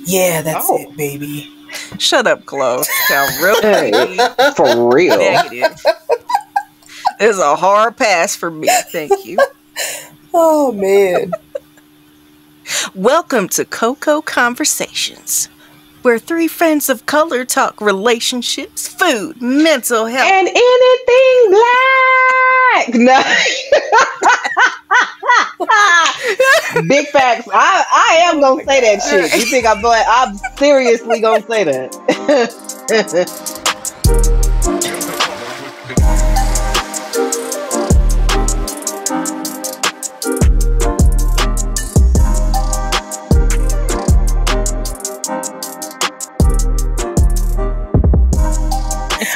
Yeah, that's it, baby. Shut up, Chloe. Sound real for real. Negative. It's a hard pass for me. Thank you. Oh, man. Welcome to CoCo Conversations, where three friends of color talk relationships, food, mental health, and anything black. No. Big facts. I am gonna say that shit. You think I'm seriously gonna say that.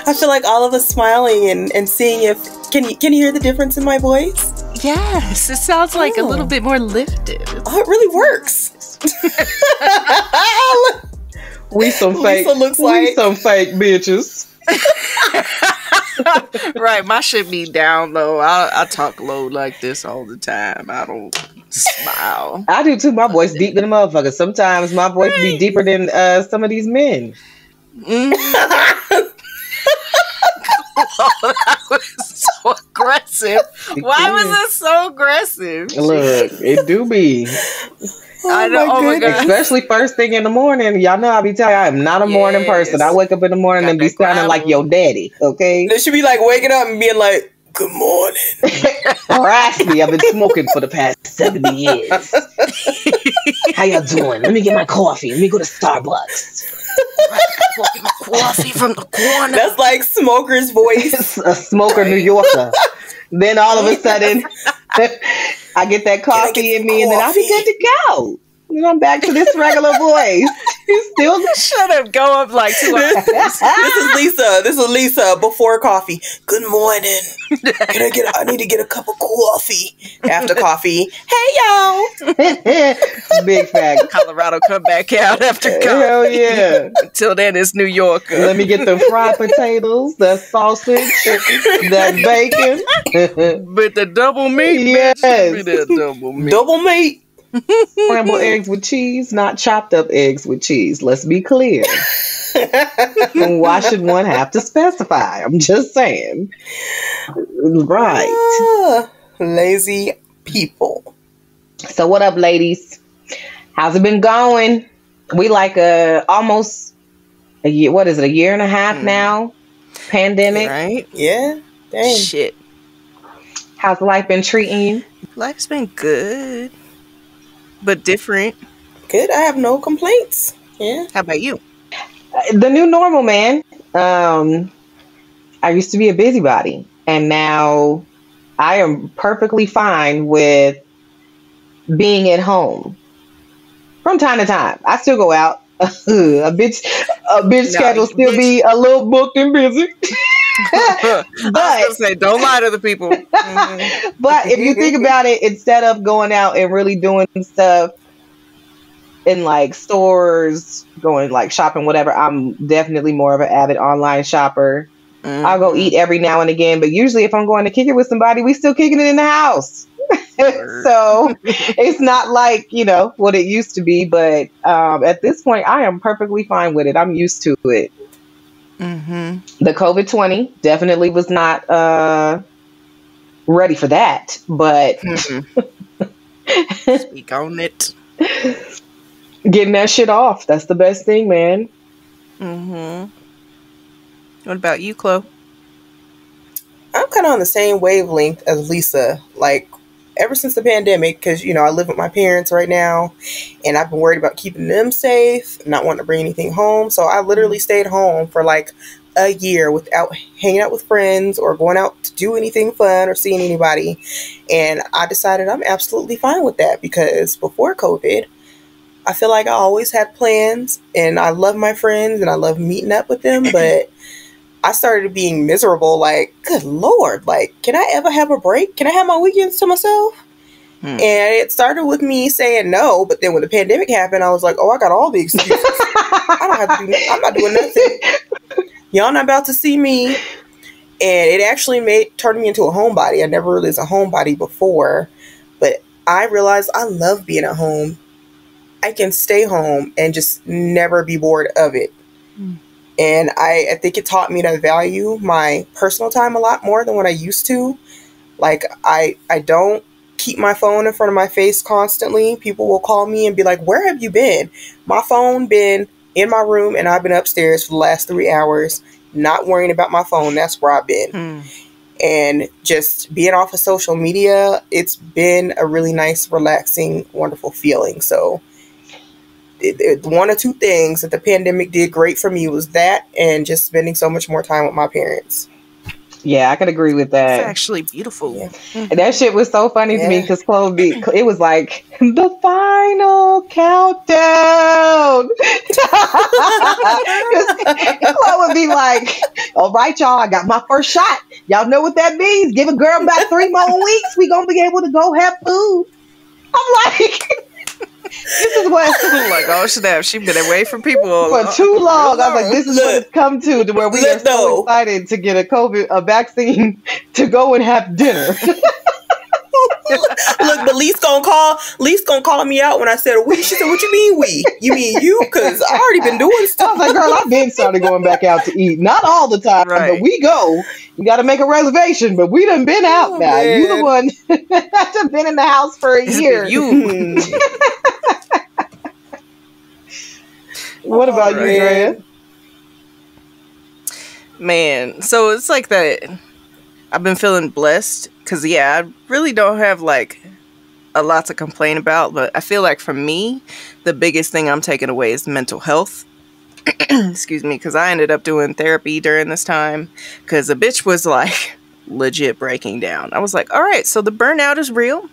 I feel like all of us smiling and seeing if can you hear the difference in my voice? Yes, it sounds like a little bit more lifted. Oh, it really works. We some fake bitches. Right, my shit be down low. I talk low like this all the time. I don't smile. I do too. My voice deep than a motherfucker. Sometimes my voice be deeper than some of these men. That was so aggressive. Why was it so aggressive? Look, it do be. I know. Oh my God. Especially first thing in the morning. Y'all know I be telling you I am not a morning person. I wake up in the morning and be sounding like your daddy. Okay. They should be like waking up and being like, "Good morning." Raspy. I've been smoking for the past 70 years. How y'all doing? Let me get my coffee. Let me go to Starbucks. Get my coffee from the corner. That's like Smoker's voice. A smoker New Yorker. Then all of a sudden, I get that coffee in me, and then I'll be good to go. And I'm back to this regular voice. You still shut up. Go up like 2 hours. This is Lisa before coffee. Good morning. I need to get a cup of coffee after coffee. Hey y'all. Big fact. Colorado come back out after coffee. Hell yeah. Until then, it's New York. Let me get the fried potatoes, the sausage, that bacon, with the double meat. Yes, double meat. Scrambled eggs with cheese, not chopped up eggs with cheese. Let's be clear. Why should one have to specify? I'm just saying. Right. Lazy people. So what up, ladies? How's it been going? We like almost a year. What is it? A year and a half now? Pandemic. Right? Yeah. Dang. Shit. How's life been treating you? Life's been good. But different. Good. I have no complaints. Yeah. How about you? The new normal, man. I used to be a busybody, and now I am perfectly fine with being at home. From time to time, I still go out. A bitch schedule still be a little booked and busy. But I was gonna say, don't lie to the people. Mm-hmm. But if you think about it, instead of going out and really doing stuff in like stores, going like shopping, whatever, I'm definitely more of an avid online shopper. Mm-hmm. I'll go eat every now and again, but usually if I'm going to kick it with somebody, we still kicking it in the house. So it's not like, what it used to be, but at this point I am perfectly fine with it. I'm used to it. Mm-hmm. The COVID-20 definitely was not ready for that, but speak on it. Getting that shit off, that's the best thing, man. Mm-hmm. What about you, Chloe? I'm kind of on the same wavelength as Lisa. Like, ever since the pandemic, because, I live with my parents right now, and I've been worried about keeping them safe, not wanting to bring anything home. So I literally stayed home for like a year without hanging out with friends or going out to do anything fun or seeing anybody. And I decided I'm absolutely fine with that, because before COVID, I feel like I always had plans, and I love my friends and I love meeting up with them, but I started being miserable. Like, good Lord, like, can I ever have a break? Can I have my weekends to myself? And it started with me saying no, but then when the pandemic happened, I was like, oh, I got all the excuses. I don't have to I'm not doing nothing. Y'all not about to see me. And it actually turned me into a homebody. I never really was a homebody before, but I realized I love being at home. I can stay home and just never be bored of it. And I think it taught me to value my personal time a lot more than what I used to. Like, I don't keep my phone in front of my face constantly. People will call me and be like, where have you been? My phone been in my room and I've been upstairs for the last 3 hours, not worrying about my phone. That's where I've been. And just being off of social media, it's been a really nice, relaxing, wonderful feeling. So one or two things that the pandemic did great for me was that, and just spending so much more time with my parents. Yeah, I can agree with that. It's actually beautiful. Yeah. And that shit was so funny to me because Chloe, it was like the final countdown. Chloe would be like, all right, y'all, I got my first shot. Y'all know what that means. Give a girl back 3 more weeks. We gonna be able to go have food. I'm like, this is what like, oh snap, she been away from people for too long. I was like, this is what it's come to where we are so excited to get a vaccine to go and have dinner. Look, but Lee's gonna call me out when I said we. She said, what you mean we? You mean you? Because I already been doing stuff. I was like, girl, I've been started going back out to eat. Not all the time, but we go. You got to make a reservation, but we done been out now. Man. You the one that's been in the house for a year. You. What about you, Drea? Man, so it's like that. I've been feeling blessed because, I really don't have like a lot to complain about. But I feel like for me, the biggest thing I'm taking away is mental health. Excuse me, because I ended up doing therapy during this time because the bitch was like legit breaking down. I was like, all right, so the burnout is real.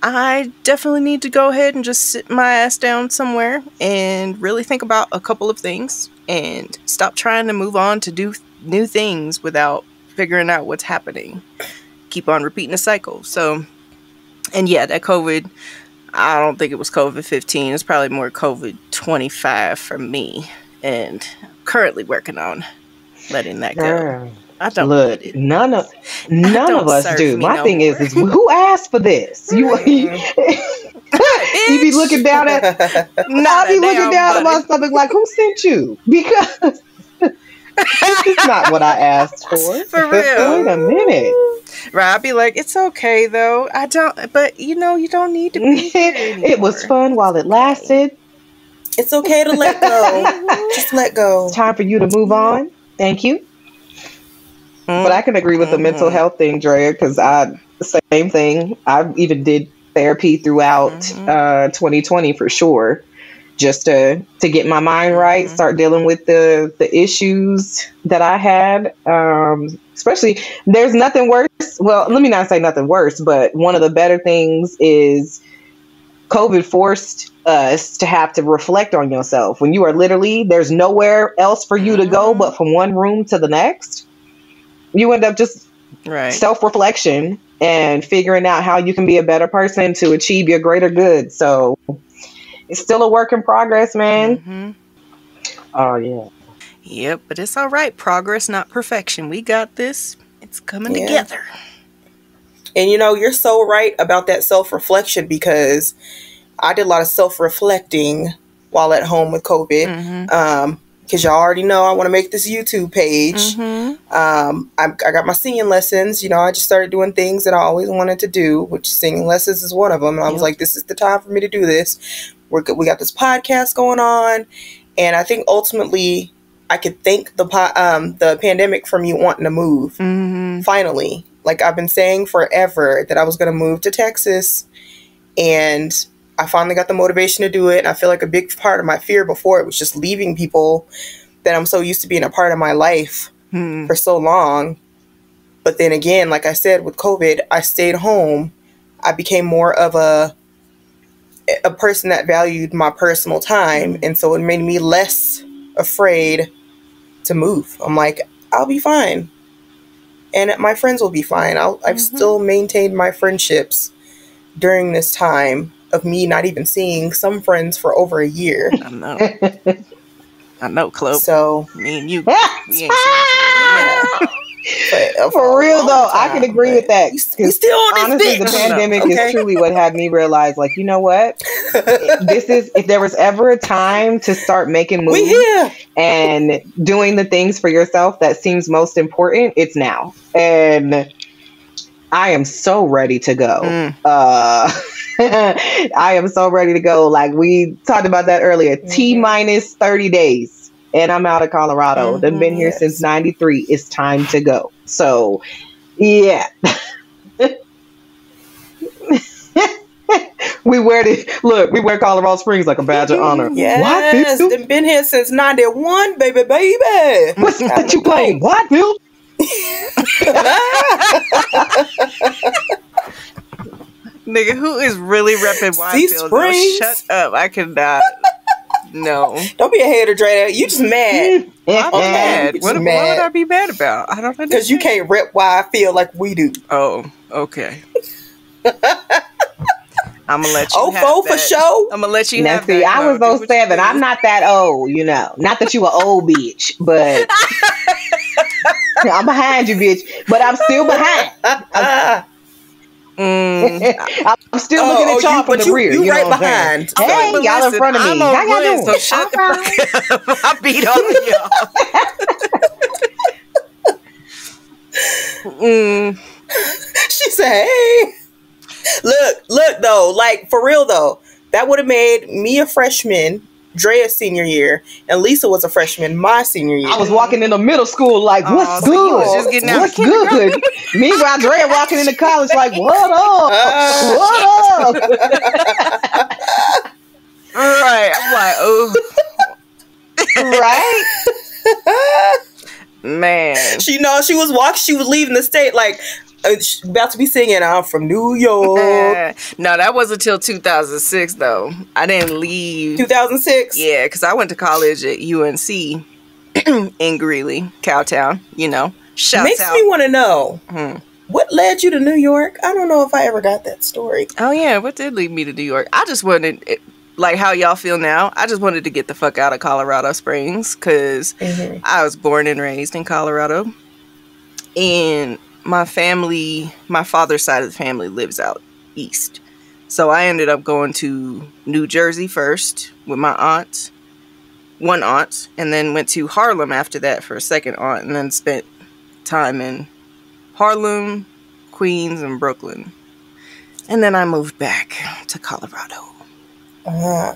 I definitely need to go ahead and just sit my ass down somewhere and really think about a couple of things and stop trying to move on to do new things without figuring out what's happening. Keep on repeating the cycle. So, and that COVID, I don't think it was COVID-15. It's probably more COVID-25 for me. And I'm currently working on letting that go. I don't look. None of us do. My thing is who asked for this? You be looking down at. I be looking down at my stomach like, who sent you? Because this is not what I asked for. For real. Wait a minute. Right, I'd be like, it's okay though. I don't. But you don't need to be here anymore. It was fun while it lasted. It's okay to let go. Just let go. It's time for you to move on. Thank you. But I can agree with the mental health thing, Drea, because same thing. I even did therapy throughout 2020 for sure, just to get my mind right, start dealing with the issues that I had. Especially, there's nothing worse. Well, let me not say nothing worse, but one of the better things is COVID forced us to have to reflect on yourself. When you are literally, there's nowhere else for you to go but from one room to the next. You end up just self-reflection and figuring out how you can be a better person to achieve your greater good. So it's still a work in progress, man. Oh, yeah. Yep, but it's all right. Progress, not perfection. We got this. It's coming together. And you're so right about that self-reflection, because I did a lot of self-reflecting while at home with COVID. Because y'all already know I want to make this YouTube page. I got my singing lessons. I just started doing things that I always wanted to do, which singing lessons is one of them. And I was like, this is the time for me to do this. We got this podcast going on. And I think ultimately I could thank the pandemic for me wanting to move. Finally. Like, I've been saying forever that I was going to move to Texas, and I finally got the motivation to do it. And I feel like a big part of my fear before it was just leaving people that I'm so used to being a part of my life for so long. But then again, like I said, with COVID, I stayed home. I became more of a person that valued my personal time. And so it made me less afraid to move. I'm like, I'll be fine. And my friends will be fine. I've still maintained my friendships during this time of me not even seeing some friends for over a year. I know, Chloe. So me and you, we ain't seen For real though, I can agree with that. We still on this honestly, the pandemic is truly what had me realize, like, you know what? If there was ever a time to start making moves and doing the things for yourself that seems most important, it's now. And I am so ready to go. I am so ready to go. Like we talked about that earlier. T-minus 30 days. And I'm out of Colorado. They've been here since 93. It's time to go. So, yeah. we wear Colorado Springs like a badge of honor. Yes, they've been here since 91, baby. What's that you playing? What, Bill? Nigga, who is really repping Whitefield? No, shut up. I cannot. No. Don't be a hater, Drea. You just mad. I'm mad. What would I be mad about? I don't understand. Because you can't rep why I feel like we do. Oh, okay. I'm gonna let you have that. for show. I'm gonna let you now, have see, that. I was 07. I'm not that old, you know. Not that you an old bitch, but I'm behind you, bitch. But I'm still behind. I'm still looking at y'all from the rear. You right know behind. Hey, y'all in front of me. How y'all doing? So shut the fuck up. I beat all of y'all. She said, hey. Look though, like for real though, that would have made me a freshman, Drea senior year, and Lisa was a freshman my senior year. I was walking into middle school like, what's good? Just getting out what's good? Meanwhile, Drea walking into college like, what up? What up? Right. I'm like, oh. Right? Man. She was leaving the state like, about to be singing, I'm from New York. No, that wasn't until 2006 though. I didn't leave 2006. Yeah, because I went to college at UNC in Greeley, Cowtown. You know, makes me want to know what led you to New York. I don't know if I ever got that story. Oh yeah, what did lead me to New York? I just wanted, like how y'all feel now. I just wanted to get the fuck out of Colorado Springs because I was born and raised in Colorado, and my family, my father's side of the family lives out east. So I ended up going to New Jersey first with my one aunt, and then went to Harlem after that for a second aunt, and then spent time in Harlem, Queens, and Brooklyn. And then I moved back to Colorado.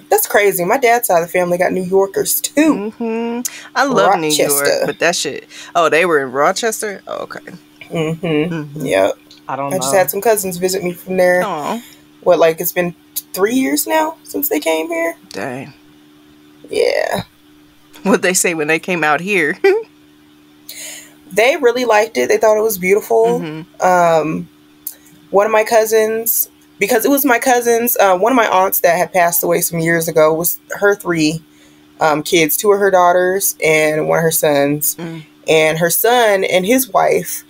That's crazy. My dad's side of the family got New Yorkers too. I love New York, but that shit. Oh, they were in Rochester? Oh, okay. Yep. I don't know. I just had some cousins visit me from there. Aww. What, like it's been 3 years now since they came here? Dang. Yeah. What'd they say when they came out here? They really liked it. They thought it was beautiful. One of my cousins, because it was my cousins, one of my aunts that had passed away some years ago was her 3 kids, 2 of her daughters and 1 of her sons. And her son and his wife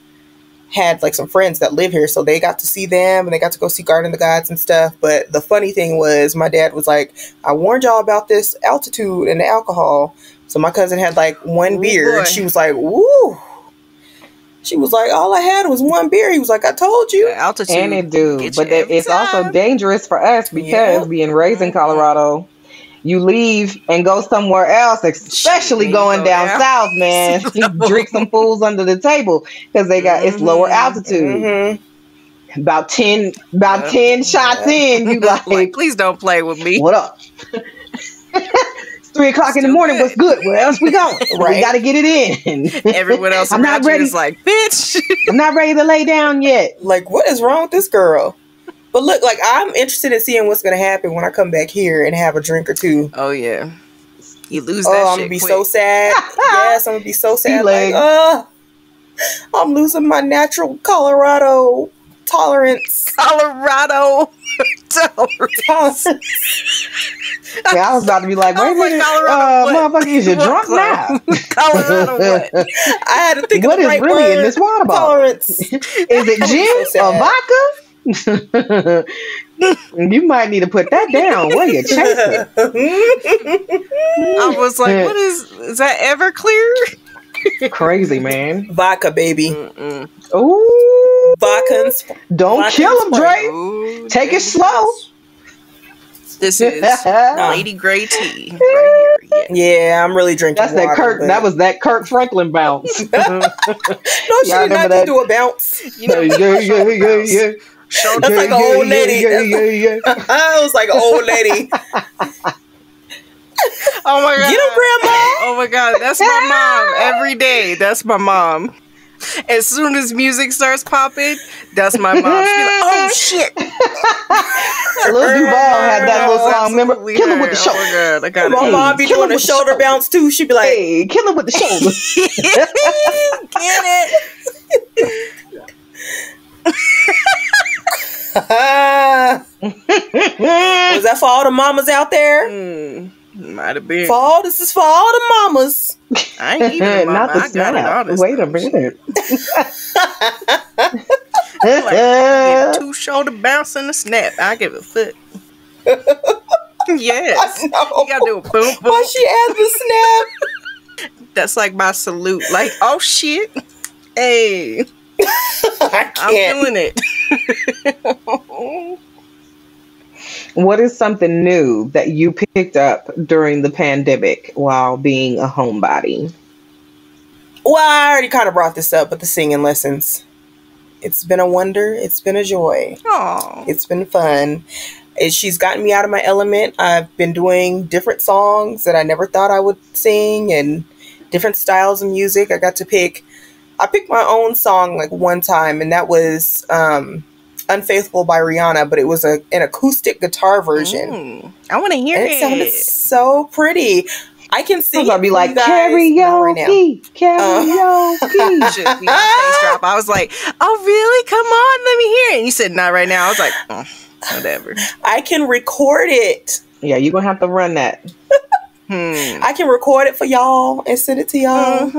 had like some friends that live here, so they got to see them and they got to go see Garden of the Gods and stuff. But the funny thing was, my dad was like, I warned y'all about this altitude and the alcohol. So my cousin had like 1 beer and she was like, woo. She was like, all I had was 1 beer. He was like, I told you. The altitude. And it do. But it's also dangerous for us because being raised in Colorado, you leave and go somewhere else, especially going down south, man. You drink some fools under the table because they got it's lower altitude. About 10 shots in, you like, please don't play with me. What up? It's 3 o'clock in the morning. What's good? Where else we going? Right. We got to get it in. Everyone else, I'm not ready. Is like, bitch. I'm not ready to lay down yet. Like, what is wrong with this girl? But look, like, I'm interested in seeing what's going to happen when I come back here and have a drink or 2. Oh, yeah. You lose that shit. I'm going to be so sad. Yes, I'm going to be so sad. Like, I'm losing my natural Colorado tolerance. Colorado tolerance. Yeah, I was about to be like, wait a minute, motherfucker, is you drunk now? Colorado what? I had to think what of the is right really word. In this water bottle? Tolerance. Is it gin or vodka? You might need to put that down. What are you chasing? I was like, what is that Everclear? Crazy, man. Vodka, baby. Ooh. Vodka and Don't vodka kill and him, Sprite. Dre. Ooh, Take it baby. slow. This is Lady Grey tea right here. Yeah, I'm really drinking That's water. that Kirk. but- That was that Kirk Franklin bounce. No, she Y'all did remember not that? just do a bounce. You know, yeah. shoulder That's like an old lady. I was like an old lady. Oh my god. Get him, Grandma. Oh my god, that's my mom every day. That's my mom. As soon as music starts popping, that's my mom. She'll be like, oh shit. Lil Duval had that little song. Remember? Absolutely Kill him with her. the shoulder. Oh my god, I got My it. mom be kill doing him a with the shoulder shoulder. bounce too. She'd be like, Hey, kill him with the shoulder. Get it? was that for all the mamas out there? Might have been. This is for all the mamas. I ain't even a mama. Not the I got it snap. honest. Wait a minute. Like, 2 shoulder bounce and a snap. I give a foot. Yes. I know. You gotta do a boom, boom. Why she add the snap? That's like my salute. Like, oh shit. Hey, I I'm can't. feeling it. What is something new that you picked up during the pandemic while being a homebody? Well, I already kind of brought this up, but the singing lessons. It's been a wonder. It's been a joy. Aww. It's been fun. She's gotten me out of my element. I've been doing different songs that I never thought I would sing and different styles of music. I picked my own song like one time, and that was Unfaithful by Rihanna, but it was an acoustic guitar version. I want to hear And it. it sounded so pretty. I can sing. I'll be like, not right now. karaoke. Just be my face drop. I was like, oh really? Come on, let me hear it. And you said not right now. I was like, whatever. I can record it. Yeah, you're gonna have to run that. I can record it for y'all and send it to y'all.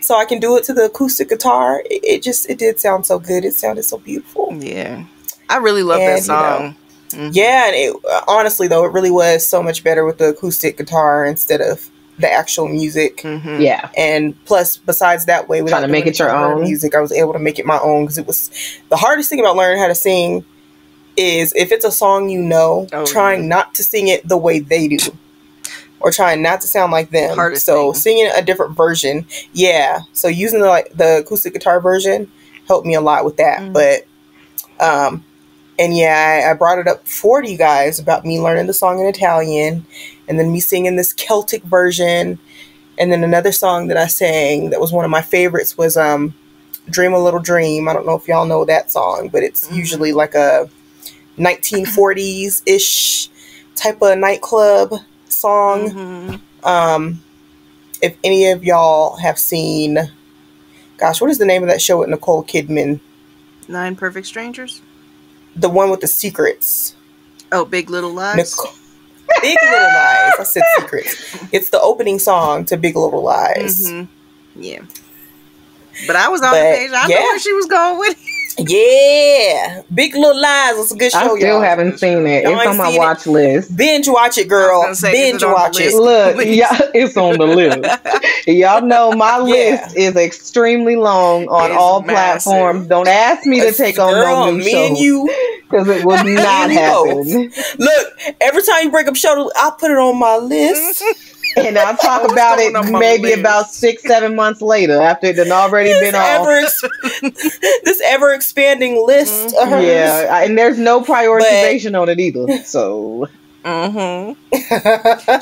So I can do it to the acoustic guitar. It did sound so good. It sounded so beautiful. Yeah. I really love that song. Yeah, and honestly though, it really was so much better with the acoustic guitar instead of the actual music. Yeah. And plus, besides that way, without trying to make it your own music, I was able to make it my own, because it was the hardest thing about learning how to sing is if it's a song trying not to sing it the way they do. Or trying not to sound like them. Singing a different version. Yeah. So using the acoustic guitar version helped me a lot with that. But, and yeah, I brought it up before to you guys about me learning the song in Italian and then me singing this Celtic version. And then another song that I sang that was one of my favorites was Dream a Little Dream. I don't know if y'all know that song, but it's usually like a 1940s-ish type of nightclub song. If any of y'all have seen, gosh, what is the name of that show with Nicole Kidman? 9 Perfect Strangers? The one with the secrets. Oh, Big Little Lies? Big Little Lies. I said secrets. It's the opening song to Big Little Lies. Yeah. But I was on the page. I know where she was going with it. Yeah. Big Little Lies. It's a good show, I still haven't seen it. It's on my watch list. Binge watch it, girl. Binge watch it. Look, it's on the list. Y'all know my list is extremely long on all platforms. Don't ask me to take on no new shows. And you, because it will not happen. Look, every time you bring up show, I'll put it on my list. And I'll talk about it maybe about 6-7 months later after it had already been off. This ever expanding list of hers. Yeah, and there's no prioritization on it either. So.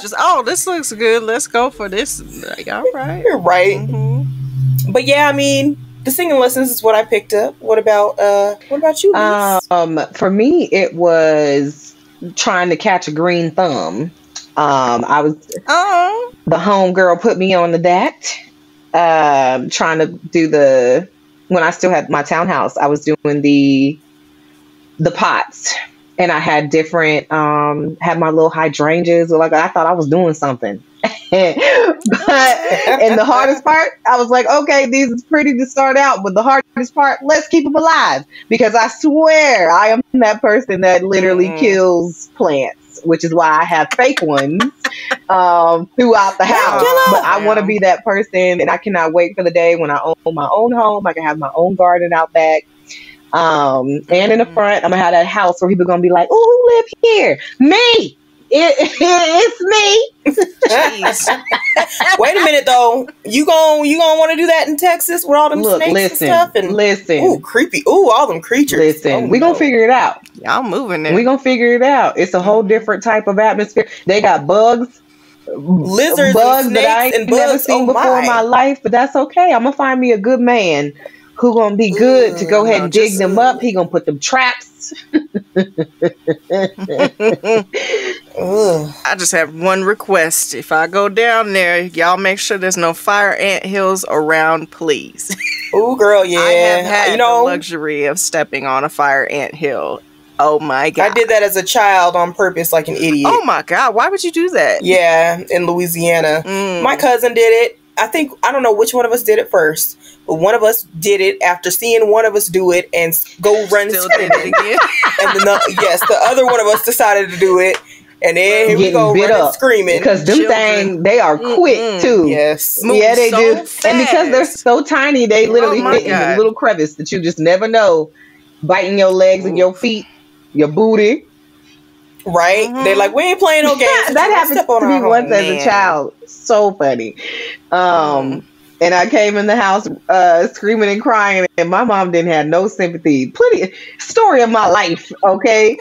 Just, this looks good. Let's go for this. Like, all right. You're right. But yeah, I mean, the singing lessons is what I picked up. What about you, Lise? For me, it was trying to catch a green thumb. I was the homegirl put me on the DAT, trying to do when I still had my townhouse, I was doing the pots, and I had different had my little hydrangeas, like I thought I was doing something. And the hardest part, I was like, okay, these is pretty to start out, but the hardest part, let's keep them alive, because I swear I am that person that literally kills plants, which is why I have fake ones throughout the house. But I want to Yeah. be that person, and I cannot wait for the day when I own my own home. I can have my own garden out back. And in the front, I'm gonna have that house where people gonna be like, "Oh, who live here? Me. It's me." Jeez. Wait a minute though. You gonna want to do that in Texas with all them Look, snakes listen, and stuff? And listen, ooh, creepy. Ooh, all them creatures. listen. Oh, We gonna figure it out. Y'all moving there. We gonna figure it out. It's a whole different type of atmosphere. They got bugs, lizards, bugs and that I snakes, ain't and never bugs. seen Oh before in my life. But that's okay. I'm gonna find me a good man who gonna be good to go ahead and dig them up. He gonna put them traps. I just have one request. If I go down there, y'all make sure there's no fire ant hills around, please. Ooh, girl, yeah. I have had you know, the luxury of stepping on a fire ant hill. Oh my God. I did that as a child on purpose, like an idiot. Oh my God. Why would you do that? Yeah, in Louisiana. My cousin did it. I don't know which one of us did it first, but one of us did it after seeing one of us do it and go run Still did screaming. it again. And then the other one of us decided to do it. And then here we Getting go bit running up. screaming. Because them Children. things, they are quick too. Yes. Move Yeah, they so do. And because they're fast. so tiny, they literally Oh my fit in a God. little crevice that you just never know. Biting your legs and your feet, your booty. Right? They're like, we ain't playing no games. That happened Step on to me our once home. as a man. child. So funny. And I came in the house screaming and crying, and my mom didn't have no sympathy. Story of my life, okay?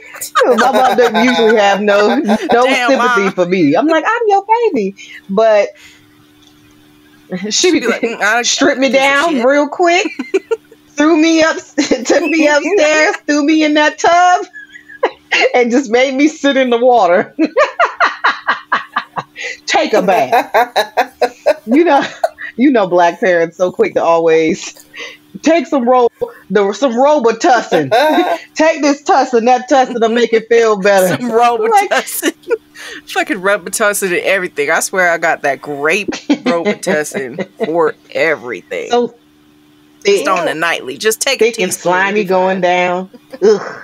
My mom doesn't usually have no Damn, sympathy Mom. for me. I'm like, I'm your baby. But she Be like, I stripped me give a down shit. real quick, took me upstairs, threw me in that tub, and just made me sit in the water. Take a bath. You know, black parents so quick to always take some Robitussin. Take this tussin. That tussin will make it feel better. Some Robitussin. Fucking Robitussin and everything. I swear I got that grape Robitussin for everything. So thick, Just on the nightly. Just take a thick and teaspoon. slimy going down. Ugh.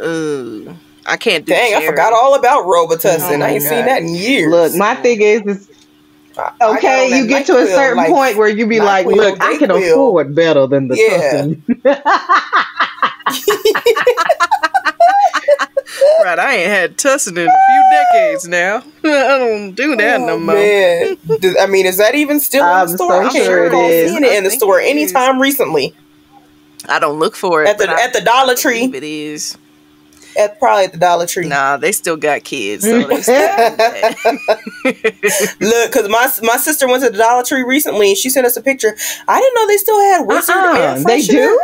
Ooh. I can't do Dang, I cherry. forgot all about Robitussin. Oh I ain't my seen God. that in years. Look, my thing is I got on okay, that you get to a NyQuil, certain like, point where you be like, NyQuil, look, I can Dayquil. afford better than the Yeah. Right, I ain't had tussin in a few decades now. I don't do that no more. Man. I mean, is that even still in I'm the store? so I can't sure it recall is. seeing it in the I think store it is. anytime recently. I don't look for it. At the but I Dollar Tree. believe it is. Probably at the Dollar Tree. Nah, they still got kids, so they still do that. Look, because my sister went to the Dollar Tree recently and she sent us a picture. I didn't know they still had Wizard air freshener. They do?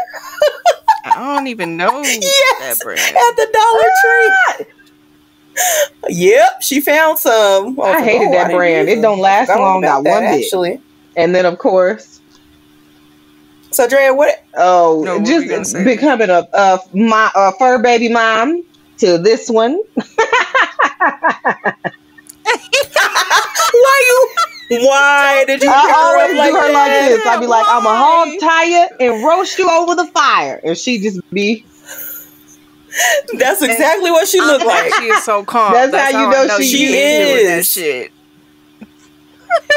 I don't even know that Yes, brand. at the Dollar Tree. Yep, she found some. I was hated like, that I didn't brand. use It don't them. last Forgot all long, about not one that, bit. actually. And then, of course, So, Drea, what? No, what were you gonna just say? becoming a fur baby mom to this one. Why did you pick I her always up do like her like that? this. I be like, I'm a Why? hog tie you and roast you over the fire. And she just be, That's exactly what she looked like. She is so calm. That's how you I know she been doing that is. shit.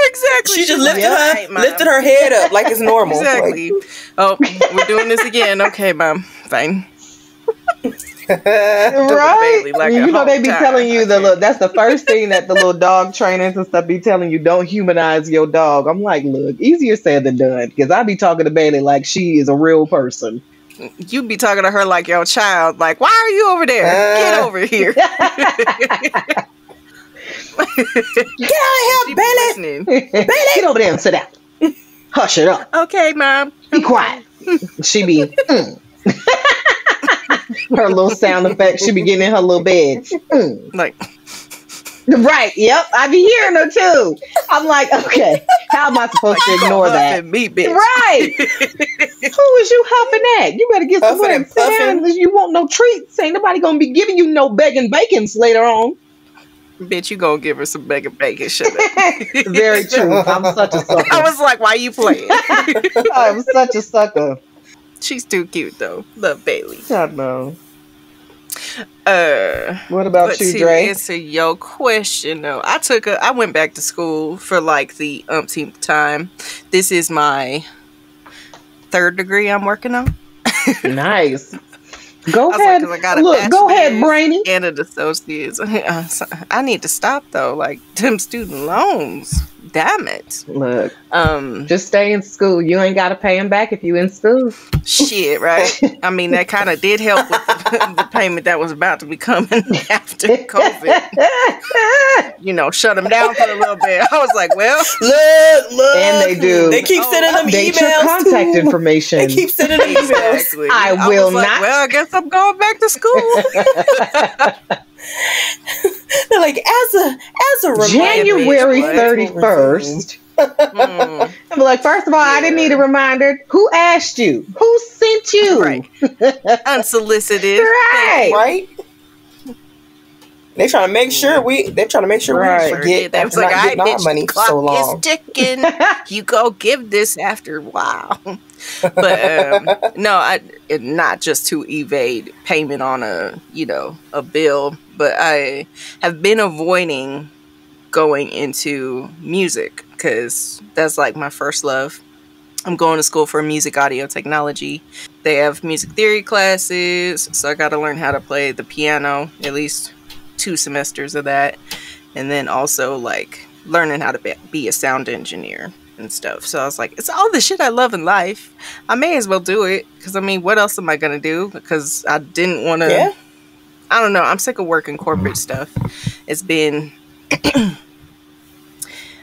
Exactly. She just She's lifted like, her "Right, Mom." lifted her head up like it's normal. Exactly. Oh, we're doing this again. Okay, Mom. Fine. right? Bailey like a You know, they hog be tie. telling you Okay. look, that's the first thing that the little dog trainers and stuff be telling you, don't humanize your dog. I'm like, look, easier said than done. Because I be talking to Bailey like she is a real person. You be talking to her like your child. Like, why are you over there? Get over here. Get out of here, Bailey! Listening. Get over there and sit down. Hush it up. Okay, Mom. Be quiet. She be her little sound effects. She be getting in her little bed. Like, Right. Yep. I be hearing her too. I'm like, okay, how am I supposed to ignore that? huffing me, bitch. Right. Who is you huffing at? You better get Huffing somewhere and and sit down puffing. because you want no treats. Ain't nobody gonna be giving you no begging bacons later on. Bitch, you gonna give her some bacon. Shut up. Very true. I'm such a sucker. I was like, why you playing? I'm such a sucker. She's too cute, though. Love Bailey. I know. What about but you, to Dre? answer your question, though, I went back to school for like the umpteenth time. This is my 3rd degree I'm working on. Nice. Go I was ahead. like, 'cause I got a Look, go ahead, bachelor's Brainy. and an associate's. I need to stop though. Like them student loans. Damn it. Look, just stay in school. You ain't got to pay them back if you in school. Shit, right? I mean, that kind of did help with the payment that was about to be coming after COVID. You know, shut them down for a little bit. I was like, well, look. And they do. They keep sending them Update emails. your contact information. They keep sending them emails. exactly. I will was like, not. well, I guess I'm going back to school. They're like, as a reminder, January What? 31st. I'm like, first of all, I didn't need a reminder. Who asked you? Who sent you? Right. Unsolicited. Right. They're trying to make sure we Right. forget That after was like, not all right, getting our bitch, money clock so long. is ticking. You go give this after a while. But no, not just to evade payment on a bill, but I have been avoiding going into music because that's like my first love. I'm going to school for music audio technology. They have music theory classes, so I got to learn how to play the piano, at least 2 semesters of that, and then also like learning how to be a sound engineer and stuff. So I was like, it's all the shit I love in life. I may as well do it because I mean, what else am I gonna do? Because I didn't want to. Yeah. I don't know. I'm sick of working corporate stuff. It's been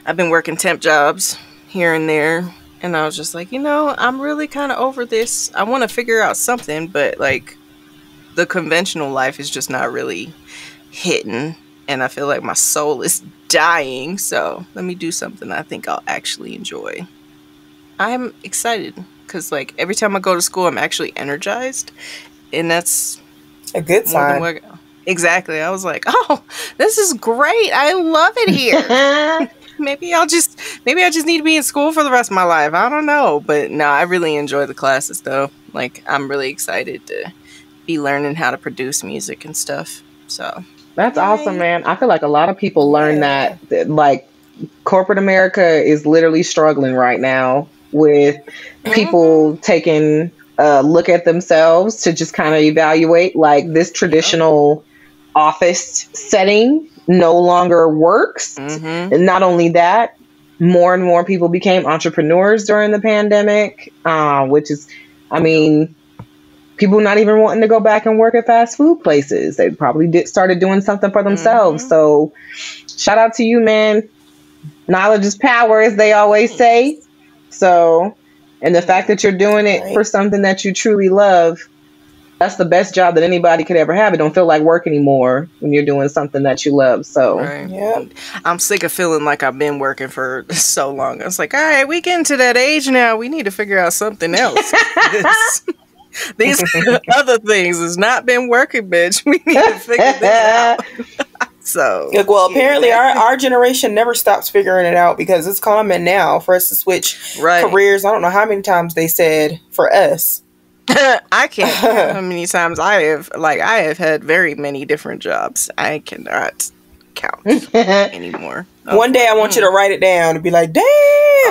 I've been working temp jobs here and there, and I was just like, I'm really kind of over this. I want to figure out something, but like the conventional life is just not really hitting, and I feel like my soul is dying. So let me do something I think I'll actually enjoy. I'm excited because like every time I go to school, I'm actually energized, and that's A good sign. Exactly. I was like, oh, this is great. I love it here. Maybe I just need to be in school for the rest of my life. I don't know. But no, I really enjoy the classes though. Like I'm really excited to be learning how to produce music and stuff. So That's awesome, man. I feel like a lot of people learn that like corporate America is literally struggling right now with people taking a look at themselves to just kind of evaluate like this traditional office setting no longer works. And not only that, more and more people became entrepreneurs during the pandemic, which is, I mean, people not even wanting to go back and work at fast food places. They probably started doing something for themselves. So shout out to you, man. Knowledge is power, as they always say. So, and the fact that you're doing it for something that you truly love, that's the best job that anybody could ever have. It don't feel like work anymore when you're doing something that you love. So, I'm sick of feeling like I've been working for so long. I was like, all right, we getting to that age now. We need to figure out something else. These other things has not been working, bitch. We need to figure this out. So, well, apparently our generation never stops figuring it out because it's common now for us to switch careers. I don't know how many times they said for us. I can't count how many times I have had very many different jobs. I cannot count anymore. One day I want you to write it down and be like, damn.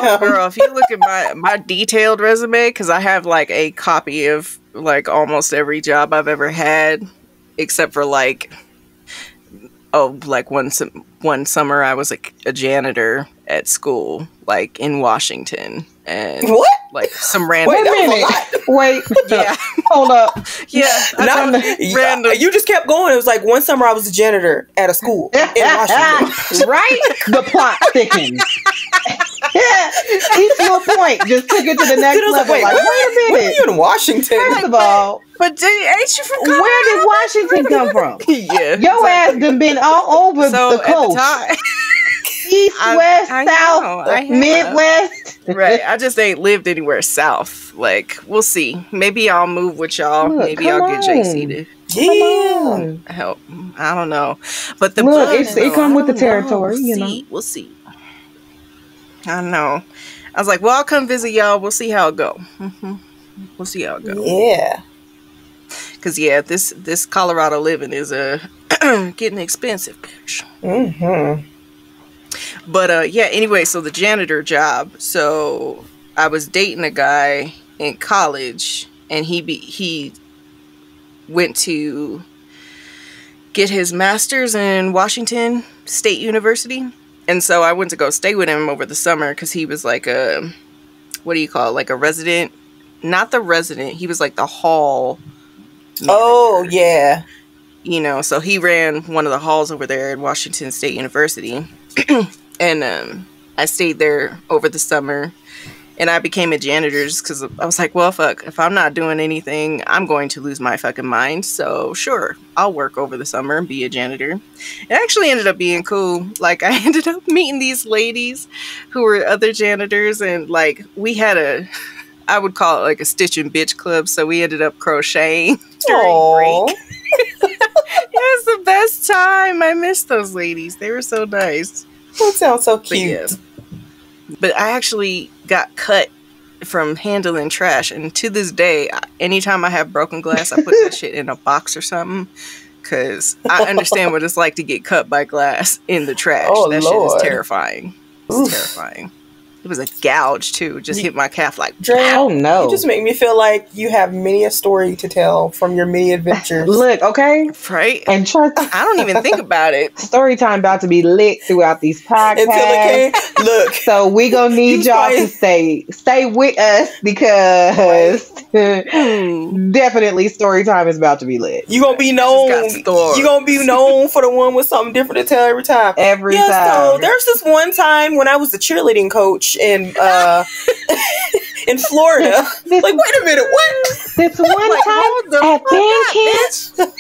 Oh, girl, if you look at my detailed resume, because I have like a copy of like almost every job I've ever had, except for like one summer I was a janitor at school, like in Washington, and what? Like some random. Wait a minute. Wait. Yeah. Hold up. Yeah. Random. You just kept going. It was like one summer I was a janitor at a school in Washington. Right? The plot thickens. Each little point just took it to the next level. Wait a minute. Where are you in Washington? First of all, but ain't you from Colorado? Where did Washington come from? Yeah. Your ass done been all over the coast. East, west, south, Midwest. Right. I just ain't lived anywhere south. Like, we'll see. Maybe I'll move with y'all. Maybe I'll get JC to help. I don't know. But it come with the territory, you know. We'll see. I know. I was like, well, I'll come visit y'all. We'll see how it go. We'll see how it goes. Yeah. Cause yeah, this Colorado living is getting expensive, bitch. Mm-hmm. But yeah, anyway, so the janitor job. So I was dating a guy in college, and he went to get his master's in Washington State University. And so I went to go stay with him over the summer because he was like a, what do you call it? Like a resident? Not the resident. He was like the hall manager. Oh, yeah. You know, so he ran one of the halls over there at Washington State University. And I stayed there over the summer. And I became a janitor just because I was like, well, fuck, if I'm not doing anything, I'm going to lose my fucking mind. So sure, I'll work over the summer and be a janitor. It actually ended up being cool. Like, I ended up meeting these ladies who were other janitors. And like, we had I would call it like a stitch and bitch club. So we ended up crocheting during break. It was the best time. I miss those ladies. They were so nice. That sounds so cute. But I actually got cut from handling trash. And to this day, anytime I have broken glass, I put that shit in a box or something. Because I understand what it's like to get cut by glass in the trash. Oh, that Lord. shit is terrifying. It's terrifying. It was a gouge, too. Just hit my calf like, Drea, oh no. You just make me feel like you have many a story to tell from your many adventures. Look, okay? right? And trust, I don't even think about it. story time about to be lit throughout these podcasts. Until it came. Look. So we gonna need y'all to stay with us because definitely story time is about to be lit. You gonna be known. You gonna be known for the one with something different to tell every time. Every time. So time. there's this one time when I was the cheerleading coach in in Florida. Like, wait a minute, what? This one Like, time at band camp.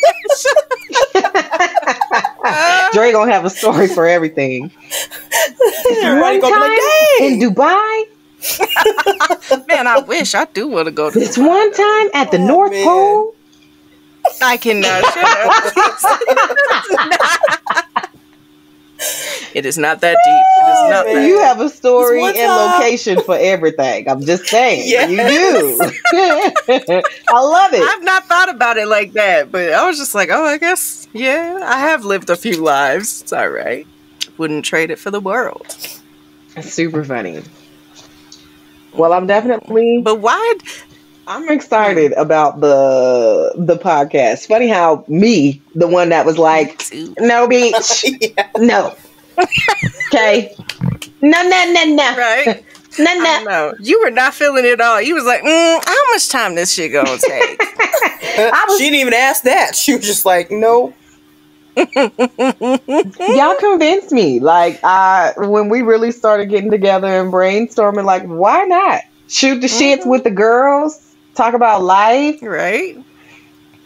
Dre gonna have a story for everything. Everybody One gonna time be like, in dang. Dubai. Man, I wish. I do want to go to This one time at the North man. Pole. I cannot. Shut up. It is not that deep. It is not that You deep. have a story This one and time. location for everything. I'm just saying. Yes. You do. I love it. I've not thought about it like that, but I was just like, oh, I guess, yeah, I have lived a few lives. It's all right. Wouldn't trade it for the world. It's super funny. Well, I'm definitely. But why? I'm excited about the podcast. Funny how me, the one that was like, no, bitch, Yeah. no, okay, no, Right? I know. You were not feeling it at all. You was like, how much time this shit gonna take? She didn't even ask that. She was just like, no. Y'all convinced me. Like, when we really started getting together and brainstorming, like, why not shoot the shits with the girls? Talk about life, Right?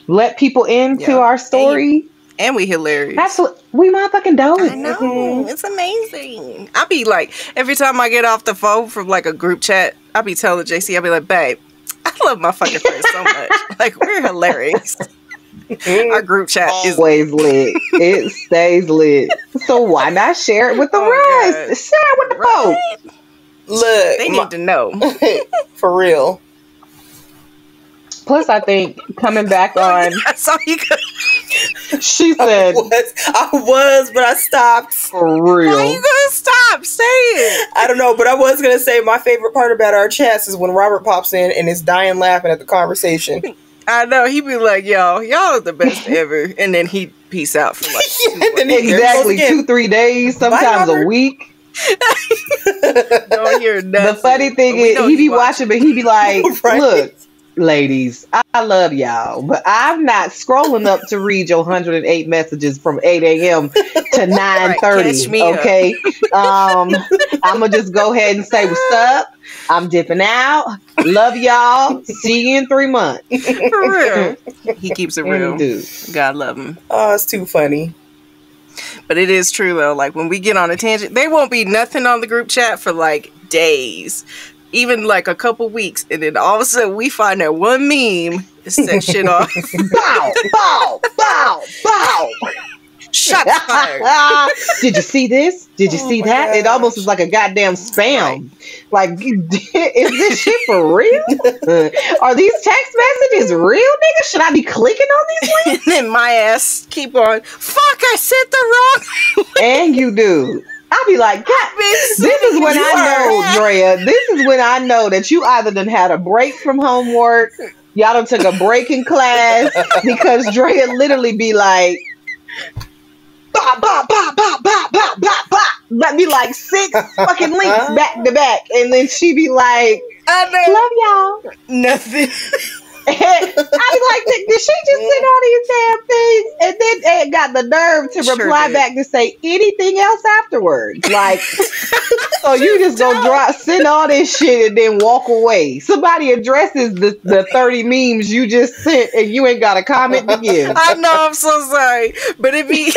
let people into Yeah. our story. And we hilarious. Absolutely, we motherfucking dope. I know. It's amazing. I be like, every time I get off the phone from like a group chat, I be telling JC, I be like, babe, I love my fucking friends so much. Like, we're hilarious. Our group chat is Always lit. It stays lit. So why not share it with the Oh, rest? Share it with the folks. Look, they need to know. for real. Plus, I think coming back on, That's all you could. she said, I was, but I stopped. for Why real. you gonna stop? Say it. I don't know, but I was gonna say my favorite part about our chats is when Robert pops in and is dying laughing at the conversation. I know. He be like, y'all are the best ever. And then he peace out for like 2 And then he goes Exactly, again. 2-3 days, sometimes a Robert. week. Don't hear nothing. The funny thing We is, know he be watch. watching, but he be like, Right. look, ladies, I love y'all, but I'm not scrolling up to read your 108 messages from 8 a.m. to 9:30. catch me up. Okay, I'm gonna just go ahead and say what's up. I'm dipping out. Love y'all. See you in 3 months. For real. He keeps it real. Dude. God love him. Oh, it's too funny. But it is true though. Like when we get on a tangent, there won't be nothing on the group chat for like days, even like a couple weeks, and then all of a sudden we find that one meme to set shit off. Bow, bow, bow, bow. Shots fired. Did you see this? Did you see that? gosh. It almost is like a goddamn spam. Like, is this shit for real? Are these text messages real, nigga? Should I be clicking on these links? And then my ass keep on. Fuck! I said the wrong. And you do. I'll be like, God, this is when I know, Drea. This is when I know that you either done had a break from homework, y'all done took a break in class, because Drea literally be like, bah, bah, bah, bah, bah, bah, bah, bah. Let me like 6 fucking links back to back, and then she be like, I love y'all. Nothing. I be like, did she just send all these damn things? And then it got the nerve to Sure reply did. back to say anything else afterwards. Like, so you just go send all this shit and then walk away. Somebody addresses the 30 memes you just sent and you ain't got a comment to give. I know, I'm so sorry. But it be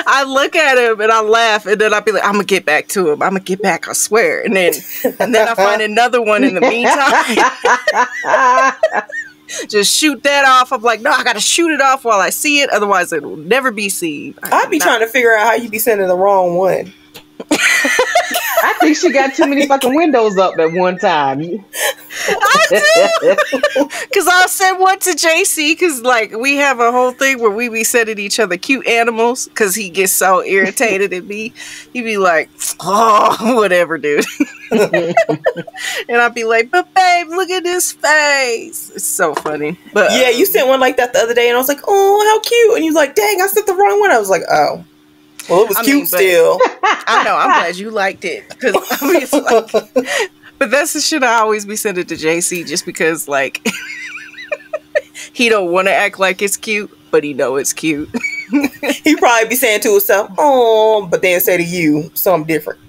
I look at him and I laugh, and then I'll be like, I'm gonna get back to him. I'm gonna get back, I swear. And then I find another one in the meantime. Just shoot that off. I'm like, no, I gotta shoot it off while I see it, otherwise it will never be seen. I'd be trying to figure out how you be sending the wrong one. I think she got too many fucking windows up at one time. I do. Because I'll send one to JC, because like we have a whole thing where we be sending each other cute animals, because he gets so irritated at me. He be like, oh, whatever, dude. And I'll be like, but babe, look at his face. It's so funny. But Yeah, you sent one like that the other day, and I was like, oh, how cute. And you was like, dang, I sent the wrong one. I was like, oh. Well, it was cute still. I know. I'm glad you liked it. Because I mean, it's like, but that's the shit I always be sending to JC, just because like he don't want to act like it's cute, but he know it's cute. He probably be saying to himself, oh, but then say to you something different.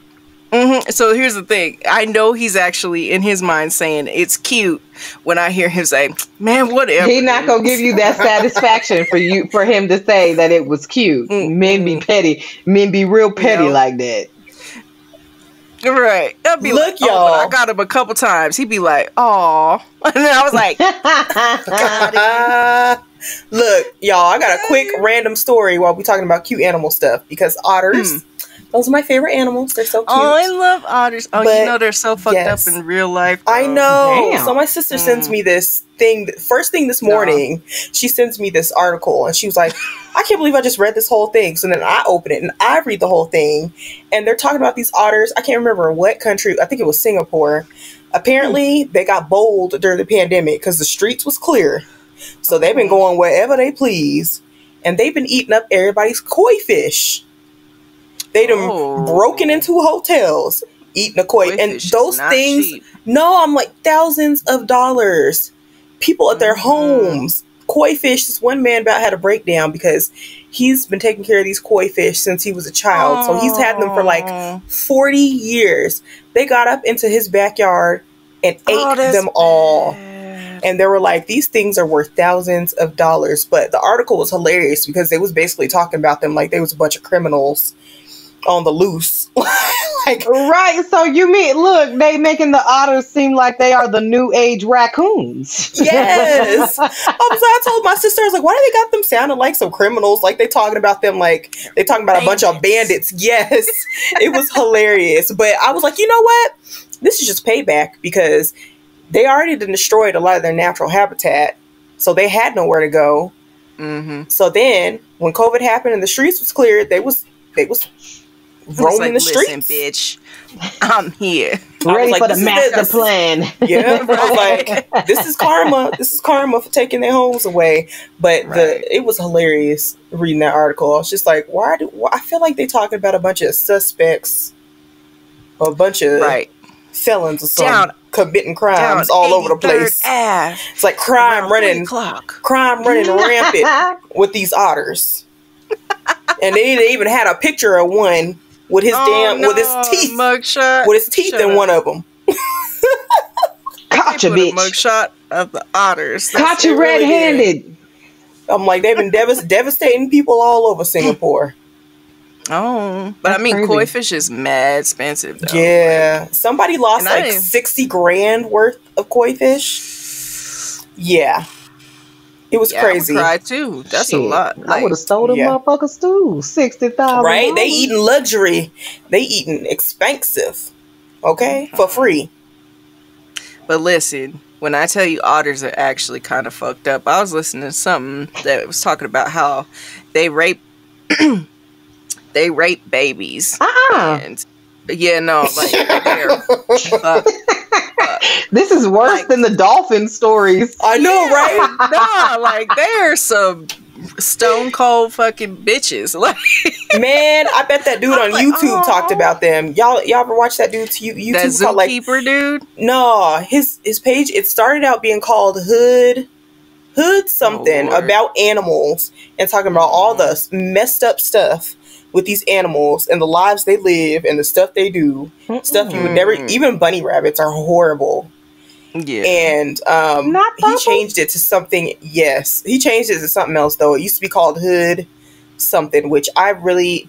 Mm-hmm. So here's the thing. I know he's actually in his mind saying it's cute when I hear him say, man, whatever. He not gonna give you that satisfaction for him to say that it was cute. Mm-hmm. Men be petty. Men be real petty like that. Right. I'll be Look, like, y'all. I got him a couple times. He'd be like, aw. And then I was like, Look, y'all, I got a quick random story while we talking about cute animal stuff, because otters, those are my favorite animals. They're so cute. oh, I love otters. Oh, But, you know they're so fucked yes. up in real life. I though. know. Damn. So my sister sends me this thing. First thing this morning, she sends me this article, and she was like, I can't believe I just read this whole thing. So then I open it and I read the whole thing, and they're talking about these otters. I can't remember what country. I think it was Singapore. Apparently, they got bold during the pandemic because the streets was clear. So they've been going wherever they please, and they've been eating up everybody's koi fish. They done broken into hotels, eating a koi. Koi And fish is those not things, cheap. no, I'm like thousands of dollars. People at their homes. Koi fish, this one man about had a breakdown because he's been taking care of these koi fish since he was a child. So he's had them for like 40 years. They got up into his backyard and ate them all. And they were like, these things are worth thousands of dollars. But the article was hilarious because they was basically talking about them like they was a bunch of criminals on the loose. Like, Right, so you mean, look, they making the otters seem like they are the new age raccoons. yes. I told my sister, I was like, why do they got them sounding like some criminals? Like they talking about them like they talking about a bunch of bandits. Yes. It was hilarious. But I was like, you know what? This is just payback because they already destroyed a lot of their natural habitat. So they had nowhere to go. Mm-hmm. So then when COVID happened and the streets was cleared, they was roaming like, the streets. listen, bitch, I'm here. Ready like, for the this is master this. plan. Yeah, I was like, this is karma. This is karma for taking their homes away. But it was hilarious reading that article. I was just like, why I feel like they talking about a bunch of suspects, or a bunch of felons or something committing crimes all over the place. It's like crime running rampant with these otters. And they even had a picture of one with his with his teeth, mugshot, with his teeth in one of them. Caught you, bitch. Mugshot of the otters. Caught you red-handed. I'm like, they've been devastating people all over Singapore. Oh, but That's I mean, crazy. koi fish is mad expensive, though. Yeah, somebody lost And I like didn't- 60 grand worth of koi fish. Yeah, It was Yeah, crazy. I would cry too. That's a Shit, lot. I would have stole them motherfuckers too. $60,000. Right? They eating luxury. They eating expensive. Okay? For free. But listen, when I tell you otters are actually kind of fucked up, I was listening to something that was talking about how they rape they rape babies. And yeah, no, like they're fucked. This is worse than the dolphin stories. I know, right? No, like they're some stone cold fucking bitches. Like, man, I bet that dude on YouTube talked about them. Y'all ever watch that dude's YouTube? That zookeeper dude? No, his page. It started out being called Hood something about animals and talking about all the messed up stuff with these animals and the lives they live and the stuff they do. Stuff you would never. Even bunny rabbits are horrible. Yeah. And he changed it to something. Yes, he changed it to something else though. It used to be called Hood something, which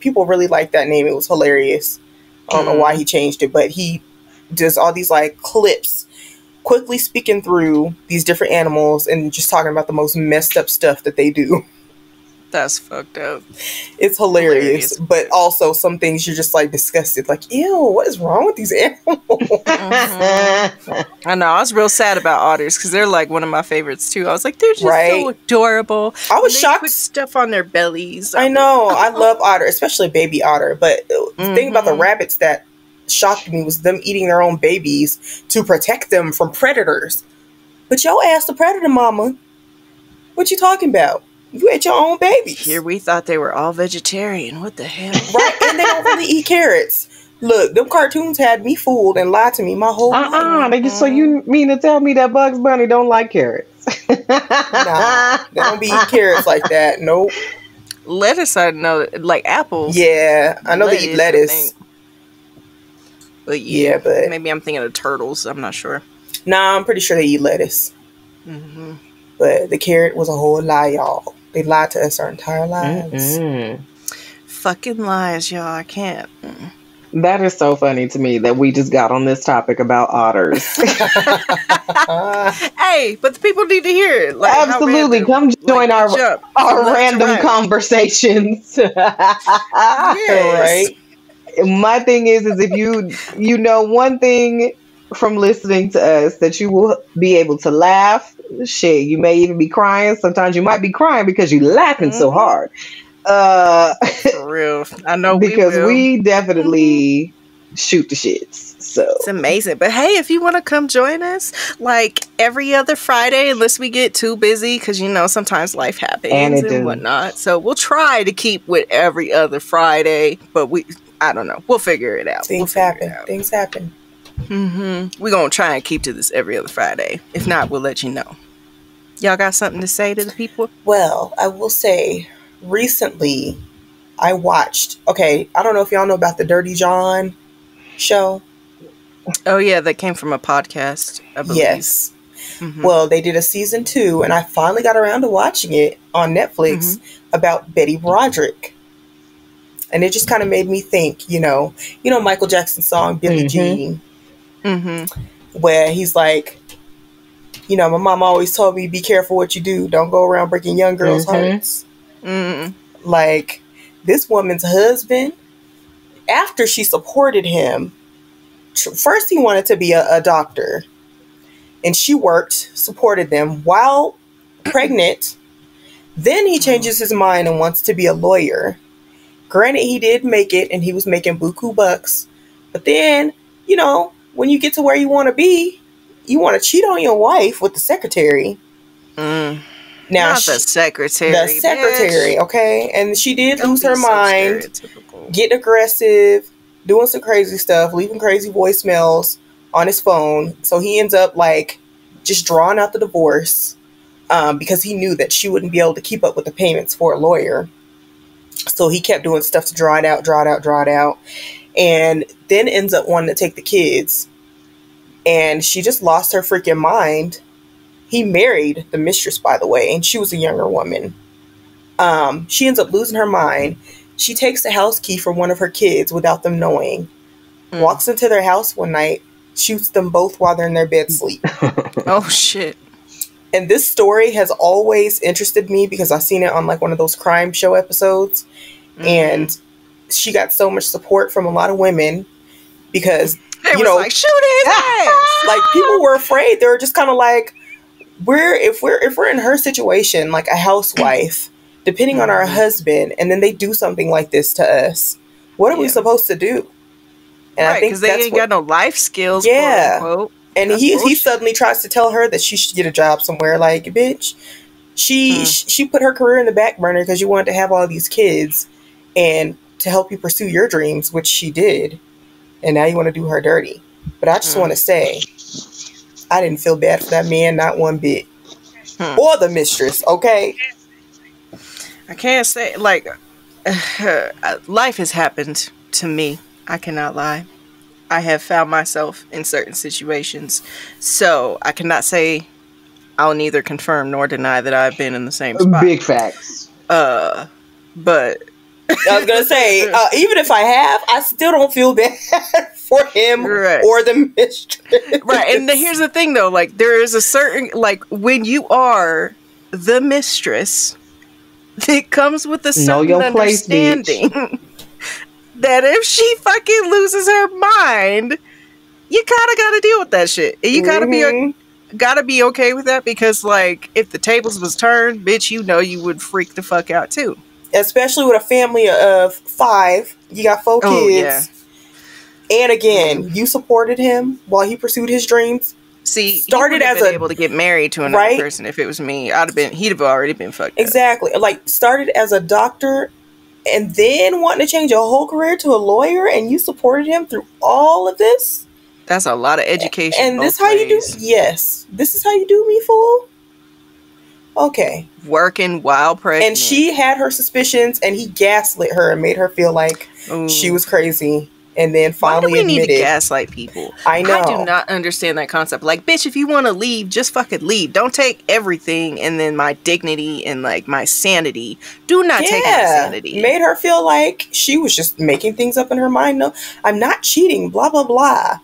people really liked that name. It was hilarious. I don't know why he changed it, but he does all these like clips quickly speaking through these different animals and just talking about the most messed up stuff that they do. That's fucked up. It's hilarious. But also some things you're just like disgusted. Like, ew, what is wrong with these animals? I know. I was real sad about otters because they're like one of my favorites too. I was like, they're just so adorable. I was shocked. Put stuff on their bellies. I know. I love otter, especially baby otter. But the thing about the rabbits that shocked me was them eating their own babies to protect them from predators. But your ass the predator, mama. What you talking about? You ate your own babies. Here we thought they were all vegetarian. What the hell? Right, and they don't really eat carrots. Look, them cartoons had me fooled and lied to me my whole life. So you mean to tell me that Bugs Bunny don't like carrots? Nah, they don't be eating carrots like that. Nope. Lettuce, I know, like apples. Yeah, I know they eat lettuce. But yeah, but maybe I'm thinking of turtles. I'm not sure. Nah, I'm pretty sure they eat lettuce. But the carrot was a whole lie, y'all. They lied to us our entire lives. Fucking lies, y'all. I can't. That is so funny to me that we just got on this topic about otters. Hey, but the people need to hear it. Like, absolutely. Come join our random conversations. Right. My thing is if you know one thing from listening to us, that you will be able to laugh. Shit, you may even be crying. Sometimes you might be crying because you're laughing so hard. For real. I know because we definitely shoot the shits. So it's amazing. But hey, if you want to come join us like every other Friday, unless we get too busy, because you know sometimes life happens and whatnot. So we'll try to keep with every other Friday, but I don't know. We'll figure it out. Things happen. We're gonna try and keep to this every other Friday. If not, we'll let you know. Y'all got something to say to the people? Well, I will say recently I watched, I don't know if y'all know about the Dirty John show. Oh yeah, that came from a podcast, I believe. Yes. Well, they did a season 2 and I finally got around to watching it on Netflix about Betty Broderick. And it just kind of made me think, you know Michael Jackson's song Billie Jean. Where he's like, my mom always told me, be careful what you do. Don't go around breaking young girls' hearts. Like, this woman's husband, after she supported him, first he wanted to be a doctor. And she supported them while pregnant. Then he changes his mind and wants to be a lawyer. Granted, he did make it and he was making buku bucks. But then, when you get to where you want to be, you want to cheat on your wife with the secretary. Now, not the secretary. The secretary, bitch. Okay? And she did lose her mind, getting aggressive, doing some crazy stuff, leaving crazy voicemails on his phone. So he ends up, just drawing out the divorce because he knew that she wouldn't be able to keep up with the payments for a lawyer. So he kept doing stuff to draw it out. And then ends up wanting to take the kids. And she just lost her freaking mind. He married the mistress, by the way, and she was a younger woman. She ends up losing her mind. She takes the house key from one of her kids without them knowing. Walks into their house one night, shoots them both while they're in their bed sleep. Oh, shit. And this story has always interested me because I've seen it on like one of those crime show episodes. And she got so much support from a lot of women because, They was like, shoot his ass! like people were afraid. They were just kind of like, if we're in her situation, like a housewife, depending on our husband, and then they do something like this to us, what are we supposed to do? And right, I think because they ain't got no life skills. Yeah. Quote, unquote. And he suddenly tries to tell her that she should get a job somewhere. Like, bitch, she put her career in the back burner because you wanted to have all these kids and to help you pursue your dreams, which she did. And now you want to do her dirty. But I just want to say, I didn't feel bad for that man, not one bit. Or the mistress, okay? I can't say, like, life has happened to me. I cannot lie. I have found myself in certain situations. So I cannot say I'll neither confirm nor deny that I've been in the same spot. Big facts. But I was going to say, even if I have, I still don't feel bad for him or the mistress. Right. And here's the thing, though. Like, there is a certain, like, when you are the mistress, it comes with a certain understanding that if she fucking loses her mind, you kind of got to deal with that shit. And you gotta be okay with that because, like, if the tables was turned, bitch, you know you would freak the fuck out, too. Especially with a family of 5. You got 4 kids. Yeah. And again, you supported him while he pursued his dreams. See, started as able to get married to another person. If it was me, he'd have already been fucked exactly up. Like, started as a doctor and then wanting to change your whole career to a lawyer, and you supported him through all of this. That's a lot of education. And this how you do? Yes, this is how you do me, fool. Okay. Working while pregnant. And she had her suspicions, and he gaslit her and made her feel like she was crazy. And then finally admitted. Why do we need to gaslight people? I know. I do not understand that concept. Like, bitch, if you want to leave, just fucking leave. Don't take everything and then my dignity and, like, my sanity. Do not take my sanity. Made her feel like she was just making things up in her mind. No, I'm not cheating, blah, blah, blah.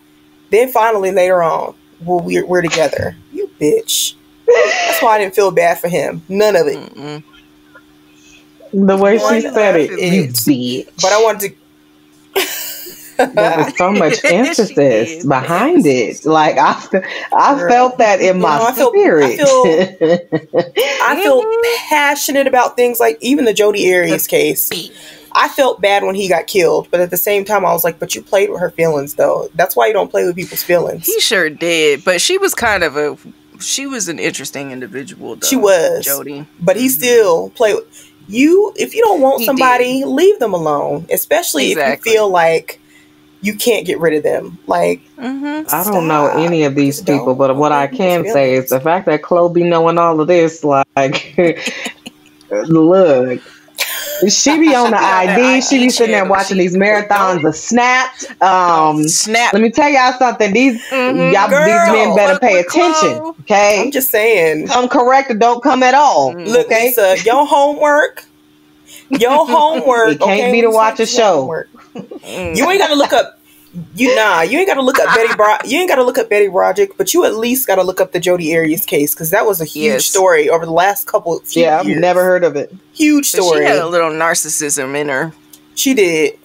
Then finally, later on, well, we're together. You bitch. That's why I didn't feel bad for him. None of it. The way she said it, you bitch. But I wanted to... There was so much emphasis behind it. Like, I felt that in my spirit. I feel passionate about things like even the Jodi Arias case. I felt bad when he got killed, but at the same time, I was like, but you played with her feelings, though. That's why you don't play with people's feelings. He sure did, but she was she was an interesting individual, though. She was. Jodi. But he still played with you. If you don't want somebody, leave them alone, especially if you feel like you can't get rid of them. Like, I don't know any of these people, but what I can say is the fact that Chloe be knowing all of this, like, look, she be on the ID. She be sitting there watching these marathons of Snapped. Snap. Let me tell y'all something. These these men better pay attention. Okay, I'm just saying. Come correct or don't come at all. Look, Lisa, your homework. It can't be to watch a show. You ain't gotta look up. You ain't gotta look up you ain't gotta look up Betty Broderick, but you at least gotta look up the Jodi Arias case because that was a huge story over the last few years. I've never heard of it. Huge story. She had a little narcissism in her. She did.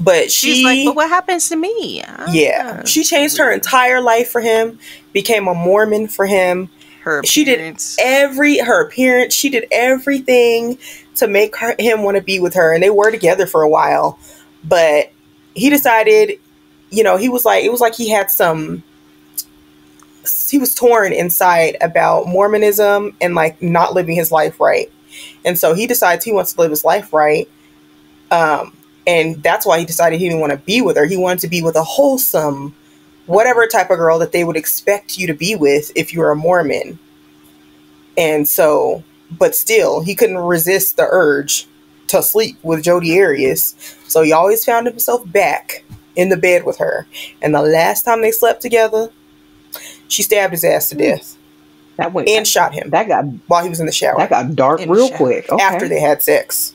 But she's like, but what happens to me? She changed her entire life for him. Became a Mormon for him. Her appearance. Her appearance. She did everything to make him want to be with her, and they were together for a while. But he decided, it was like he was torn inside about Mormonism and like not living his life right. And so he decides he wants to live his life right. And that's why he decided he didn't want to be with her. He wanted to be with a wholesome, whatever type of girl that they would expect you to be with if you were a Mormon. And so, but still, he couldn't resist the urge to sleep with Jodi Arias. So he always found himself back in the bed with her. And the last time they slept together, she stabbed his ass to death. And shot him. While he was in the shower. That got dark real quick. Okay. After they had sex.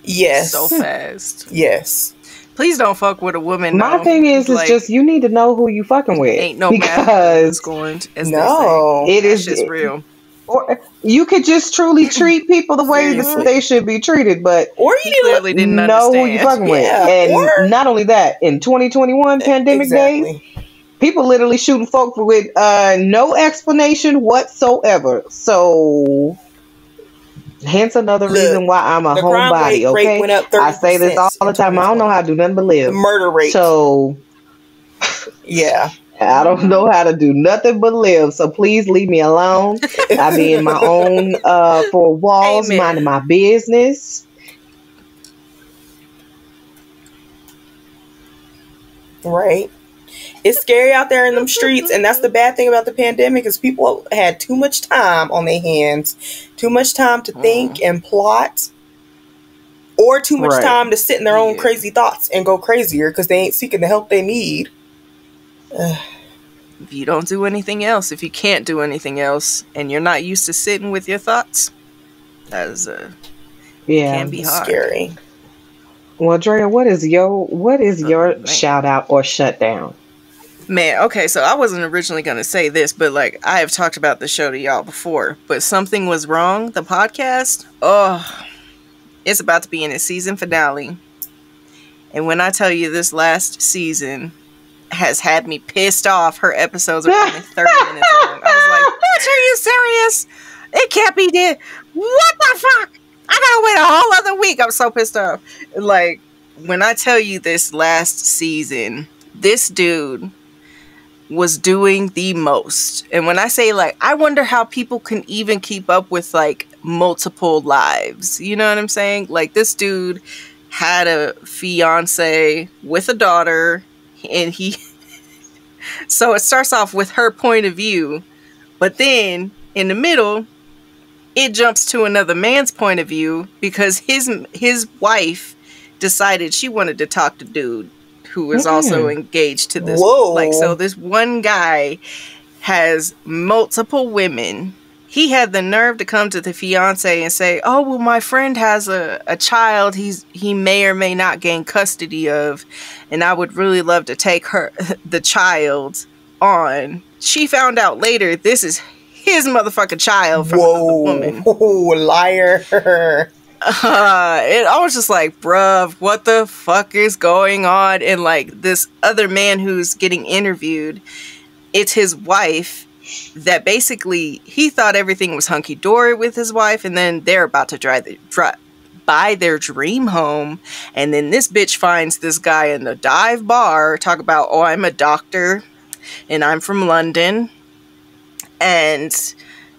Yes. So fast. Yes. Please don't fuck with a woman. My though. thing is Like, just you need to know who you fucking with. ain't no because going, as No. they say. it That's is just real. Or you could just truly treat people the way that Seriously. they should be treated, but Or He you need to clearly didn't know who you understand. fucking with. Yeah, And or- not only that, in 2021 pandemic days, exactly. people literally shooting folk with no explanation whatsoever. So, hence another Look, reason why I'm a the crime homebody. rate Okay, went up I say this 30% all the in time. I don't know 2020. how to do nothing but The live. murder rate. So, yeah. I don't know how to do nothing but live. So please leave me alone. I be in my own four walls, Amen. minding my business. Right. It's scary out there in them streets, and that's the bad thing about the pandemic is people had too much time on their hands, too much time to think and plot, or too much Right. time to sit in their own Yeah. crazy thoughts and go crazier because they ain't seeking the help they need. If you don't do anything else, if you can't do anything else, and you're not used to sitting with your thoughts, that is Yeah. can be hard. Scary. Well, Drea, what is your man. shout out or shutdown? Man, okay, so I wasn't originally going to say this, but like I have talked about the show to y'all before, but Something Was Wrong, the podcast, it's about to be in its season finale. And when I tell you this last season has had me pissed off, her episodes are only 30 minutes long. I was like, bitch, are you serious? It can't be dead. What the fuck? I gotta wait a whole other week. I'm so pissed off. Like, when I tell you this last season, this dude was doing the most. And when I say, like, I wonder how people can even keep up with, like, multiple lives. You know what I'm saying? Like, this dude had a fiance with a daughter, and he... So it starts off with her point of view, but then, in the middle, it jumps to another man's point of view because his wife decided she wanted to talk to dude who was also engaged to this. Whoa. Like, so this one guy has multiple women. He had the nerve to come to the fiance and say, oh, well, my friend has a child he may or may not gain custody of, and I would really love to take the child on. She found out later this is his motherfucking child from another woman. Whoa, liar. And I was just like, bruv, what the fuck is going on? And like this other man who's getting interviewed, it's his wife that basically he thought everything was hunky-dory with his wife, and then they're about to buy their dream home, and then this bitch finds this guy in the dive bar, talk about, oh, I'm a doctor and I'm from London, and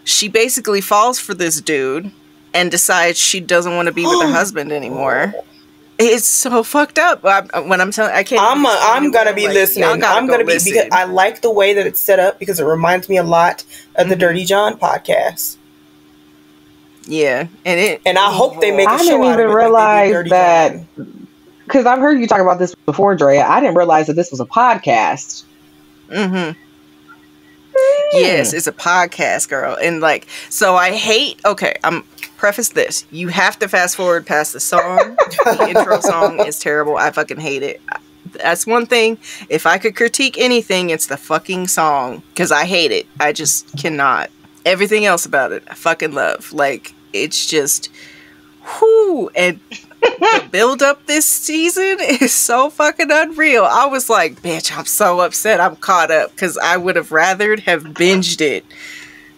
she basically falls for this dude and decides she doesn't want to be with her husband anymore. It's so fucked up. When I'm telling, I can't. I'm gonna be listening. I'm gonna be because I like the way that it's set up because it reminds me a lot of the Dirty John podcast. Yeah, and I hope they make. I didn't even realize that because I've heard you talk about this before, Drea. I didn't realize that this was a podcast. Mm-hmm. Yes, it's a podcast, girl, and like, so I hate. Okay, preface this. You have to fast forward past the song. The intro song is terrible. I fucking hate it. That's one thing. If I could critique anything, it's the fucking song. Because I hate it. I just cannot. Everything else about it, I fucking love. Like, it's just... whoo. And the build up this season is so fucking unreal. I was like, bitch, I'm so upset I'm caught up. Because I would have rather have binged it.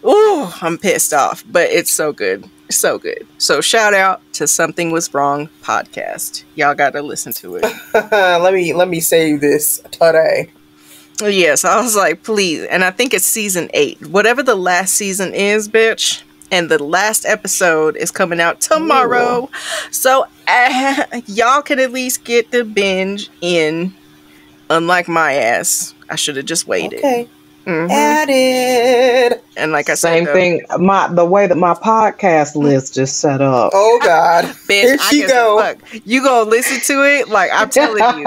Ooh, I'm pissed off. But it's so good. So good. So shout out to Something Was Wrong podcast. Y'all gotta listen to it. let me say this today. Yes, I was like, please. And I think it's season 8. Whatever the last season is, bitch. And the last episode is coming out tomorrow. Ooh. So y'all can at least get the binge in. Unlike my ass. I should have just waited. Okay. Added. And like I Same said, thing. The way that my podcast list is set up. Oh God, bitch, here I she guess go. fuck. You gonna listen to it? Like I'm telling you,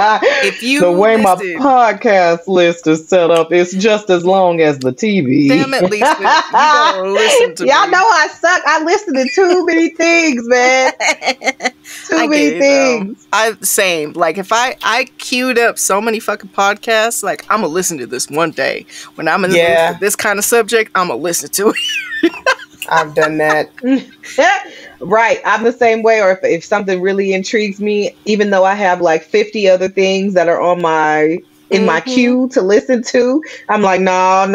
if you the way my listen, podcast list is set up, it's just as long as the TV. damn it, Lisa, you gonna listen to Y'all me. know I suck. I listen to too many things, man. Too many things. Same. Like if I queued up so many fucking podcasts, like I'm gonna listen to this one day. When I'm in the mood for this kind of subject, I'm gonna listen to it. I've done that. Right. I'm the same way. Or if something really intrigues me, even though I have like 50 other things that are on my my queue to listen to, I'm like, no.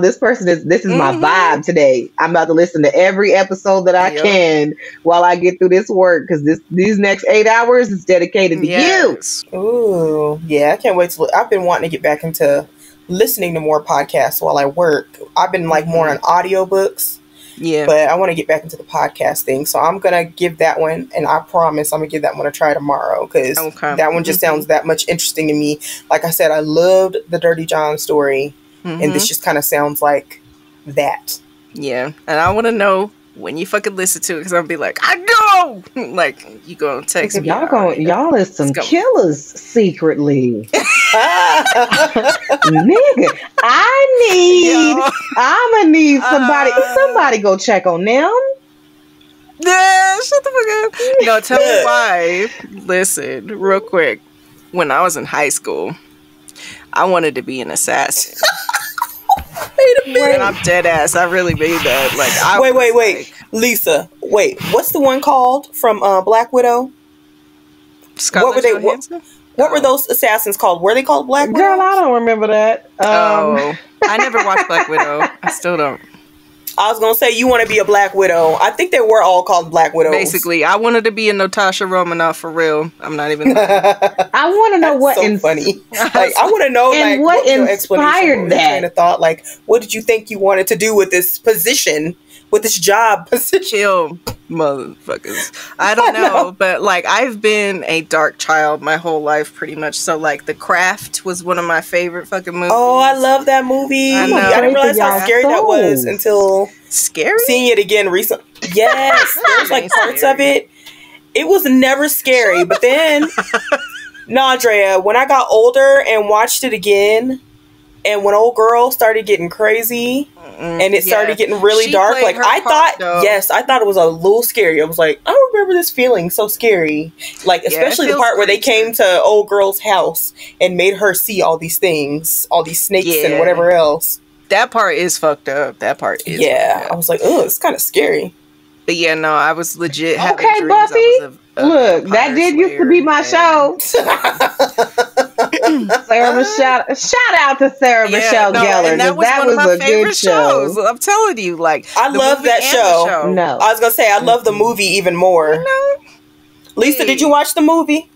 This is my vibe today. I'm about to listen to every episode that I can while I get through this work, because these next 8 hours is dedicated to you. Ooh, yeah. I can't wait to. I've been wanting to get back into listening to more podcasts while I work. I've been like more on audiobooks. Yeah. But I want to get back into the podcast thing. So I'm going to give that one, and I promise I'm going to give that one a try tomorrow, because that one just sounds that much interesting to me. Like I said, I loved the Dirty John story, and this just kind of sounds like that. Yeah. And I want to know when you fucking listen to it, because I'm going to be like, I know! Like, you going to text me. Y'all is some killers secretly. Nigga, I'ma need somebody go check on them. Yeah, shut the fuck up. No, tell me why. Listen, real quick. When I was in high school, I wanted to be an assassin. Wait a minute. And I'm dead ass. I really mean that. Like, wait. Like, Lisa, wait. What's the one called from Black Widow? Scarlett Johansson? What were those assassins called? Were they called Black Widow? Girl, I don't remember that. I never watched Black Widow. I still don't. I was going to say, you want to be a Black Widow. I think they were all called Black Widows. Basically, I wanted to be a Natasha Romanoff for real. I'm not even... I want to know what... so funny. Like, I want to know, like, what inspired that? Train of thought. Like, what did you think you wanted to do with this position? With this job position? Chill, motherfuckers. I don't know, but, like, I've been a dark child my whole life, pretty much. So, like, The Craft was one of my favorite fucking movies. Oh, I love that movie. I didn't realize how scary that was until seeing it again recently. Yes, there was, like, parts of it. It was never scary, but then, Drea, when I got older and watched it again, and when old girl started getting crazy and it started getting really dark, like I thought it was a little scary. I was like, I don't remember this feeling so scary. Like, especially the part where they came to old girl's house and made her see all these things, all these snakes and whatever else. That part is fucked up. That part is fucked up. I was like, oh, it's kind of scary. But yeah, no, I was legit having dreams. Buffy. Look, that did used to be my show. Sarah Michelle, shout out to Sarah Michelle Gellar. And that was one of my favorite shows. I'm telling you, like, I love that show. No, I was gonna say I love the movie even more. Lisa, did you watch the movie?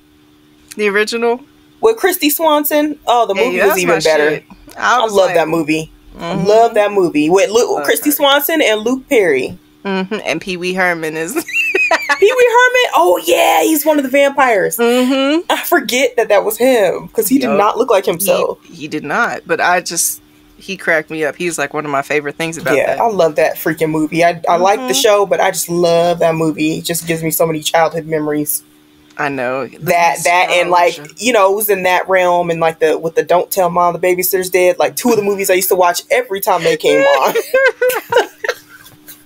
The original with Christy Swanson? Oh, the movie was even better. I love that movie. I love that movie with Christy Swanson and Luke Perry. And Pee Wee Herman is Pee Wee Herman. Oh yeah, he's one of the vampires. I forget that was him because he did not look like himself. He did not, but he cracked me up. He's like one of my favorite things about that. I love that freaking movie. I like the show, but I just love that movie. It just gives me so many childhood memories. I know that and like, you know, it was in that realm, and like with the Don't Tell Mom the Babysitter's Dead, like two of the movies I used to watch every time they came on.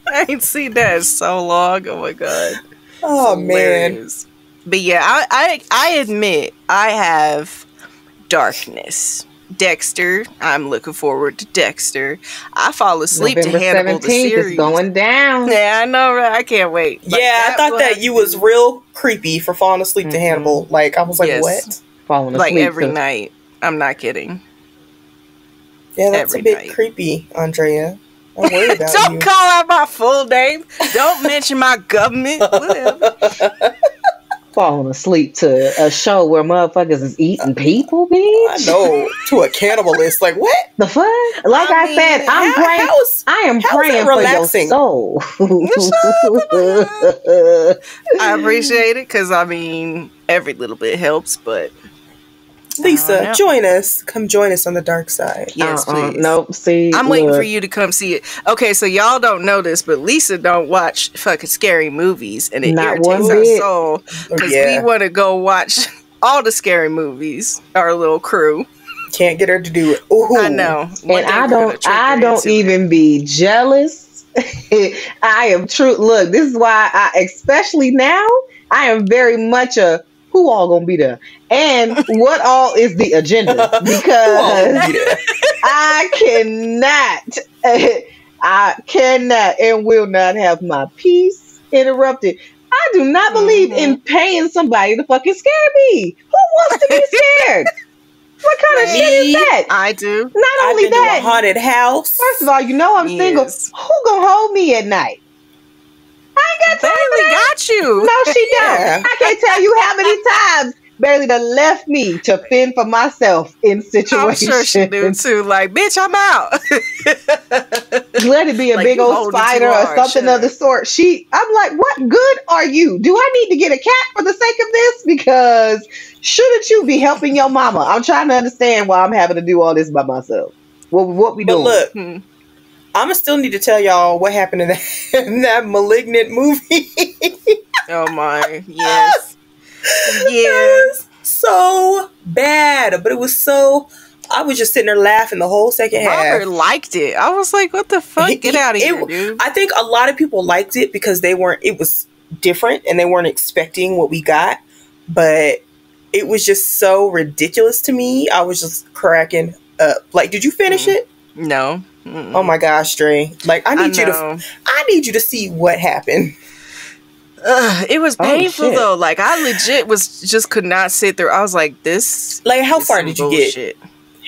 I ain't seen that in so long. Oh my god. Oh man. But yeah, I admit I have darkness. Dexter. I'm looking forward to Dexter. I fall asleep November to Hannibal the 17th series. Is going down. Yeah, I know, right? I can't wait. Like, I thought that you was real creepy for falling asleep to Hannibal. Like, I was like, what? Falling like asleep every night. I'm not kidding. Yeah, that's every a bit creepy, Andrea. I'm worried about Don't call out my full name. Don't mention my government. Whatever. Falling asleep to a show where motherfuckers is eating people, bitch. I know. To a cannibalist. Like, what? The fuck? Like I said, I'm praying. I am praying for your soul. I appreciate it because, I mean, every little bit helps, but Lisa, join us. Come join us on the dark side. Yes, please. Nope. See, I'm waiting for you to come see it. Okay, so y'all don't know this, but Lisa don't watch fucking scary movies, and it irritates our soul because we want to go watch all the scary movies. Our little crew can't get her to do it. Ooh. I know, and I don't even be jealous. I am true. Look, this is why especially now, I am very much a who all gonna be there and what all is the agenda, because I cannot and will not have my peace interrupted. I do not believe in paying somebody to fucking scare me. Who wants to be scared? What kind of shit is that? I do. Not only that, to a haunted house. First of all, you know I'm single. Who gonna hold me at night? I ain't got time for that. Got you. No, she don't. I can't tell you how many times Bailey done left me to fend for myself in situations. I'm sure she do too. Like, bitch, I'm out. Let it be a big old spider or something of the sort. I'm like, what good are you? Do I need to get a cat for the sake of this? Because shouldn't you be helping your mama? I'm trying to understand why I'm having to do all this by myself. What we doing? But look, I'ma still need to tell y'all what happened in that Malignant movie. Oh my, yes. Yes. So bad. But it was so, I was just sitting there laughing the whole second half. Robert liked it. I was like, what the fuck? Get out of here, dude. I think a lot of people liked it because it was different and they weren't expecting what we got. But it was just so ridiculous to me. I was just cracking up. Like, did you finish it? No. Oh my gosh, Dre. Like, I need you to see what happened. It was painful though. Like, I legit could not sit there. I was like, this. Like, how far did you get?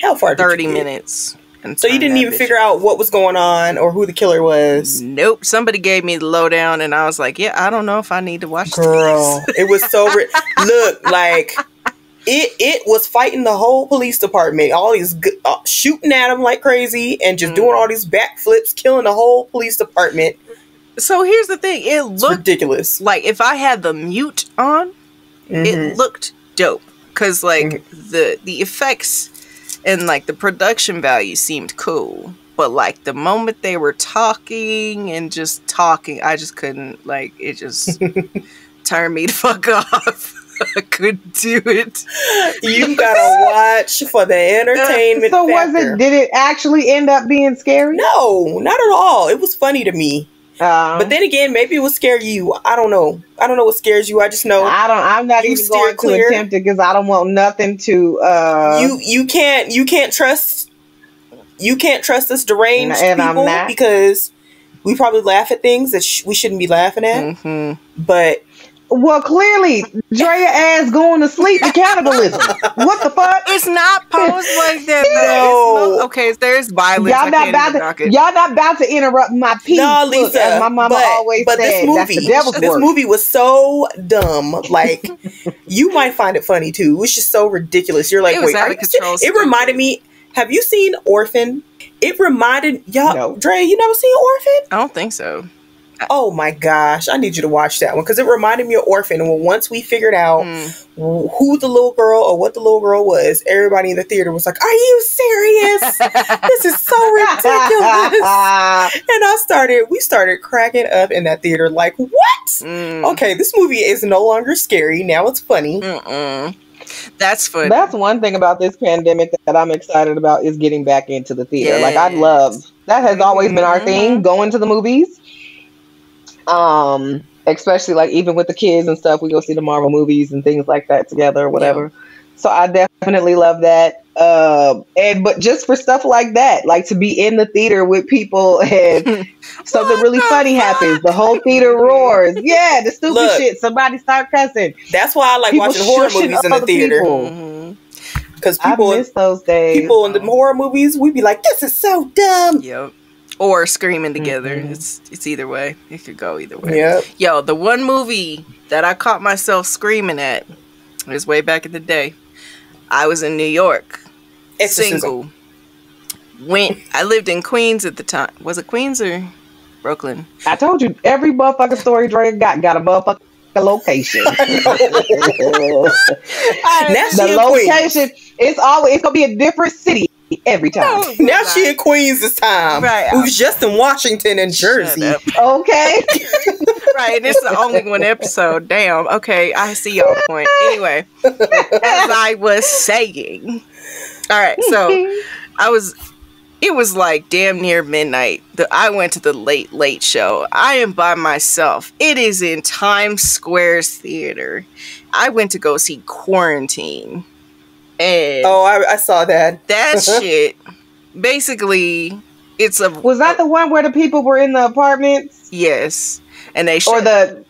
How far? 30 minutes. So you didn't even figure out what was going on or who the killer was? Nope. Somebody gave me the lowdown, and I was like, yeah, I don't know if I need to watch this. Girl, it was so look, like it was fighting the whole police department. All these shooting at them like crazy and just doing all these backflips, killing the whole police department. So here's the thing. It looked ridiculous. Like, if I had the mute on, it looked dope. Because, like, the effects and, like, the production value seemed cool. But, like, the moment they were talking and just talking, I just couldn't, like, it just turned me the fuck off. I couldn't do it. You gotta watch for the entertainment So factor. did it actually end up being scary? No, not at all. It was funny to me. But then again, maybe it would scare you. I don't know. I don't know what scares you. I just know I'm not even going to attempt it because I don't want nothing to. You can't trust us deranged people because we probably laugh at things that we shouldn't be laughing at. But well, clearly, Drea ass going to sleep to cannibalism. What the fuck? It's not posed like that. No. Okay, there's violence. Y'all not about to interrupt my peace. No, Lisa, as my mama always said. This movie was so dumb. Like, you might find it funny too. It was just so ridiculous. You're like, wait, out of control. It reminded me. Have you seen Orphan? It reminded y'all. No. Dre, you never seen Orphan? I don't think so. Oh my gosh, I need you to watch that one because it reminded me of Orphan. And once we figured out who the little girl or what the little girl was, everybody in the theater was like, "Are you serious? This is so ridiculous!" And we started cracking up in that theater. Like, what? Okay, this movie is no longer scary. Now it's funny. That's funny. That's one thing about this pandemic that I'm excited about is getting back into the theater. Yes. Like, I love that. Has always been our thing, going to the movies. Especially like even with the kids and stuff, we go see the Marvel movies and things like that together or whatever. Yeah. So I definitely love that. But just for stuff like that, like to be in the theater with people and something really funny happens, the whole theater roars. Yeah, the stupid shit. Somebody start cussing. That's why I like watching horror movies in the theater. Because people miss those days. People in the horror movies, we'd be like, "This is so dumb." Yep. Or screaming together. It's either way. It could go either way. Yep. Yo, the one movie that I caught myself screaming at was way back in the day. I was in New York. Single. I lived in Queens at the time. Was it Queens or Brooklyn? I told you, every motherfucking story Dre got a motherfucking location. Now The she in location, it's gonna be a different city every time. No, Now she in Queens this time. Right. We was just in Washington and Jersey. Shut up. Okay. Right, and it's the only one episode. Damn. Okay, I see your point. Anyway, as I was saying. All right, so it was like damn near midnight. I went to the late show. I am by myself. It is in Times Square's theater. I went to go see Quarantine. And I saw that. that shit, basically, Was that the one where the people were in the apartments? Yes. And they Or the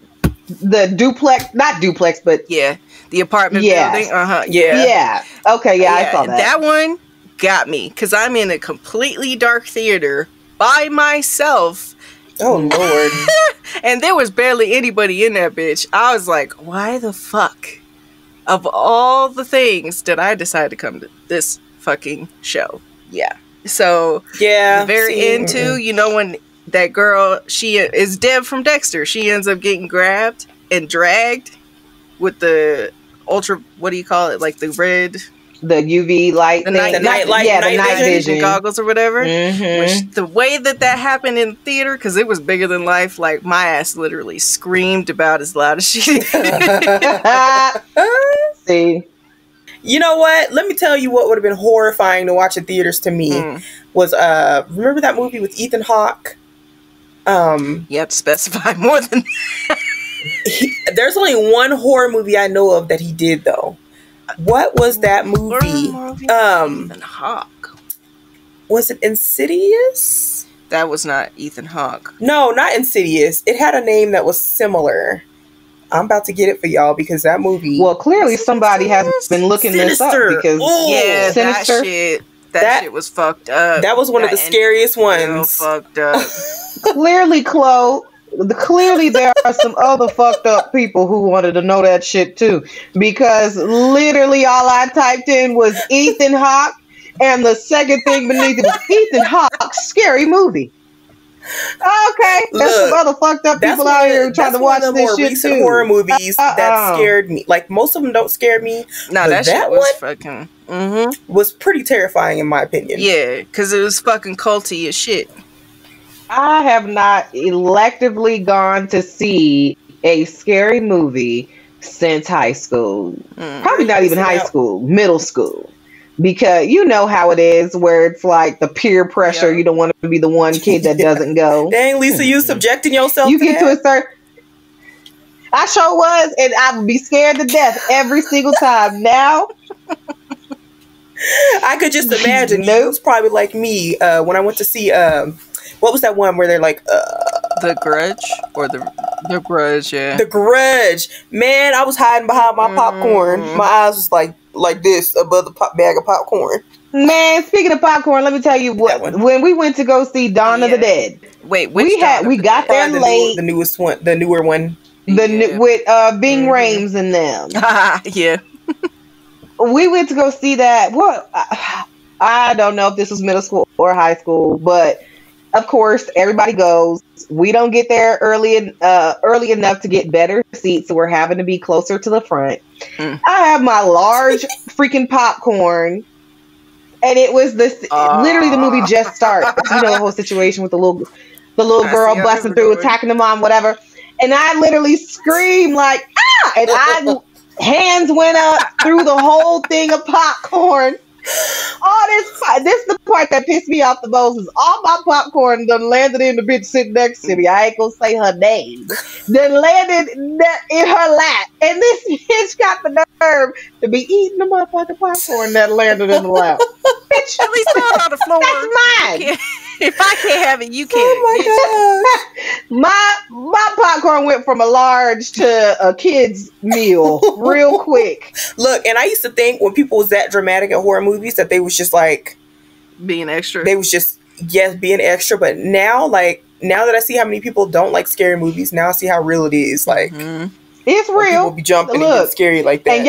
duplex, not duplex, but yeah, the apartment Yes. building. yeah. Okay, yeah, I saw that. That one got me because I'm in a completely dark theater by myself. Oh Lord. And there was barely anybody in that bitch. I was like, why the fuck? Of all the things did I decide to come to this fucking show? Yeah. So Yeah. the very end too, you know, when that girl, she is Deb from Dexter, she ends up getting grabbed and dragged with the ultra, what do you call it? Like the red, the UV light, the thing. night light, yeah, the night night vision goggles or whatever. Mhm. Which, the way that happened in the theater, because it was bigger than life, like my ass literally screamed about as loud as she did. See, You know what? Let me tell you what would have been horrifying to watch in theaters to me was remember that movie with Ethan Hawke? You have to specify more than There's only one horror movie I know of that he did though. What was that movie? Ethan Hawke. Was it Insidious? That was not Ethan Hawke. No, not Insidious. It had a name that was similar. I'm about to get it for y'all because that movie. well, clearly somebody has been looking this up Sinister. because Ooh. Yeah, Sinister. that shit was fucked up. That was one of the scariest ones. Fucked up. clearly, Chloe. Clearly, there are some other fucked up people who wanted to know that shit too, because literally all I typed in was Ethan Hawke, and the second thing beneath it was Ethan Hawke's scary movie. Okay, there's some other fucked up people out here trying to watch the this more shit recent too. horror movies that scared me. Like most of them don't scare me. No, but that shit that was one fucking. was pretty terrifying in my opinion. Yeah, because it was fucking culty as shit. I have not electively gone to see a scary movie since high school. Probably not even high school, middle school. Because you know how it is where it's like the peer pressure. Yeah. You don't want to be the one kid that doesn't go. Dang, Lisa, you subjecting yourself You to get that? to a certain... I sure was, and I would be scared to death every single time. Now, I could just imagine. Nope. You was probably like me when I went to see what was that one where they're like The Grudge or the Grudge, yeah. The Grudge. Man, I was hiding behind my popcorn. My eyes was like this above the bag of popcorn. man, speaking of popcorn, let me tell you what. When we went to go see Dawn of the Dead, Wait, we got there late. The newest one, the newer one. With Bing Rames in them. Yeah. We went to go see that. Well, I don't know if this was middle school or high school, but of course everybody goes. We don't get there early enough to get better seats, so we're having to be closer to the front. I have my large freaking popcorn, and it was this. Literally, the movie just starts. You know the whole situation with the little girl busting through, attacking the mom, whatever. And I literally screamed like ah! And hands went up through the whole thing of popcorn. This is the part that pissed me off the most is all my popcorn done landed in the bitch sitting next to me. I ain't gonna say her name. Then landed in her lap. And this bitch got the nerve to be eating the motherfucking popcorn that landed in the lap. Bitch, At least throw it on the floor. that's mine. If I can't have it, you can't. Oh my gosh. My popcorn went from a large to a kid's meal real quick. Look, and I used to think when people was that dramatic at horror movies that they was just like Being extra. they was just being extra. But now that I see how many people don't like scary movies, now I see how real it is. Like It's real. people be jumping and get scary like that. And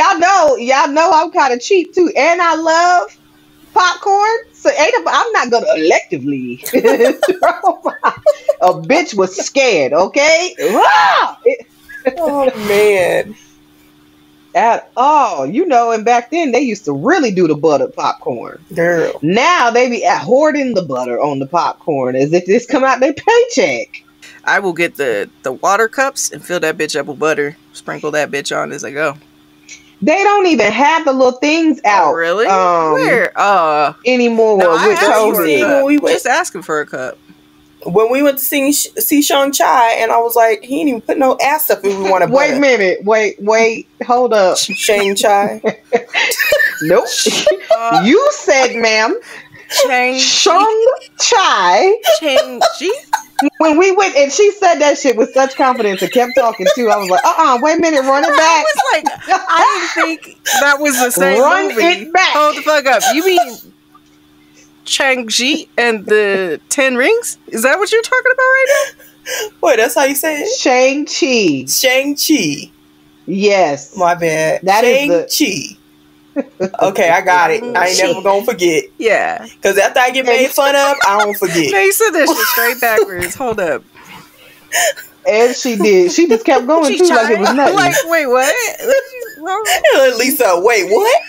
y'all know I'm kind of cheap too, and I love popcorn. So I'm not gonna electively throw a bitch was scared. Okay. Oh man. At all. You know, and back then they used to really do the buttered popcorn. Girl. Now they be hoarding the butter on the popcorn as if this come out their paycheck. I will get the water cups and fill that bitch up with butter. Sprinkle that bitch on as I go. They don't even have the little things out. Oh, really? Where? Anymore No, with I asked for a toasted. cup. When we went- Just asking for a cup. When we went to see Shang Chai, and I was like, he didn't even put no ass stuff if we want to. Wait a minute. Wait. Hold up. Shang Chai. Nope. You said, ma'am, Shang Chai. Chang-chi? When we went, and she said that shit with such confidence and kept talking too. I was like, wait a minute, run it back. I was like, I didn't think that was the same Run movie. it back. Hold the fuck up. You mean Chang-Chi and the 10 Rings? Is that what you're talking about right now? Wait, that's how you say it? Shang-Chi. Shang-Chi. Yes. My bad. That is Shang-Chi. Okay, I got it. I ain't never gonna forget. Yeah. Because after I get made fun of, I don't forget. No, you said that shit straight backwards. Hold up. And she did. She just kept going too like it was nothing. Like, wait, what? Lisa, wait, what?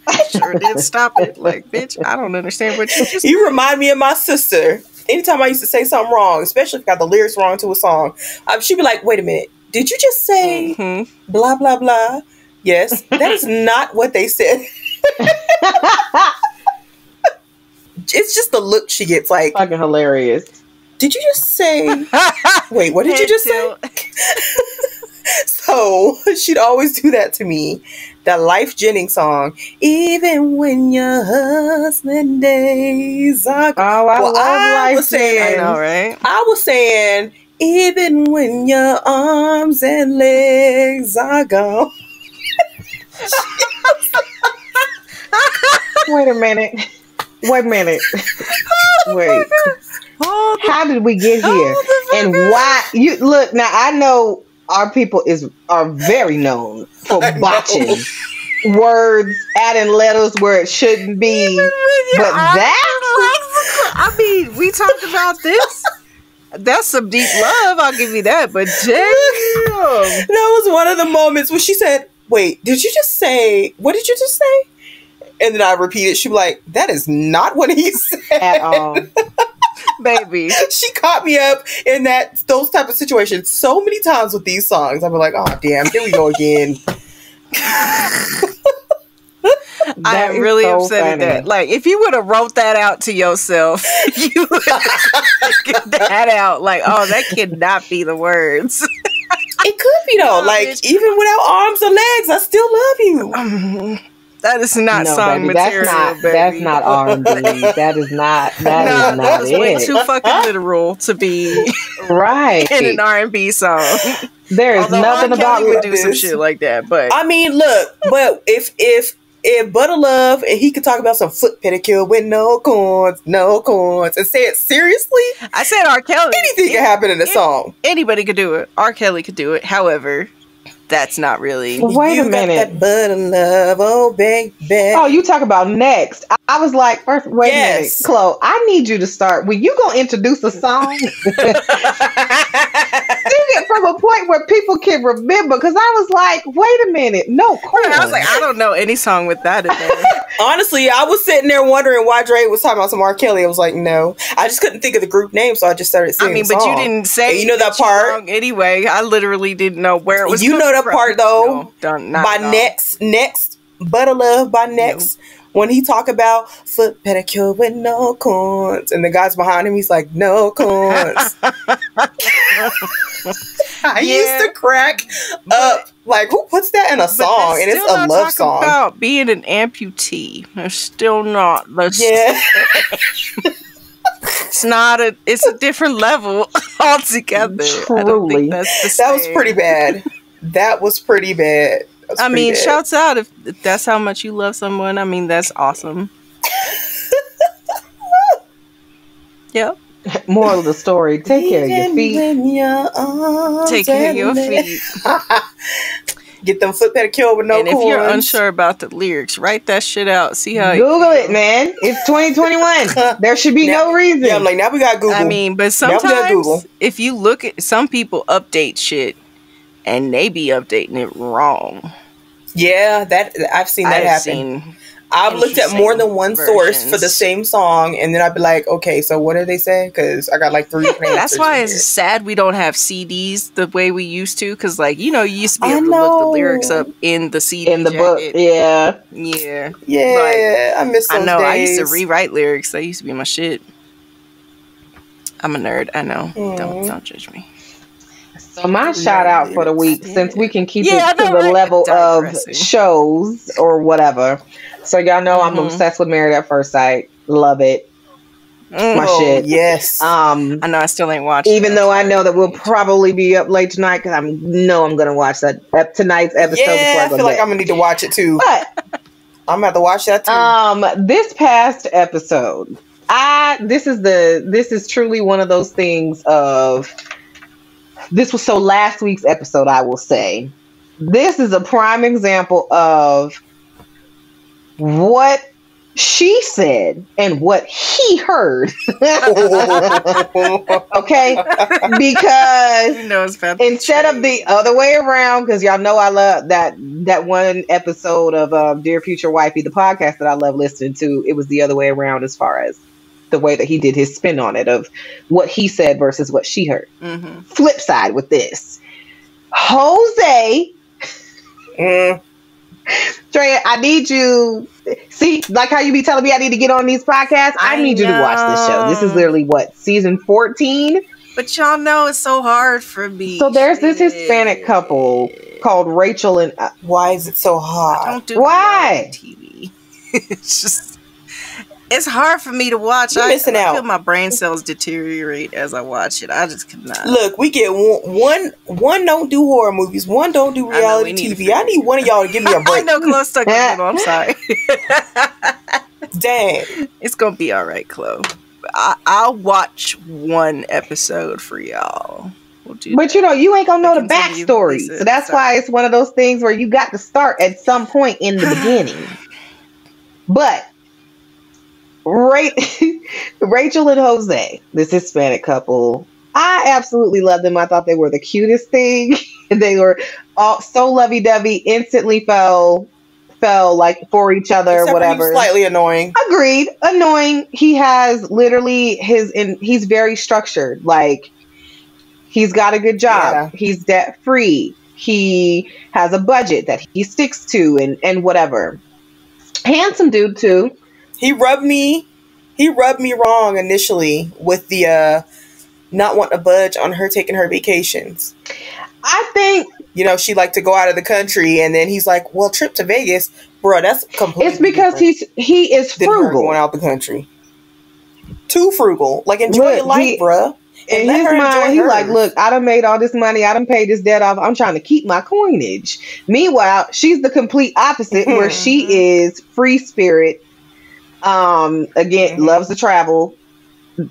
I sure did stop it. Like, bitch, I don't understand what you just You remind me of my sister. Anytime I used to say something wrong, especially if I got the lyrics wrong to a song, she'd be like, wait a minute, did you just say blah, blah, blah? Yes, that is not what they said. It's just the look she gets, like, fucking hilarious. Did you just say, wait, what did you just say? So she'd always do that to me. That Life Jennings song, even when your husband days are gone. Oh, I love Life saying, I know, right? I was saying, even when your arms and legs are gone. Wait a minute. Wait. How did we get here? And why? You look now. I know our people are very known for botching words, adding letters where it shouldn't be. But that, I mean, we talked about this. That's some deep love. I'll give you that. But damn, that was one of the moments where she said, "Wait, did you just say? What did you just say?" And then I repeated. She was like, "That is not what he said at all." Baby, she caught me up in those type of situations so many times with these songs. I'm like, oh damn, here we go again. I am really so upset at that. Like, if you would have wrote that out to yourself, you would have figured that out. Like, oh, that cannot be the words. It could be though. Like, even without arms or legs, I still love you. That is not song baby, material, baby. That's not R&B. That is not that is it. way too fucking literal to be right in an R&B song. There is nothing about would do some shit like that. But I mean, look, but if Butter Love and he could talk about some foot pedicure with no corns, and say it seriously, I said R. Kelly. Anything can happen in a song. Anybody could do it. R. Kelly could do it. However, that's not really. Wait a minute. That Butter Love, oh baby. Oh, you talk about next. I was like, wait a minute, Chloe. I need you to start. When you gonna introduce a song, sing it from a point where people can remember. Because I was like, wait a minute, no corn. I was like, I don't know any song with that in there. Honestly, I was sitting there wondering why Dre was talking about some R. Kelly. I was like, no, I just couldn't think of the group name, so I just started singing. I mean, the but song. you didn't say. And you know that part anyway. I literally didn't know where it was. You know that from. part though. No, not by next, Butter Love by next. Nope. When he talk about foot pedicure with no corns, and the guy's behind him, he's like, no corns. I used to crack up. Like, who puts that in a song? And it's a love song. About being an amputee. They're still not. Yeah. It's not a. It's a different level altogether. Truly. I don't think that's the same. That was pretty bad. That was pretty bad. I mean, shouts out if that's how much you love someone. I mean, that's awesome. Yep. Moral of the story: take care of your feet. Take care of your feet. Get them foot pedicure with no corns. And if you're unsure about the lyrics, write that shit out. See how Google it, man. It's 2021. There should be no reason. Yeah, I'm like, now we got Google. I mean, but sometimes if you look at some people update shit. and they be updating it wrong. Yeah, that I've seen that happen. I've looked at more than one source for the same song, and then I'd be like, okay, so what did they say? Because I got like 3 different answers. That's why it's sad we don't have CDs the way we used to. Because, like, you used to be able to look the lyrics up in the CD in the jacket. book. Yeah. I miss those days. I used to rewrite lyrics. That used to be my shit. I'm a nerd. I know. Don't judge me. So my shout out for the week, since we can keep it to the level of shows or whatever. So y'all know I'm obsessed with Married at First Sight. Love it. My shit. Yes. I know I still ain't watched even though I know that we'll probably be up late tonight because I'm gonna watch that tonight's episode before I go feel like I'm gonna need to watch it too. But I'm gonna have to watch that too. This past episode, this is truly one of those things of this was so last week's episode, I will say. This is a prime example of what she said and what he heard. Okay? Because instead of the other way around, because y'all know I love that one episode of Dear Future Wifey, the podcast that I love listening to, it was the other way around as far as the way that he did his spin on it of what he said versus what she heard. Flip side with this. Jose Drea, I need you. See, like how you be telling me I need to get on these podcasts? I need you to watch this show. This is literally season 14? But y'all know it's so hard for me. So there's this Hispanic couple called Rachel and... why is it so hard? I don't do why? TV. It's just... It's hard for me to watch. You're missing out. I feel my brain cells deteriorate as I watch it. I just cannot. Look, we get one don't do horror movies. One don't do reality TV. I need one of y'all to give me a break. I know Chloe stuck in the middle. I'm sorry. Dang. It's going to be all right, Chloe. I'll watch one episode for y'all. But you ain't gonna know the backstory. So that's why it's one of those things where you got to start at some point in the beginning. But Rachel and Jose, this Hispanic couple, I absolutely love them. I thought they were the cutest thing. They were all so lovey-dovey, instantly fell like for each other. Except whatever. Slightly annoying. Agreed. Annoying. He has literally he's very structured. Like, he's got a good job. Yeah. He's debt free. He has a budget that he sticks to and whatever. Handsome dude too. He rubbed me wrong initially with the not wanting to budge on her taking her vacations. I think she liked to go out of the country, and then he's like, "Well, trip to Vegas, bro. That's completely." It's because he is frugal. Going out the country, too frugal. Like, enjoy your life, bro. In his mind, he's like, "Look, I done made all this money. I done paid this debt off. I'm trying to keep my coinage." Meanwhile, she's the complete opposite, where she is free spirit. Again, loves to travel.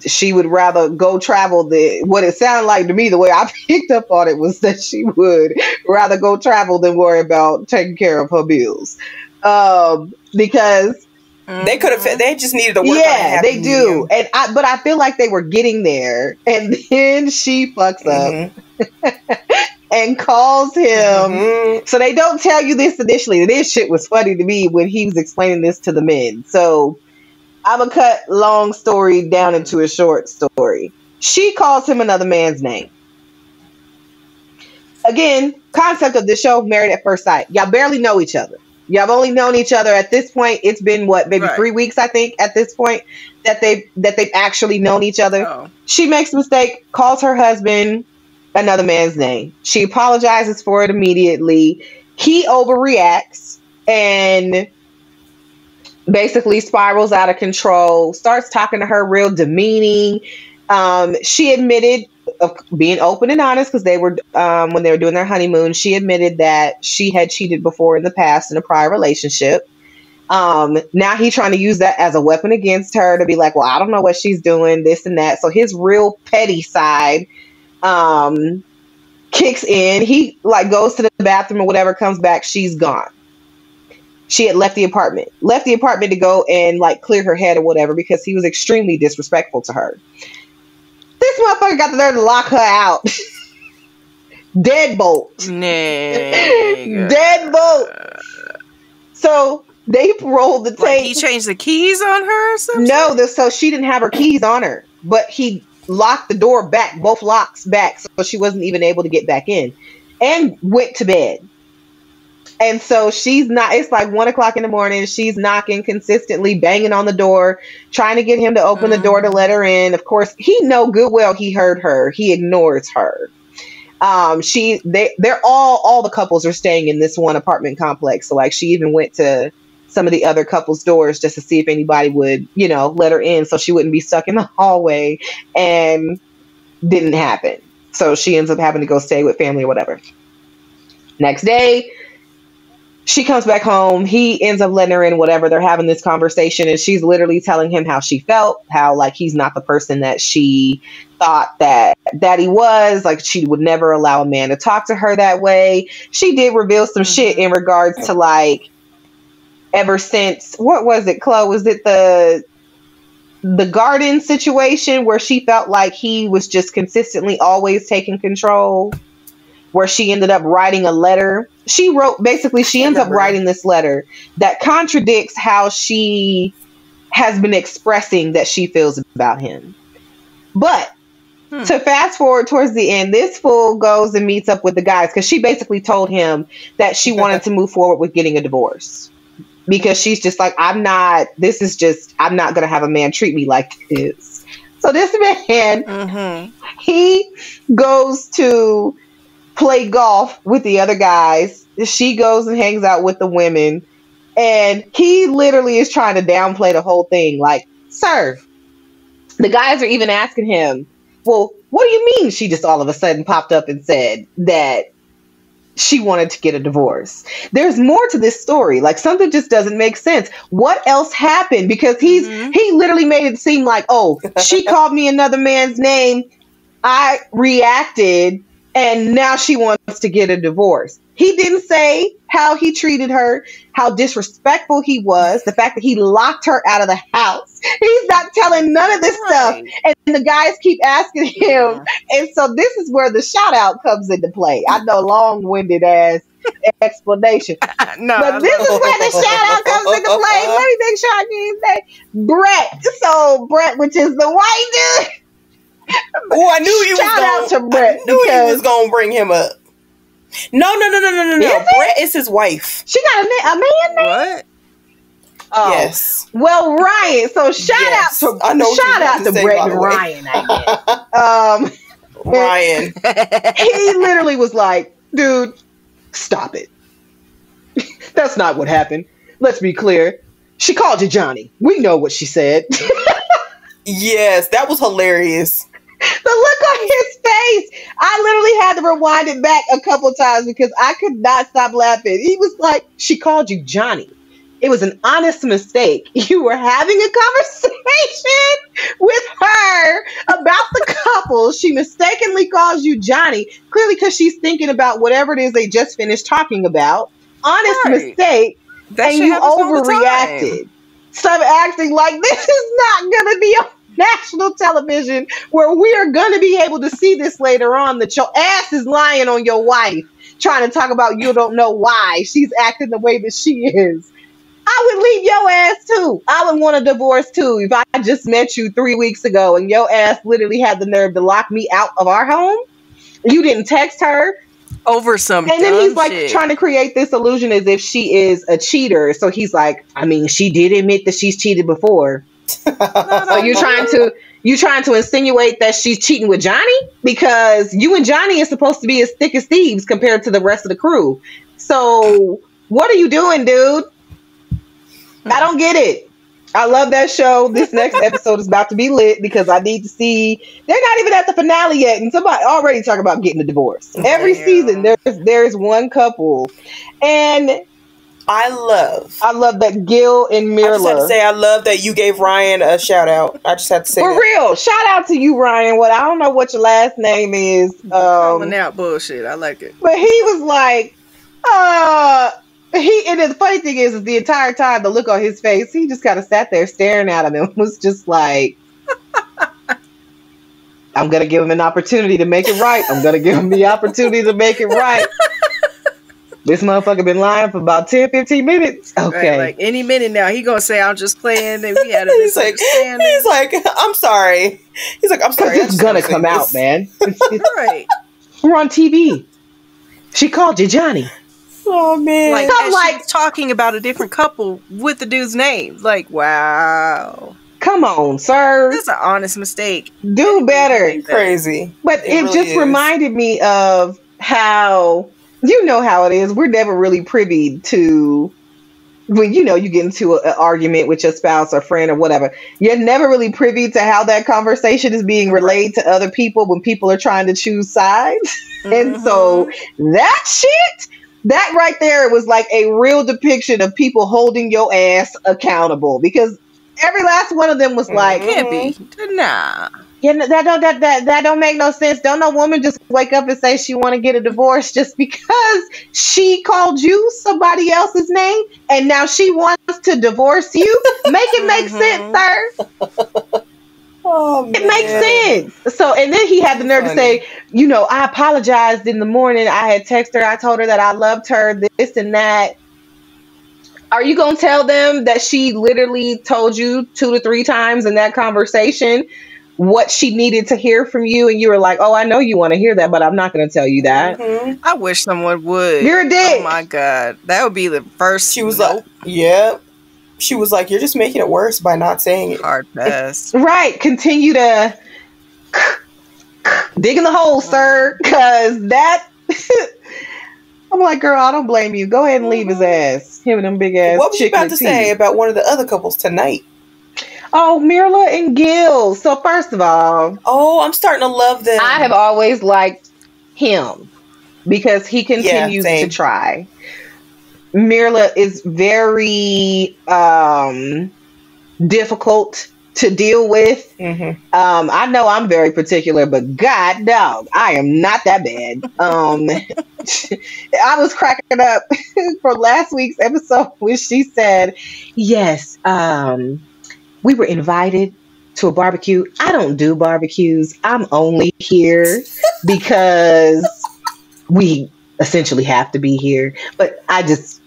She would rather go travel what it sounded like to me, the way I picked up on it was that she would rather go travel than worry about taking care of her bills. Because they could have, they just needed to work on yeah, they do. And but I feel like they were getting there, and then she fucks up and calls him. So they don't tell you this initially. This shit was funny to me when he was explaining this to the men. So I'm going to cut long story down into a short story. She calls him another man's name. Again, concept of the show, Married at First Sight. Y'all barely know each other. Y'all have only known each other at this point. It's been maybe 3 weeks, I think, at this point that they've actually known each other. Oh. She makes a mistake, calls her husband another man's name. She apologizes for it immediately. He overreacts and basically spirals out of control, starts talking to her real demeaning. She admitted of being open and honest because they were when they were doing their honeymoon, she admitted that she had cheated before in the past in a prior relationship. Now he's trying to use that as a weapon against her to be like, well, I don't know what she's doing, this and that. So his real petty side kicks in. He goes to the bathroom or whatever, comes back, she's gone. She had left the apartment to go and clear her head or whatever because he was extremely disrespectful to her. This motherfucker got the nerve to lock her out. Deadbolt. Nigga. Deadbolt. So they rolled the tape. Like he changed the keys on her or something? No, so she didn't have her keys on her, but he locked the door back, both locks back, so she wasn't even able to get back in, and went to bed. And so it's like 1:00 in the morning. She's knocking consistently, banging on the door, trying to get him to open the door to let her in. Of course, he know good well he heard her. He ignores her. They're all the couples are staying in this one apartment complex. So like she even went to some of the other couples' doors just to see if anybody would, let her in so she wouldn't be stuck in the hallway, and didn't happen. So she ends up having to go stay with family or whatever. Next day, she comes back home. He ends up letting her in, whatever. They're having this conversation, and she's literally telling him how she felt, how like he's not the person that she thought that he was. Like she would never allow a man to talk to her that way. She did reveal some shit in regards to like, ever since, what was it, Chloe? Was it the garden situation where she felt like he was just consistently always taking control, where she ended up writing a letter? She ends up writing this letter that contradicts how she has been expressing that she feels about him. But to fast forward towards the end, this fool goes and meets up with the guys because she basically told him that she wanted to move forward with getting a divorce. Because she's just like, I'm not going to have a man treat me like this. So this man, he goes to play golf with the other guys. She goes and hangs out with the women. And he literally is trying to downplay the whole thing. Like, sir, the guys are even asking him, well, what do you mean she just all of a sudden popped up and said that she wanted to get a divorce? There's more to this story. Like something just doesn't make sense. What else happened? Because he literally made it seem like, oh, she called me another man's name. I reacted and now she wants to get a divorce. He didn't say how he treated her, how disrespectful he was, the fact that he locked her out of the house. He's not telling none of this stuff. And the guys keep asking him. And so this is where the shout out comes into play. I know, long-winded ass explanation. But this is where the shout out comes into play. Let me make sure I can say Brett. So Brett, which is the white dude. Oh, I knew you shout out to Brett. I knew he was gonna bring him up. No. Brett is his wife. She got a man name? What? Oh. Yes. Well, Ryan. So shout out to Brett and Ryan, I guess. Ryan. He literally was like, dude, stop it. That's not what happened. Let's be clear. She called you Johnny. We know what she said. Yes, that was hilarious. The look on his face. I literally had to rewind it back a couple times because I could not stop laughing. He was like, she called you Johnny. It was an honest mistake. You were having a conversation with her about the couple. She mistakenly calls you Johnny, clearly because she's thinking about whatever it is they just finished talking about. Honest mistake. That and you overreacted. Stop acting like this is not going to be on national television where we are going to be able to see this later on, that your ass is lying on your wife trying to talk about you don't know why she's acting the way that she is. I would leave your ass too. I would want a divorce too if I just met you 3 weeks ago and your ass literally had the nerve to lock me out of our home. You didn't text her. Over some and then he's like shit. Trying to create this illusion as if she is a cheater. So he's like, I mean, she did admit that she's cheated before. So you're trying to insinuate that she's cheating with Johnny? Because you and Johnny is supposed to be as thick as thieves compared to the rest of the crew. So what are you doing, dude? I don't get it. I love that show. This next episode is about to be lit because I need to see. They're not even at the finale yet, and somebody already talking about getting a divorce. Every season, there's one couple, and I love that Gil and Mirla. I just had to say, I love that you gave Ryan a shout out. I just had to say for real. Shout out to you, Ryan. What I don't know what your last name is. Calling out bullshit. I like it. But he was like, and the funny thing is the entire time, the look on his face, he just kind of sat there staring at him and was just like, I'm going to give him an opportunity to make it right. I'm going to give him the opportunity to make it right. This motherfucker been lying for about 10, 15 minutes. Okay. Right, like any minute now, he gonna say, I'm just playing, and we had a misunderstanding. He's like, I'm sorry. He's like, I'm sorry. It's gonna come out, man. Right. We're on TV. She called you Johnny. Oh, man. Like, I'm like she's talking about a different couple with the dude's name. Like, wow. Come on, sir. That's an honest mistake. Do better. Crazy. But it really just is. reminded me of how, you know how it is. We're never really privy to when, you get into an argument with your spouse or friend or whatever. You're never really privy to how that conversation is being relayed to other people when people are trying to choose sides. And so that shit, that right there was like a real depiction of people holding your ass accountable, because every last one of them was like, Can't be. Nah. yeah, that don't make no sense. Don't no woman just wake up and say she want to get a divorce just because she called you somebody else's name and now she wants to divorce you. Make it make sense, sir. Oh, man. It makes sense. So, and then he had the nerve to say, I apologized in the morning. I had texted her. I told her that I loved her, this and that. Are you going to tell them that she literally told you 2 to 3 times in that conversation what she needed to hear from you, and you were like, oh, I know you want to hear that, but I'm not going to tell you that? I wish someone would. You're a dick. Oh my God. That would be the first. She was like, yeah. She was like, you're just making it worse by not saying it. Hard pass. Right. Continue to dig in the hole, sir, because that... I'm like, girl, I don't blame you. Go ahead and leave his ass. Him and them big ass. What was you about to say about one of the other couples tonight? Oh, Mirla and Gil. So first of all, I'm starting to love them. I have always liked him because he continues to try. Mirla is very difficult to deal with. I know I'm very particular, but God dog, I am not that bad. I was cracking up for last week's episode when she said, yes, we were invited to a barbecue. I don't do barbecues. I'm only here because we essentially have to be here. But I just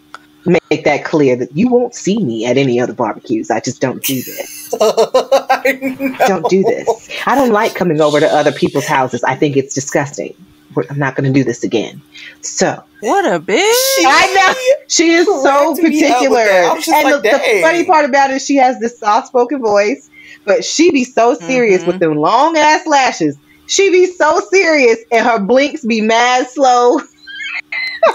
make that clear that you won't see me at any other barbecues. I just don't do this. Don't do this. I don't like coming over to other people's houses. I think it's disgusting. I'm not going to do this again. So what a bitch! I know she is so particular. And like, the funny part about it is she has this soft-spoken voice, but she be so serious with them long ass lashes. She be so serious, and her blinks be mad slow.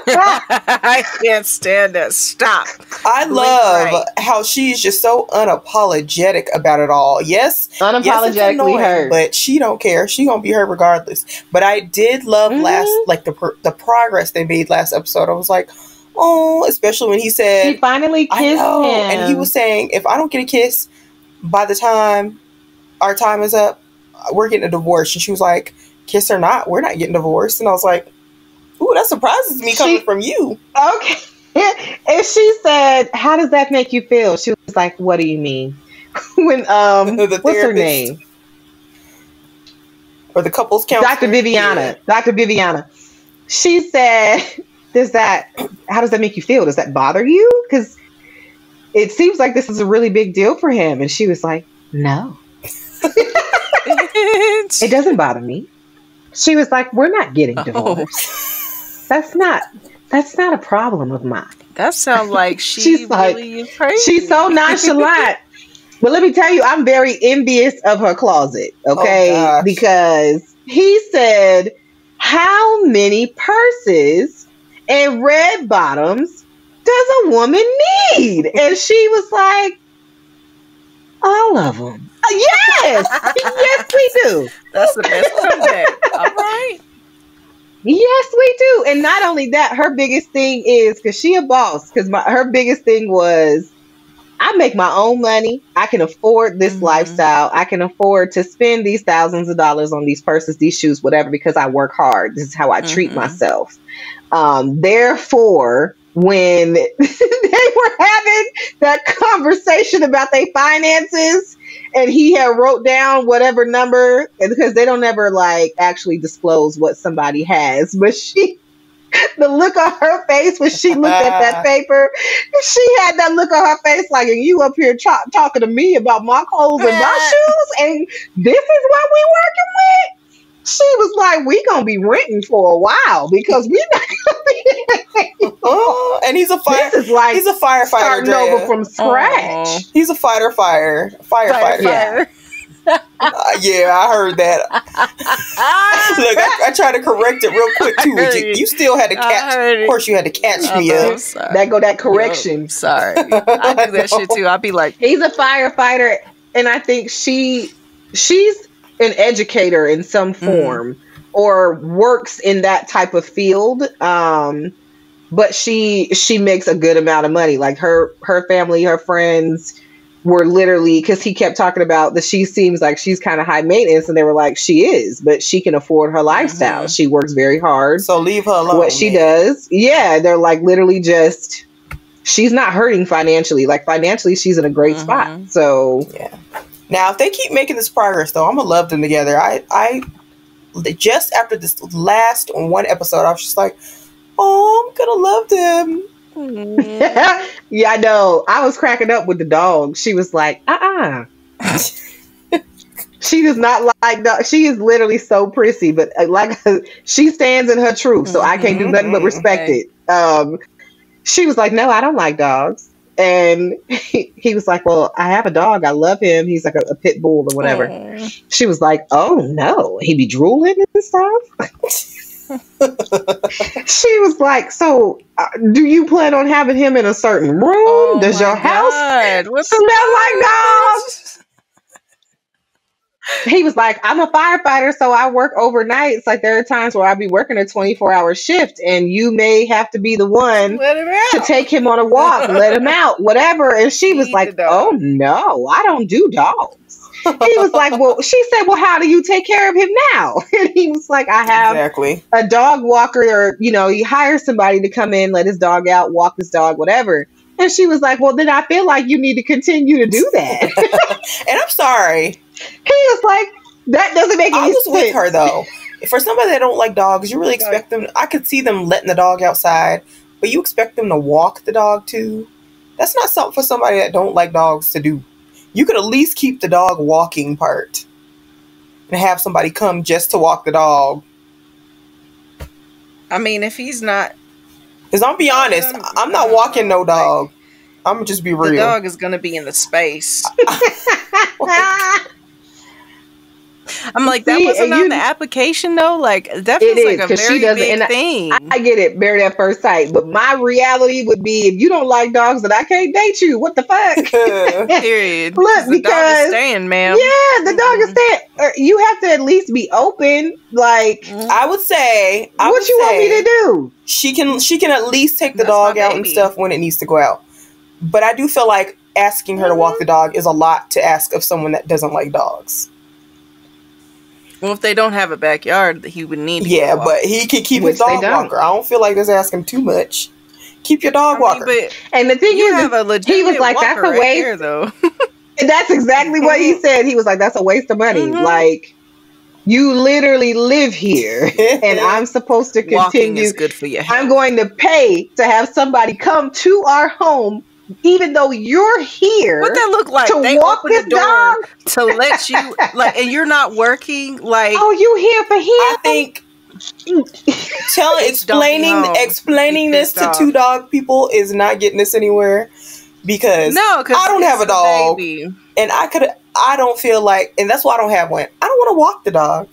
I can't stand that. Stop. I love how she's just so unapologetic about it all. Yes, unapologetically annoying, her, but she don't care. She gonna be her regardless. But I did love the progress they made last episode. I was like, oh, especially when he said he finally kissed him, and he was saying, if I don't get a kiss by the time our time is up, we're getting a divorce. And she was like, kiss or not, we're not getting divorced. And I was like, ooh, that surprises me coming from you. Okay. And she said, how does that make you feel? She was like, what do you mean? When what's her name? Or the couples counselor? Dr. Viviana. Yeah. Dr. Viviana. She said, how does that make you feel? Does that bother you? Because it seems like this is a really big deal for him. And she was like, no. It doesn't bother me. She was like, we're not getting divorced. That's not a problem of mine. That sounds like she's really like, crazy. She's so nonchalant. But let me tell you, I'm very envious of her closet, okay? Because he said, how many purses and red bottoms does a woman need? And she was like, all of them. Yes! Yes, we do. That's the best comeback. All right. Yes, we do. And not only that, her biggest thing is, because she a boss, because her biggest thing was, I make my own money. I can afford this lifestyle. I can afford to spend these thousands of dollars on these purses, these shoes, whatever, because I work hard. This is how I treat myself. Therefore, when they were having that conversation about their finances, and he had wrote down whatever number, and because they don't ever like actually disclose what somebody has, but the look on her face when she looked at that paper, she had that look on her face like, and you up here talking to me about my clothes and my shoes, and this is what we working with? She was like, we gonna be renting for a while because we not gonna be oh, and he's a This is like he's a firefighter starting over from scratch. He's a firefighter. Yeah. Yeah, I heard that. Look, I tried to correct it real quick too. You still had to catch. Of course, you had to catch me up. That correction. No, sorry, I do that shit too. I'll be like, he's a firefighter, and I think she's an educator in some form or works in that type of field. But she makes a good amount of money. Like her family, her friends were literally, because he kept talking about that she seems like she's kind of high maintenance, and they were like, she is, but she can afford her lifestyle. She works very hard. So leave her alone. What she does. Yeah. They're like literally just, she's not hurting financially. Like financially, she's in a great spot. So yeah. Now, if they keep making this progress, though, I'm gonna love them together. I just after this last one episode, I was just like, oh, I'm gonna love them. Yeah, I know. I was cracking up with the dog. She was like, She does not like dogs. She is literally so prissy, but like she stands in her truth, so I can't do nothing but respect it. She was like, no, I don't like dogs. And he was like, well, I have a dog. I love him. He's like a pit bull or whatever. She was like, oh no, he be drooling and stuff. She was like, so do you plan on having him in a certain room? Does your house smell like dogs? He was like, I'm a firefighter, so I work overnight. It's like there are times where I'll be working a 24-hour shift, and you may have to be the one to take him on a walk, let him out, whatever. And she was like, oh no, I don't do dogs. He was like, well, she said, well, how do you take care of him now? And he was like, I have a dog walker, or, you know, you hire somebody to come in, let his dog out, walk his dog, whatever. And she was like, well, then I feel like you need to continue to do that. And I'm sorry. He was like, that doesn't make any sense. I was with her, though. For somebody that don't like dogs, you really expect them. I could see them letting the dog outside, but you expect them to walk the dog too. That's not something for somebody that don't like dogs to do. You could at least keep the dog walking part and have somebody come just to walk the dog. I mean, if he's not, because I'll be honest, I'm not walking no dog. I'm gonna just be real. The dog is gonna be in the space. I'm like, that wasn't on the application though. Like, that feels like a very big thing. I get it, married at first sight, but my reality would be, if you don't like dogs, then I can't date you. What the fuck? Period. Look, the dog is staying, ma'am. Yeah, the dog is staying. You have to at least be open. Like, I would say, what you want me to do? She can at least take the dog out and stuff when it needs to go out. But I do feel like asking her to walk the dog is a lot to ask of someone that doesn't like dogs. Well, if they don't have a backyard, he would need to but he can keep his dog walker. I don't feel like that's asking too much. Keep your dog walker. And the thing is, he was like, that's a waste. Here, though. And that's exactly what he said. He was like, that's a waste of money. Like, you literally live here, and I'm supposed to continue. Walking is good for your health. I'm going to pay to have somebody come to our home, even though you're here. What that look like? To they walk open this the door dog to let you, like, and you're not working. Like, oh, you here for him? I think explaining this to two dog people is not getting us anywhere, because I don't have a dog, and I don't feel like, and that's why I don't have one. I don't want to walk the dog.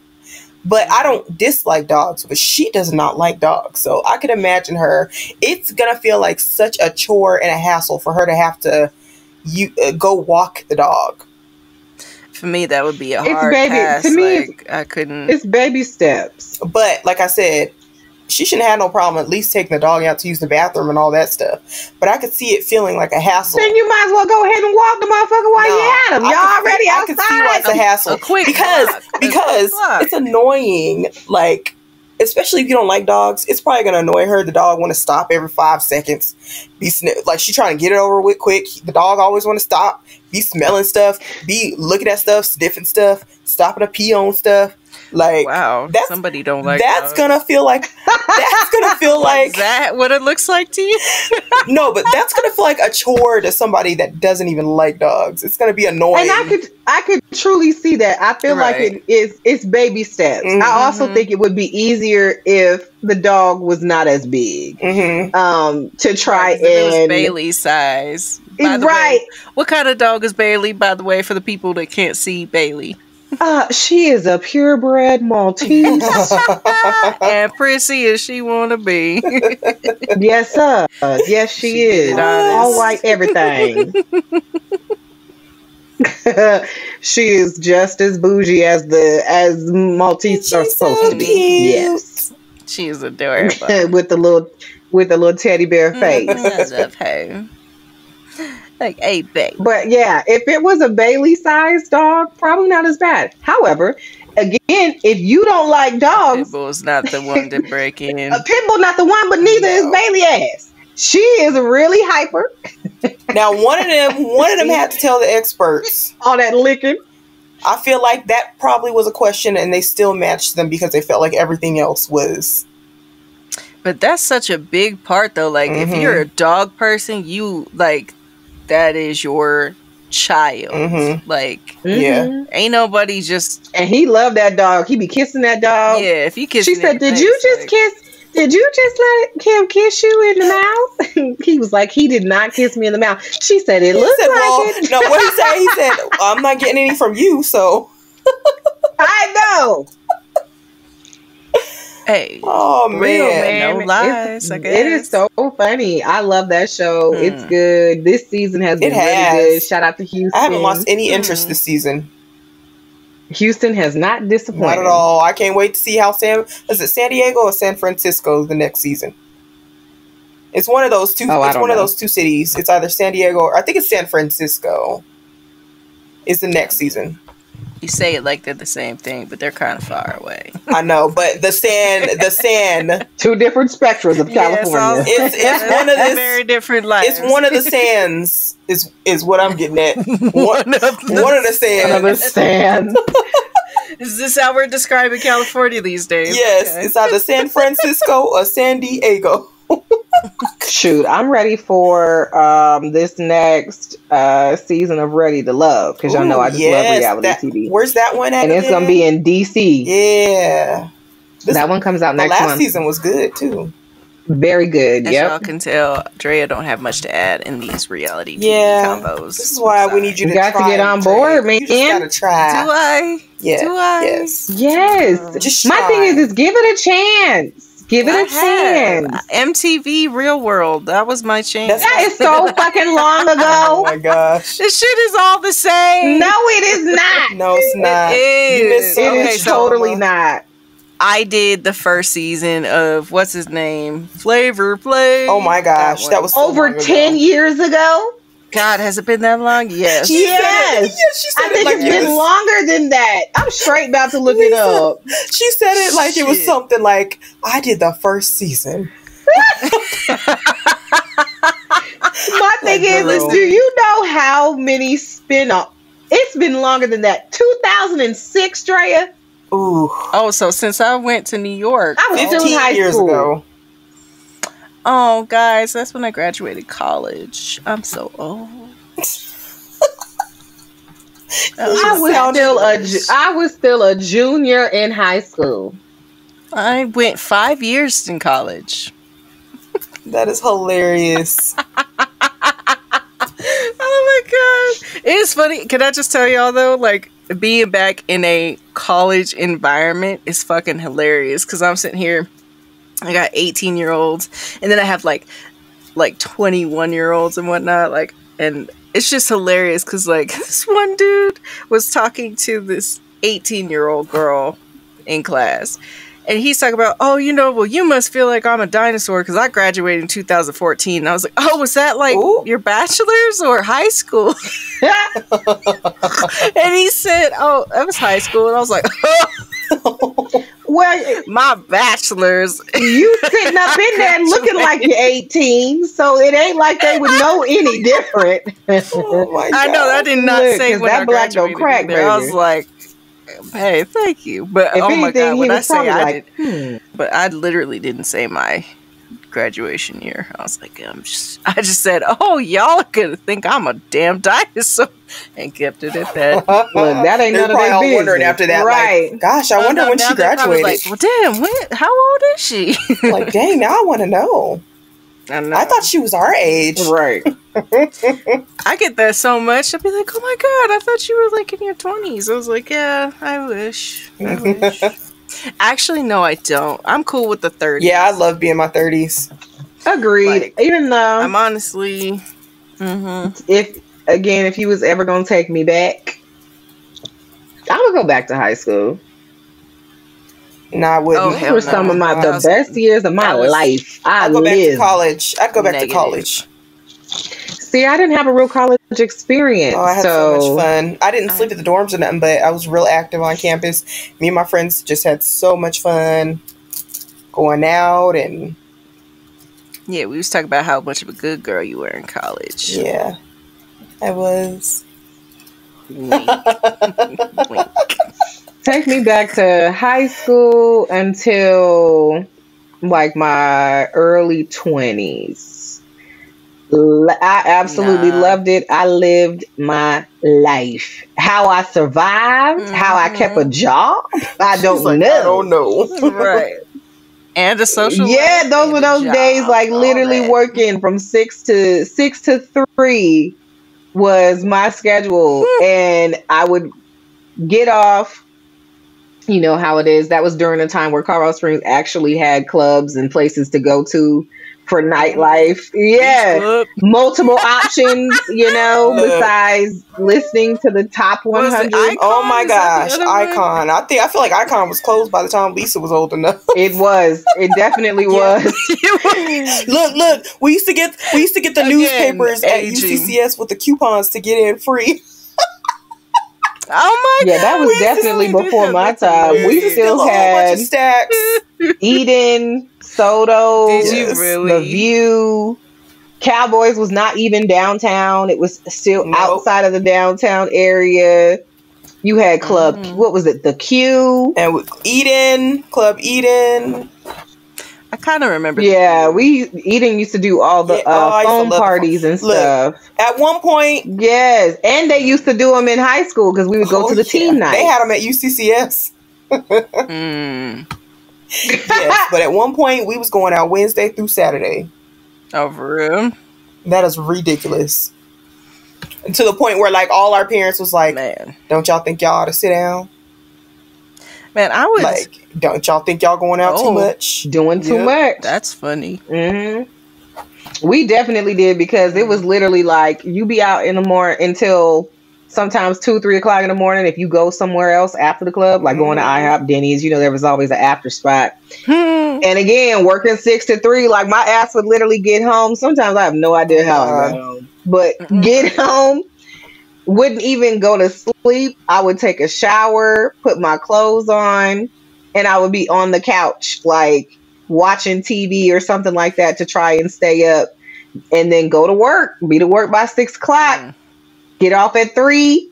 But I don't dislike dogs, but she does not like dogs. So I could imagine her. It's going to feel like such a chore and a hassle for her to have to go walk the dog. For me, that would be a hard pass. To me, I couldn't. It's baby steps. But like I said, she shouldn't have no problem at least taking the dog out to use the bathroom and all that stuff. But I could see it feeling like a hassle. Then you might as well go ahead and walk the motherfucker while you at him. Y'all already outside. I could see why it's a hassle. A quick because it's annoying. Like, especially if you don't like dogs, it's probably going to annoy her. The dog want to stop every 5 seconds. Like, she trying to get it over with quick. The dog always want to stop, be smelling stuff, be looking at stuff, sniffing stuff, stopping to pee on stuff. Like, wow, somebody don't like that's dogs. gonna feel like Is that what it looks like to you? No, but that's gonna feel like a chore to somebody that doesn't even like dogs. It's gonna be annoying. And I could truly see that. I feel like it's baby steps. Mm-hmm. I also think it would be easier if the dog was not as big. Mm-hmm. To try it was Bailey size. Right. What kind of dog is Bailey, by the way, for the people that can't see Bailey? She is a purebred Maltese. And prissy as she want to be. Yes, sir. Yes, she is. All white, everything. She is just as bougie as Maltese are supposed to be. Yes, she is adorable. with the little teddy bear face. I love her. Like, hey, babe. But yeah, if it was a Bailey-sized dog, probably not as bad. However, again, if you don't like dogs, Pitbull's not the one to break in. A Pitbull not the one, but neither is Bailey ass. She is really hyper. Now, one of them had to tell the experts all that licking. I feel like that probably was a question, and they still matched them because they felt like everything else was. But that's such a big part, though. Like, if you're a dog person, you like. That is your child. Like, yeah, ain't nobody just. And he loved that dog. He be kissing that dog. Yeah, if you kiss. She said, "Did you just let him kiss you in the mouth?" He was like, "He did not kiss me in the mouth." She said, "It looks like it." No, what he said? He said, "I'm not getting any from you." So I know. Hey, oh man, no lies. It is so funny. I love that show. It's good. This season has been really good. Shout out to Houston. I haven't lost any interest this season. Houston has not disappointed. Not at all. I can't wait to see how San Diego or San Francisco the next season. It's one of those two. It's one of those two cities. It's either San Diego or I think it's San Francisco. Is the next season. You say it like they're the same thing, but they're kind of far away. I know, but the sand. Two different spectrums of California. It's one of the very different lives. It's one of the sands. Is what I'm getting at. One of the sands. One of the sands. Is this how we're describing California these days? Yes, okay. It's either San Francisco or San Diego. Shoot, I'm ready for this next season of Ready to Love because y'all know I just love reality TV. Where's that one at? And it's gonna be in DC. Yeah, that one comes out next month. The last season was good too. Very good. As y'all can tell, Drea don't have much to add in these reality TV combos. This is why we need you to got to get on board, man. You just gotta try. Do I? Yeah. Do I? Yes. Just try. My thing is give it a chance. Give it a chance. MTV Real World. That was my chance. That is so fucking long ago. Oh my gosh. This shit is all the same. No, it is not. No, it's not. It is totally not. I did the first season of what's his name? Flavor Flav. Oh my gosh. That was so over 10 years ago. God, has it been that long? Yes. Yes. I think it's been longer than that. I'm straight about to look it up. She said it like it was something like, I did the first season. My thing is, do you know how many spin-offs? It's been longer than that. 2006, Drea. Ooh. Oh, so since I went to New York. I was still in high years school. Ago. Oh, guys, that's when I graduated college. I'm so old. I was still a junior in high school. I went 5 years in college. That is hilarious. Oh my god. It's funny. Can I just tell y'all though, like being back in a college environment is fucking hilarious because I'm sitting here. I got 18-year-olds, and then I have like 21-year-olds and whatnot. Like, and it's just hilarious because like this one dude was talking to this 18-year-old girl in class, and he's talking about, oh, well, you must feel like I'm a dinosaur because I graduated in 2014. And I was like, oh, was that like your bachelor's or high school? And he said, oh, that was high school, and I was like, Well, my bachelor's. you sitting up in there looking like you're 18, so it ain't like they would know any different. Oh my God. I know that did not Look, say 'cause when that I black don't graduated crack, either. I was baby. like, hey, thank you. But If oh my anything, God, he when I was say probably I like, did, but I literally didn't say my graduation year. I was like, I just said, oh, y'all could think I'm a damn dinosaur, and kept it at that. Look, that ain't They're none of probably their all business. wondering after that, Right. like, gosh, I wonder when now she they're probably graduated. like, well, damn, how old is she? Like, dang, now I want to know. I know. I thought she was our age. Right. I get that so much. I'd be like, oh my God, I thought you were like in your 20s. I was like, yeah, I wish. Actually, no, I don't. I'm cool with the 30s. Yeah, I love being in my 30s. Agreed. Like, Even though I'm honestly, if you was ever gonna take me back, I would go back to high school. No, I wouldn't. Oh, Those hell were no. some of the best years of my life. I'd go back to college. I'd go back to college. See, I didn't have a real college experience. Oh, I had so much fun. I didn't sleep at the dorms or nothing, but I was real active on campus. Me and my friends just had so much fun going out and... Yeah, we was talking about how much of a good girl you were in college. Yeah, I was. Wink. Wink. Take me back to high school until like my early 20s. I absolutely loved it. I lived my life. How I survived, how I kept a job, I don't know. I don't know. Right. And a social Yeah, life those and were a those job, days, like all literally that. working from 6 to 3 was my schedule. And I would get off, you know how it is. That was during a time where Colorado Springs actually had clubs and places to go to for nightlife. Yeah. Multiple options, you know, besides listening to the top 100. Oh my gosh, Icon. I feel like Icon was closed by the time Lisa was old enough. It was. It definitely was. Look, we used to get the newspapers at UCCS with the coupons to get in free. Oh my God. Yeah, that was definitely before my time. We still had a bunch of stacks. Eden, Soto, Did you really? The View. Cowboys was not even downtown. It was still outside of the downtown area. You had Club, what was it? The Q. And Club Eden. I kind of remember. Yeah, Eden used to do all the phone parties and stuff. At one point, yes, and they used to do them in high school because we would go to the team night. They had them at UCCS. Yes, but at one point we was going out Wednesday through Saturday. Oh, for real? That is ridiculous. And to the point where like all our parents was like, "Man, don't y'all think y'all ought to sit down?" Man, I was like, don't y'all think y'all going out too much? Doing too much. That's funny. Mm-hmm. We definitely did because it was literally like you be out in the morning until sometimes 2-3 o'clock in the morning. If you go somewhere else after the club, like going to IHOP, Denny's, you know, there was always an after spot. And again, working 6 to 3, like my ass would literally get home. Sometimes I have no idea how I got home, but get home. Wouldn't even go to sleep. I would take a shower, put my clothes on, and I would be on the couch, like watching TV or something like that to try and stay up, and then go to work. Be to work by 6 o'clock. Get off at 3.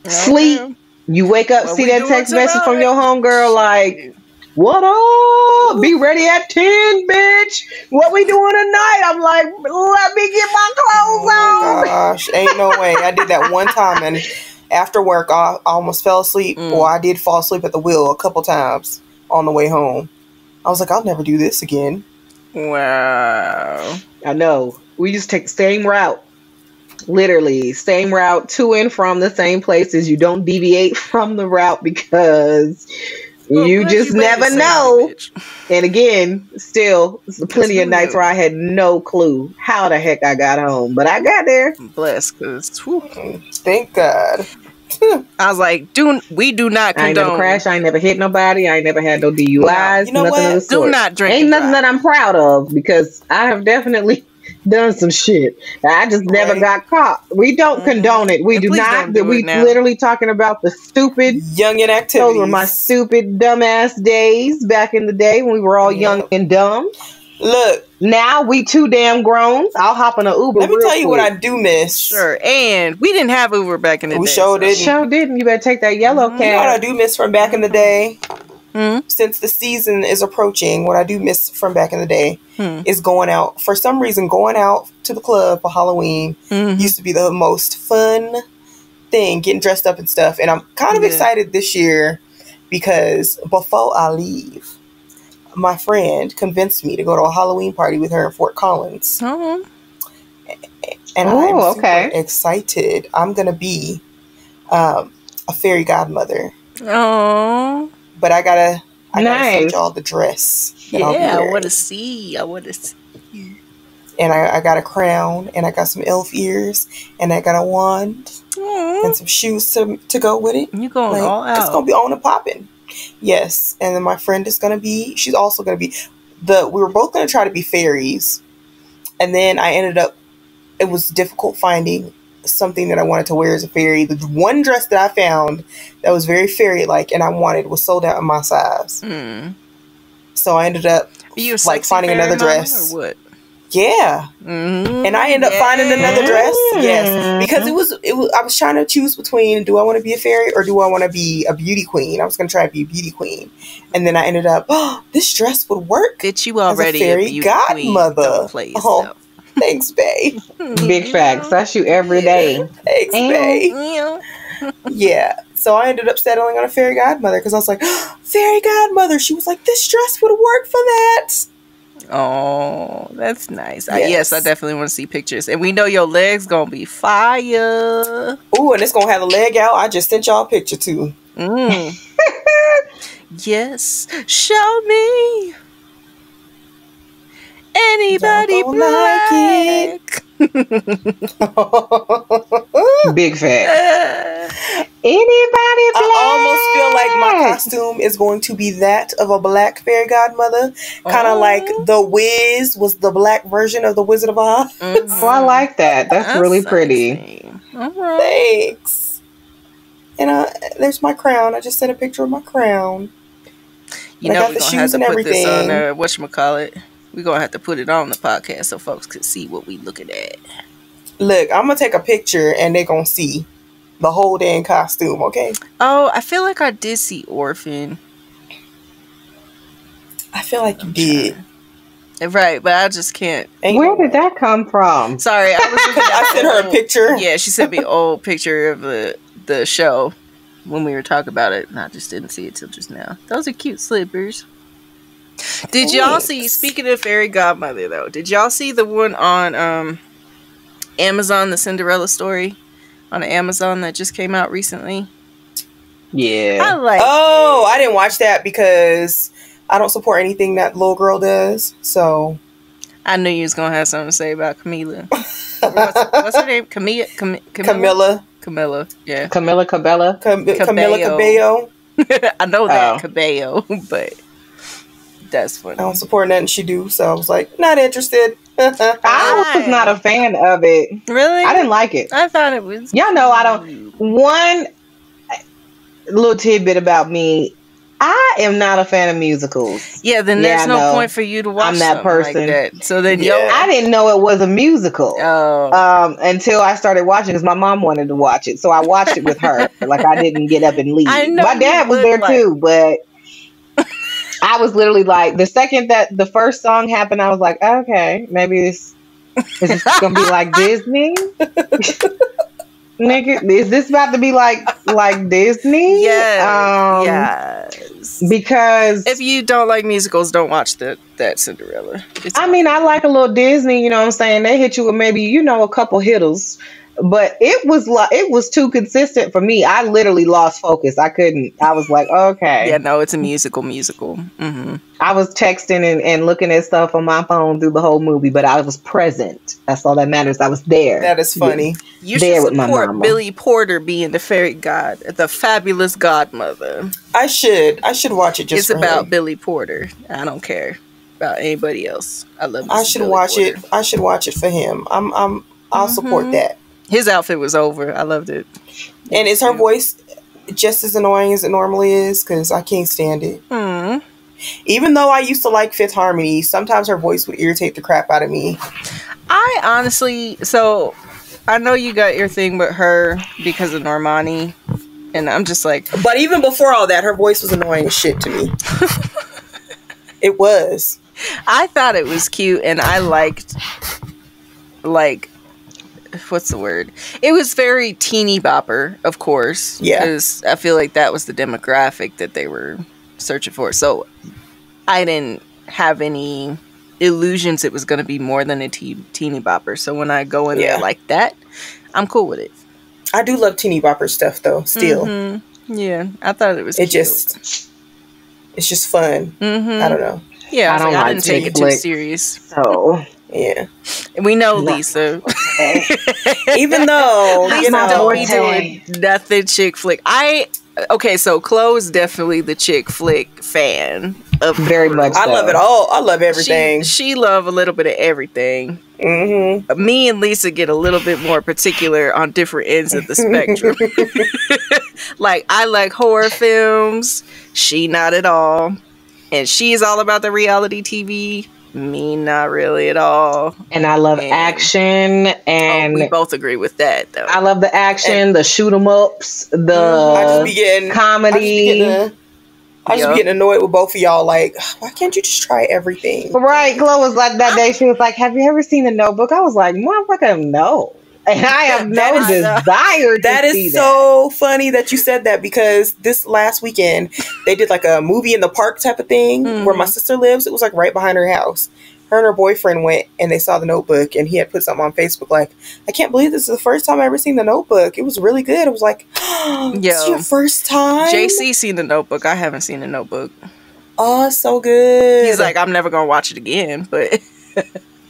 Sleep. You wake up, see that text message from your homegirl, like, "What up? Be ready at 10, bitch. What we doing tonight?" I'm like, "Let me get my clothes on." Gosh, ain't no way. I did that one time, and after work, I almost fell asleep. Or I did fall asleep at the wheel a couple times on the way home. I was like, I'll never do this again. Wow. I know. We just take the same route. Literally, same route to and from the same places. You don't deviate from the route because you just never know. And again, still, plenty of nights where I had no clue how the heck I got home, but I got there. Blessed, because thank God. I was like, we do not condone. I ain't never crashed. I ain't never hit nobody. I ain't never had no DUIs. You know nothing what? of the sort. Do not drink. Ain't nothing that I'm proud of because I have definitely done some shit. I just never got caught. We don't condone it. We And do please not. don't do We it now. literally talking about the stupid youngin' activities. Those were my stupid dumbass days back in the day when we were all young and dumb. Look, now we too damn grown. I'll hop on an Uber. Let me real tell you quick. what I do miss. Sure, and we didn't have Uber back in the day. We sure didn't. Sure didn't. You better take that yellow cab. You know what I do miss from back in the day? Mm-hmm. Since the season is approaching, what I do miss from back in the day is going out. For some reason, going out to the club for Halloween used to be the most fun thing, getting dressed up and stuff. And I'm kind of excited this year because before I leave, my friend convinced me to go to a Halloween party with her in Fort Collins. Oh. And I'm super excited. I'm going to be a fairy godmother. Oh. But I gotta send y'all the dress. I want to see. And I got a crown, and I got some elf ears, and I got a wand, and some shoes to go with it. You going all out. It's gonna be on and popping. Yes. And then my friend is gonna be, she's also gonna be, we were both gonna try to be fairies. And then I ended up, it was difficult finding something that I wanted to wear as a fairy. The one dress that I found that was very fairy-like and I wanted was sold out in my size. So I ended up finding another dress. Or what? Yeah. And I ended up finding another dress. Yes. Because it was I was trying to choose between, do I want to be a fairy or do I want to be a beauty queen? I was going to try to be a beauty queen. And then I ended up, this dress would work. Bitch, you already as a fairy godmother. Thanks, babe. Big facts. That's you every day. Thanks, babe. Yeah. So I ended up settling on a fairy godmother because I was like, fairy godmother. She was like, this dress would work for that. Oh, that's nice. Yes, I definitely want to see pictures. And we know your legs going to be fire. Ooh, and it's going to have a leg out. I just sent y'all a picture, too. Yes. Show me. Anybody black? Big fat. Anybody black? I almost feel like my costume is going to be that of a black fairy godmother. Kind of like The Wiz was the black version of the Wizard of Oz. Oh, I like that. That's really pretty. Thanks. And there's my crown. I just sent a picture of my crown. You know, we're going to have to put this on whatchamacallit. We're going to have to put it on the podcast so folks can see what we looking at. Look, I'm going to take a picture and they're going to see the whole damn costume, okay? Oh, I feel like I did see Orphan. I feel like you did. Right, but I just can't. Where did that come from? Sorry, I sent her a picture. Yeah, she sent me an old picture of the show when we were talking about it, and I just didn't see it till just now. Those are cute slippers. Did y'all see, speaking of fairy godmother though, did y'all see the one on Amazon, the Cinderella story on Amazon that just came out recently? Yeah. I didn't watch that because I don't support anything that little girl does. So I knew you was gonna have something to say about Camila. What's her name? Camilla. Camilla. Yeah. Camila Cabello. Camila Cabello. I know that Cabello, but that's funny. I don't support nothing she do, so I was like, not interested. I was not a fan of it. Really? I didn't like it. I thought it was. Y'all know I don't. One little tidbit about me. I am not a fan of musicals. Yeah, then there's no point for you to watch. I'm that person. Like that. So then, I didn't know it was a musical until I started watching because my mom wanted to watch it, so I watched it with her. Like I didn't get up and leave. My dad was there too, but I was literally like, the second that the first song happened, I was like, okay, maybe is this gonna be like Disney? Nigga, is this about to be like Disney? Yes. Because if you don't like musicals, don't watch that Cinderella. I mean, I like a little Disney, you know what I'm saying? They hit you with maybe, a couple hitters. But it was too consistent for me. I literally lost focus. I couldn't. I was like, okay. Yeah, no, it's a musical. Mm-hmm. I was texting and looking at stuff on my phone through the whole movie, but I was present. That's all that matters. I was there. That is funny. You should support Billy Porter being the fabulous godmother. I should watch it just It's about Billy Porter. I don't care. about anybody else. I love. I should watch it. I should watch it for him. I'll support that. His outfit was over. I loved it. And is her voice just as annoying as it normally is? Because I can't stand it. Even though I used to like Fifth Harmony, sometimes her voice would irritate the crap out of me. I honestly, so I know you got your thing with her because of Normani, and I'm just like... But even before all that, her voice was annoying as shit to me. It was. I thought it was cute, and I liked, like, what's the word? It was very teeny bopper, of course. Yeah. Because I feel like that was the demographic that they were searching for. So I didn't have any illusions it was going to be more than a teeny bopper. So when I go in there like that, I'm cool with it. I do love teeny bopper stuff, though, still. Yeah, I thought it was cute. It's just fun. I don't know. Yeah, I didn't take it too serious. So... Yeah. We know Lisa. Even though, Lisa don't be doing nothing chick flick. Okay, so Chloe's definitely the chick flick fan of very much. I love it all. I love everything. She love a little bit of everything. Me and Lisa get a little bit more particular on different ends of the spectrum. Like, I like horror films. She not at all. And she's all about the reality TV. Me, not really at all. And I love action, and we both agree with that, though. I love the action, the shoot 'em ups, the I just be getting comedy. I just be getting annoyed with both of y'all. Like, why can't you just try everything? Right? Chloe was like that day. She was like, "Have you ever seen The Notebook?" I was like, "Motherfucker, no." And I have no desire to that see is so funny that you said that, because this last weekend they did like a movie in the park type of thing where my sister lives. It was like right behind her house. Her and her boyfriend went and they saw The Notebook, and he had put something on Facebook like, "I can't believe this is the first time I've ever seen The Notebook. It was really good." I was like, "This is your first time?" JC seen The Notebook. I haven't seen The Notebook. Oh, it's so good. He's like, "I'm never gonna watch it again," but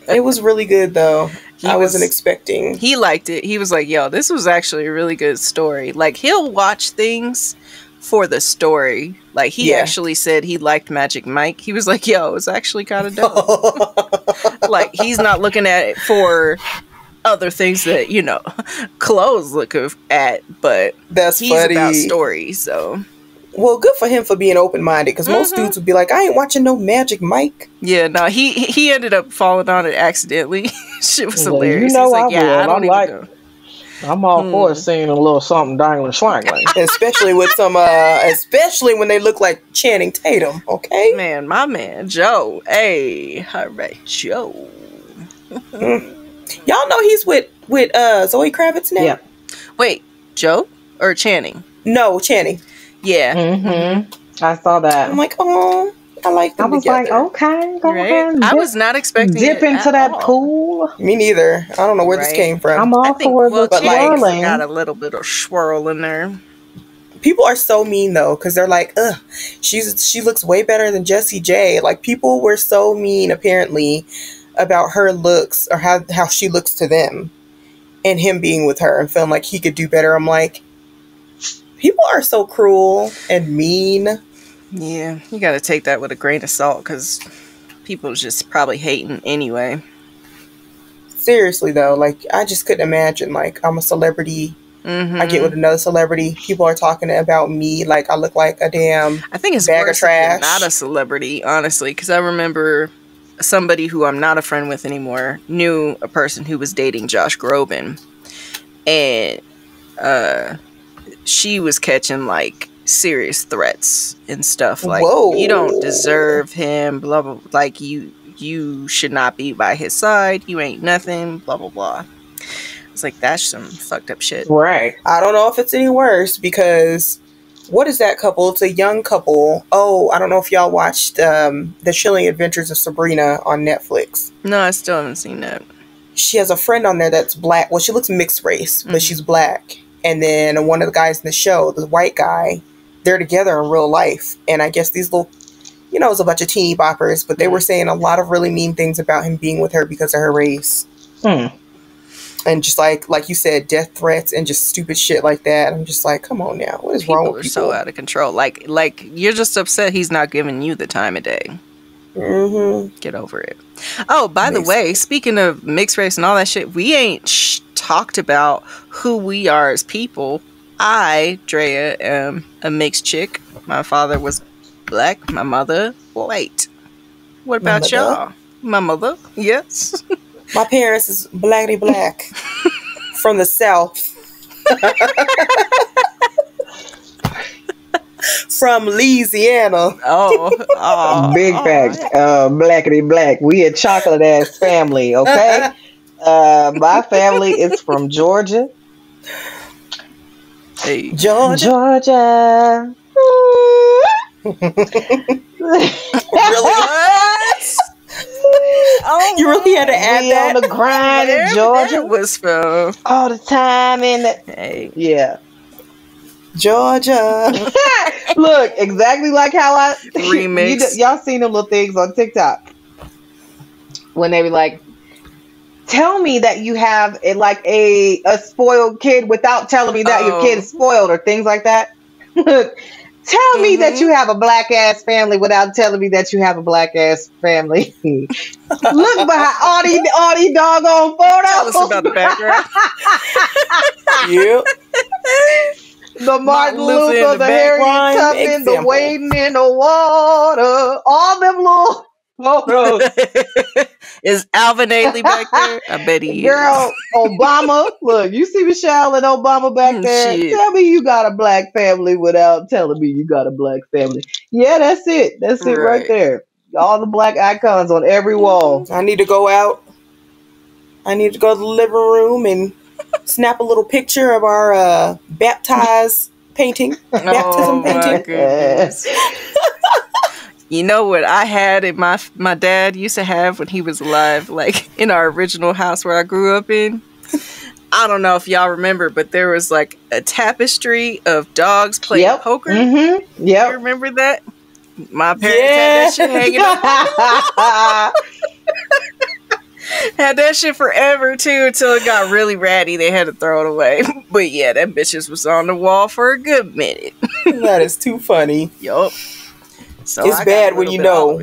it was really good though. I wasn't expecting. He liked it. He was like, "Yo, this was actually a really good story." Like, he'll watch things for the story. Like, he actually said he liked Magic Mike. He was like, "Yo, it's actually kind of dope." Like, he's not looking at it for other things that, you know, Chloe's looking at, but he's about story, so... Well, good for him for being open-minded, because most dudes would be like, "I ain't watching no Magic Mike." Yeah, no, he ended up falling on it accidentally. Shit was hilarious. You know, he's like, I don't even know. I'm all for seeing a little something dangling swangling. Especially with some, especially when they look like Channing Tatum, okay? Man, my man, Joe. Hey, all right, Joe. Y'all know he's with Zoe Kravitz now? Yeah. Wait, Joe or Channing? No, Channing. Yeah. I saw that. I'm like, oh, I like them together. I was like, okay, go ahead. I was not expecting dip into that pool. Me neither. I don't know where this came from. I'm all for the swirling. Got a little bit of swirl in there. People are so mean though, because they're like, ugh, she looks way better than Jessie J. Like, people were so mean apparently about her looks, or how she looks to them, and him being with her and feeling like he could do better. I'm like, people are so cruel and mean. Yeah, you got to take that with a grain of salt, because people just probably hating anyway. Seriously though, like, I just couldn't imagine, like, I'm a celebrity. I get with another celebrity. People are talking about me like I look like a damn I think it's bag worse of trash. If you're not a celebrity, honestly, because I remember somebody who I'm not a friend with anymore knew a person who was dating Josh Groban, and she was catching like serious threats and stuff like, whoa, you don't deserve him, blah blah, like you should not be by his side, you ain't nothing, blah blah blah. It's like, that's some fucked up shit. Right. I don't know if it's any worse, because what is that couple? It's a young couple. Oh, I don't know if y'all watched The Chilling Adventures of Sabrina on Netflix. No, I still haven't seen that. She has a friend on there that's black. Well, she looks mixed race, but she's black. And then one of the guys in the show, the white guy, they're together in real life. And I guess these little, you know, it's a bunch of teeny boppers, but they were saying a lot of really mean things about him being with her because of her race. And just like you said, death threats and just stupid shit like that. I'm just like, come on now, what is wrong with people? So out of control. Like you're just upset he's not giving you the time of day. Mm-hmm. Get over it. Oh, by the way, speaking of mixed race and all that shit, we ain't talked about who we are as people. I, Drea, am a mixed chick. My father was black. My mother, white. What about y'all? My mother? Yes. My parents is blackity black from the South. From Louisiana. Big facts. Blackity black. We a chocolate ass family, okay? My family is from Georgia. Hey. Georgia. Really? Oh, you really had to add that? On the grind in Georgia. That was from all the time in the yeah. Georgia. Look, exactly like how I remix. Y'all seen them little things on TikTok when they be like, tell me that you have a spoiled kid without telling me that your kid is spoiled, or things like that. Tell me that you have a black ass family without telling me that you have a black ass family. Look behind all these doggone photos. Tell us about the background. Yep. The Martin Luther, the Harriet Tubman, the wading in the water, all them little photos. Is Alvin Ailey back there? I bet he is. Obama. Look, you see Michelle and Obama back there. Shit. Tell me you got a black family without telling me you got a black family. Yeah, that's it. That's it right there. All the black icons on every wall. I need to go out. I need to go to the living room and snap a little picture of our baptism painting. My goodness. You know what I had and my dad used to have when he was alive, like in our original house where I grew up in? I don't know if y'all remember, but there was like a tapestry of dogs playing poker. Mm-hmm. Yep. You remember that? My parents had that shit hanging up. Had that shit forever too, until it got really ratty. They had to throw it away. But yeah, that bitches was on the wall for a good minute. That is too funny. Yup. So it's bad when you know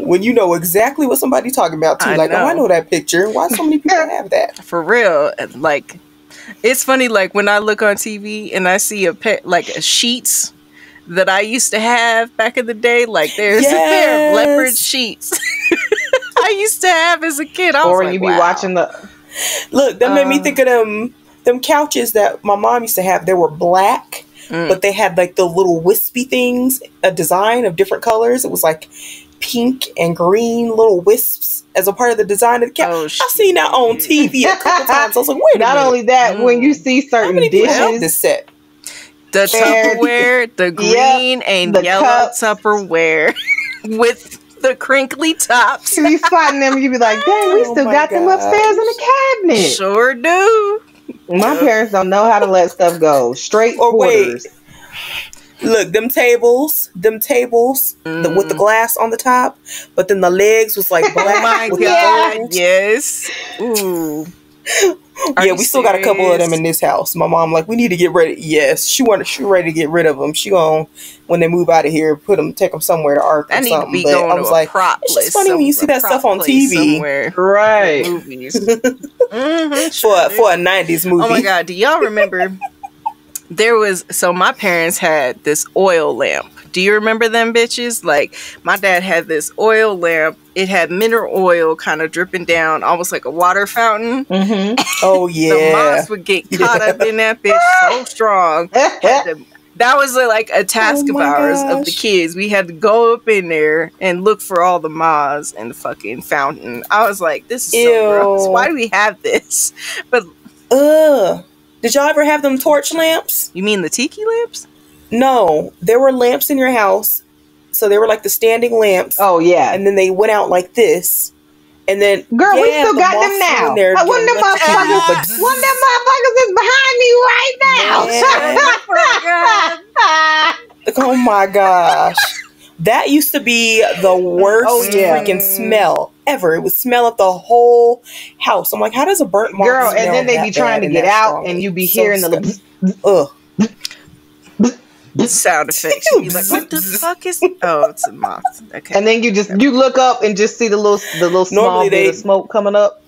when you know exactly what somebody's talking about too. I know that picture. Why so many people have that? For real. Like, it's funny, like when I look on TV and I see a sheets that I used to have back in the day, like there's a pair of leopard sheets I used to have as a kid. I was like, you be watching the look, that made me think of them couches that my mom used to have. They were black. But they had like the little wispy things, a design of different colors. It was like pink and green little wisps as a part of the design of the couch. I've seen that on TV a couple times. I was like, wait a minute. Not only that, when you see certain dishes, this set. The Tupperware, the green and yellow cups. Tupperware with the crinkly tops. You be spotting them, you be like, dang, we still got them upstairs in the cabinet. Sure do. My parents don't know how to let stuff go. Straight quarters. Look, them tables with the glass on the top, but then the legs was like black. Oh my God, yes. Ooh. Yeah, we still got a couple of them in this house. My mom like, we need to get rid of. Yes, she ready to get rid of them. She gonna, when they move out of here, take them somewhere to art or something. But I was like, it's just funny when you see that stuff on TV, right? Movies. For a 90s movie. Oh my God, do y'all remember? My parents had this oil lamp. Do you remember them bitches? Like, my dad had this oil lamp. It had mineral oil kind of dripping down, almost like a water fountain. Mm-hmm. Oh, yeah. The moths would get caught up in that bitch so strong. That was like a task of ours of the kids. We had to go up in there and look for all the moths in the fucking fountain. I was like, this is so gross. Why do we have this? But, did y'all ever have them torch lamps? You mean the tiki lamps? No, there were lamps in your house. So they were like the standing lamps. Oh, yeah. And then they went out like this. And then, girl, we still got them now. One of them motherfuckers is behind me right now. Oh my gosh. That used to be the worst freaking smell ever. It would smell up the whole house. I'm like, how does a burnt moth smell? And then they be trying to get out and you be hearing the sound effects. You'd be like, what the fuck is? Oh, it's a moth. Okay. And then you look up and just see the little small bit of smoke coming up.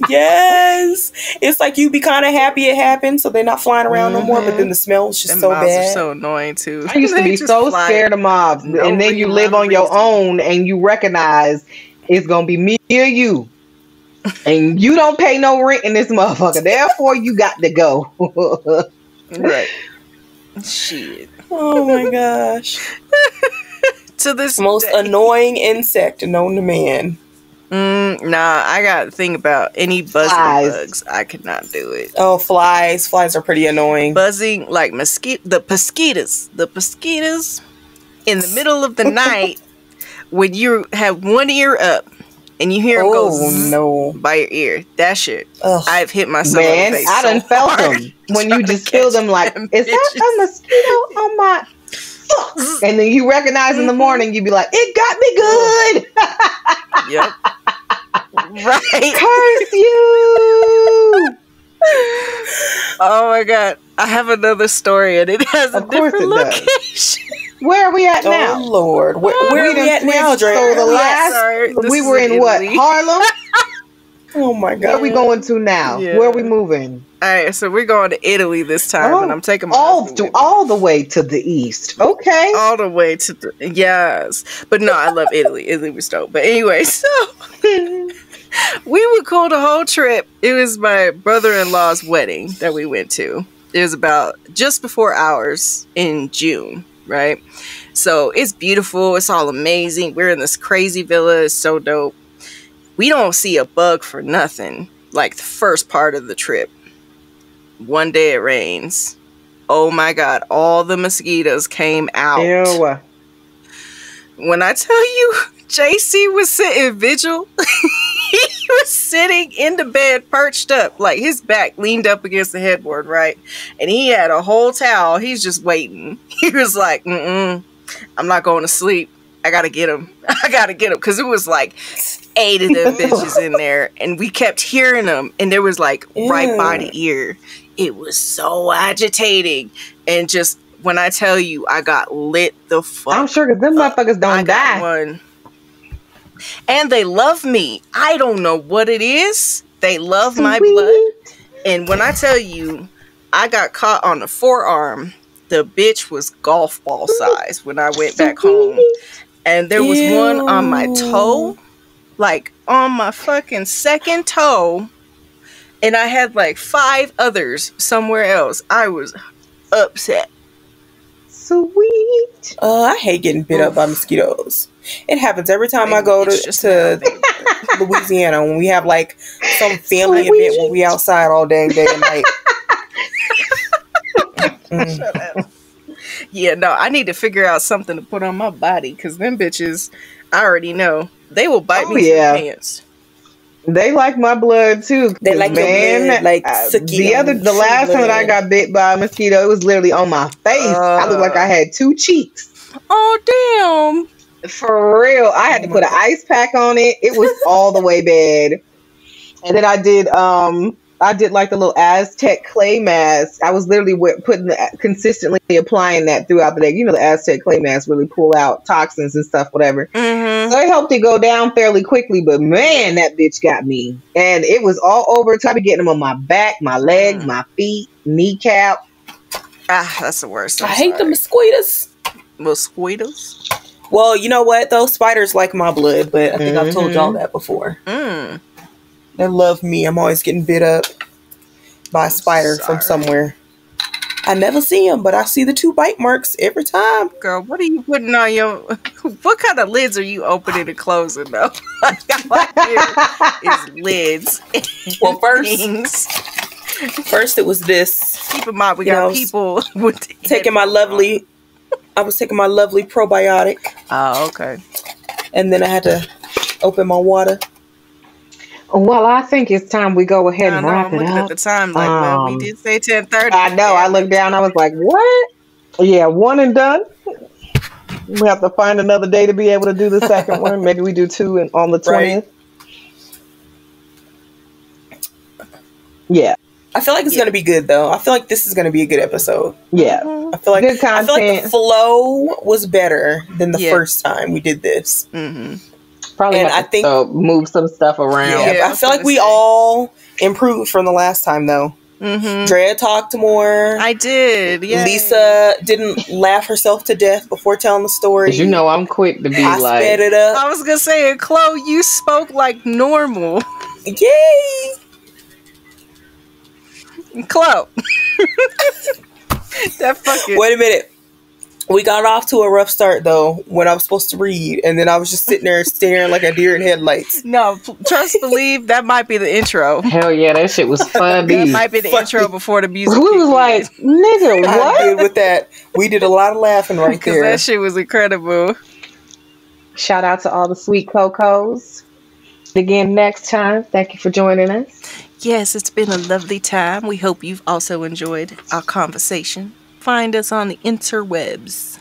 Yes, it's like you be kind of happy it happened, so they're not flying around no more. But then the smell is just so mobs bad. Are so annoying too. I used to be so scared of mobs, and then you live on your own, and you recognize it's gonna be me or you, and you don't pay no rent in this motherfucker. Therefore, you got to go. Right. Shit. Oh my gosh. To this most annoying insect known to man. Nah, I got a thing about any buzzing bugs. I could not do it. Oh, flies. Flies are pretty annoying. Buzzing, like the mosquitoes in the middle of the night when you have one ear up and you hear them go by your ear. That shit. Ugh. I've hit myself in the face. I done felt them when you just feel them like, is that a mosquito on my... And then you recognize in the morning, you be like, it got me good. Yep. Right. Curse you. Oh my god. I have another story and it has a different location. Where are we at now? Oh Lord. Where are we at now, Drea? So we were in what? Harlem? Oh my god. Where are we going to now? Yeah. Where are we moving? Alright, so we're going to Italy this time, and I'm taking my all the way to the east. Okay. All the way to the yes. But no, I love Italy. Italy was dope. But anyway, so we would call the whole trip. It was my brother-in-law's wedding that we went to. It was about just before ours in June, right? So it's beautiful. It's all amazing. We're in this crazy villa. It's so dope. We don't see a bug for nothing, like the first part of the trip. One day it rains. Oh my god, all the mosquitoes came out. Ew. When I tell you, JC was sitting vigil, he was sitting in the bed, perched up, like his back leaned up against the headboard, right? And he had a whole towel. He's just waiting. He was like, I'm not going to sleep. I gotta get him. I gotta get him. Because it was like 8 of them bitches in there. And we kept hearing them. And there was like right by the ear. It was so agitating. And just when I tell you, I got lit the fuck. I'm sure because them motherfuckers don't die. One. And they love me. I don't know what it is. They love my blood. And when I tell you, I got caught on the forearm. The bitch was golf ball size when I went back home. And there was one on my toe, like on my fucking second toe. And I had like 5 others somewhere else. I was upset. Sweet. I hate getting bit up by mosquitoes. It happens every time I go to Louisiana when we have like some family event where we outside all day and night. Shut up. Yeah, no, I need to figure out something to put on my body because them bitches, I already know, they will bite me in the pants. They like my blood too. They like your blood, like the last time that I got bit by a mosquito, it was literally on my face. I looked like I had 2 cheeks. Oh damn! For real, I had to put an ice pack on it. It was all the way bad. And then I did like the little Aztec clay mask. I was literally consistently applying that throughout the day. You know, the Aztec clay mask really pull out toxins and stuff, whatever. Mm-hmm. So it helped it go down fairly quickly. But man, that bitch got me. And it was all over. So I be getting them on my back, my legs, my feet, kneecap. Ah, that's the worst. I hate the mosquitoes. Mosquitoes? Well, you know what, though? Spiders like my blood, but I think I've told y'all that before. They love me. I'm always getting bit up by a spider from somewhere. I never see them, but I see the 2 bite marks every time. Girl, what are you putting on your... What kind of lids are you opening and closing, though? Is lids. Well, first it was this. Keep in mind, we got people with taking my lovely... I was taking my lovely probiotic. Oh, okay. And then I had to open my water. Well, I think it's time we go ahead and wrap it up. I'm looking at the time, like, well, we did say 10:30. I know. I looked down. I was like, what? Yeah, 1 and done. We have to find another day to be able to do the second one. Maybe we do 2 on the 20th. Right. Yeah. I feel like it's going to be good, though. I feel like this is going to be a good episode. Yeah. I feel like Good content. I feel like the flow was better than the first time we did this. Probably and have I think move some stuff around. Yeah, I feel like we all improved from the last time, though. Drea talked more. I did. Yeah. Lisa didn't laugh herself to death before telling the story. You know, I'm quick to be I sped it up. I was gonna say, Chloe, you spoke like normal. Yay! Chloe. That fucking. Wait a minute. We got off to a rough start, though, when I was supposed to read, and then I was just sitting there staring like a deer in headlights. No, trust believe that might be the intro. Hell yeah, that shit was funny. That might be the intro before the music. We was like, nigga, what? I'm good with that. We did a lot of laughing right there. That shit was incredible. Shout out to all the sweet CoCos. Again, next time. Thank you for joining us. Yes, it's been a lovely time. We hope you've also enjoyed our conversation. Find us on the interwebs.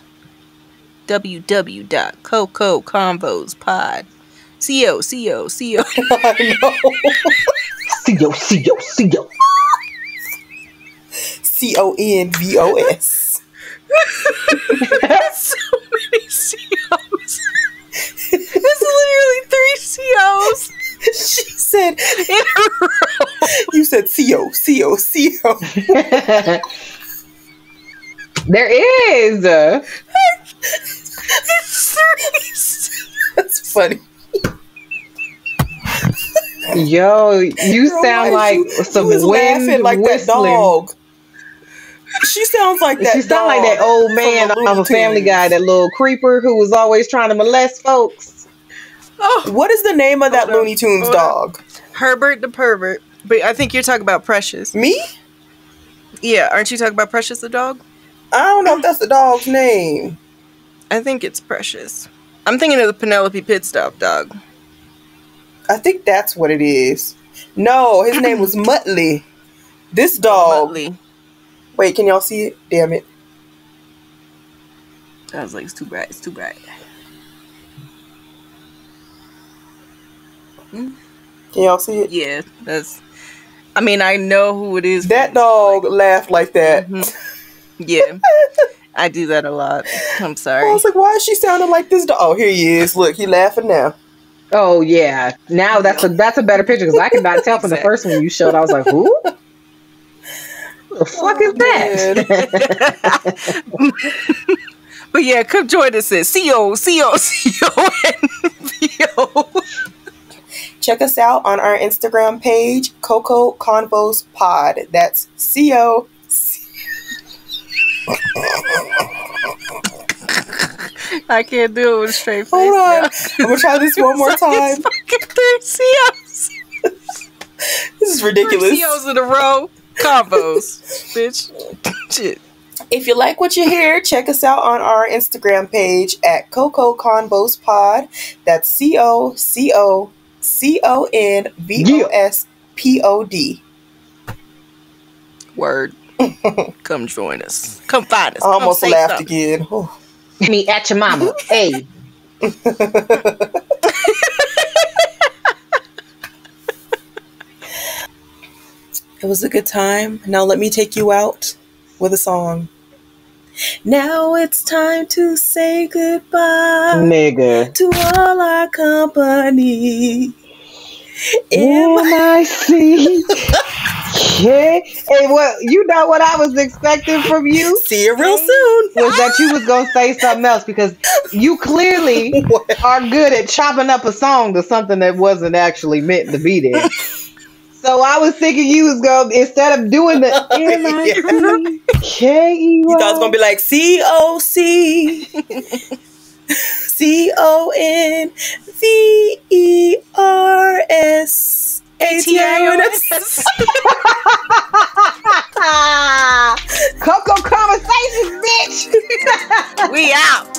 www.CoCoConvospod. C-O-C-O-C-O. I know. C-O-C-O-C-O. C-O-N-V-O-S. So many C-O's. There's literally 3 C-O's. She said in a row. You said C-O, C-O, C-O. There is. It's 3. That's funny. Yo, you sound like some wind laughing like whistling. that dog. She sounds like that. She sounds like that old man off of Family Guy, that little creeper who was always trying to molest folks. Oh, what is the name of that Looney Tunes dog? Herbert the Pervert. But I think you're talking about Precious. Me? Yeah, aren't you talking about Precious the dog? I don't know if that's the dog's name. I think it's Precious. I'm thinking of the Penelope Pitstop dog. I think that's what it is. No, his name was Muttley. This dog. Muttley. Wait, can y'all see it? Damn it. I was like, it's too bright. It's too bright. Can y'all see it? Yeah, that's... I mean, I know who it is. That dog laughed like that. Yeah. I do that a lot. I'm sorry. I was like, why is she sounding like this dog? Oh, here he is. Look, he laughing now. Oh, yeah. Now that's a better picture, because I could not tell from the first one you showed. I was like, who? Who the fuck is that? But yeah, come join us at CoCoConvo. Check us out on our Instagram page, CoCo Convos Pod. That's C-O. I can't do it with a straight face. Hold on. I'm going to try this one more time. Fucking 3 COs. This is ridiculous. 3 COs in a row. Combos. Bitch. Shit. If you like what you hear, check us out on our Instagram page at CoCo Convos Pod. That's CoCoConvospod. Word. Come join us. Come find us. I almost laughed again. Me at your mama. Hey. It was a good time. Now let me take you out with a song. Now it's time to say goodbye, nigga, to all our company. M-I-C. Yeah. Hey, well, you know what I was expecting from you? See you real soon. Was that you was going to say something else, because you clearly are good at chopping up a song to something that wasn't actually meant to be there. So I was thinking you was going to, instead of doing the M-I-C-K-E-Y. You thought it was going to be like C-O-C. CONVERSATIONS. CoCo Conversations, bitch. We out.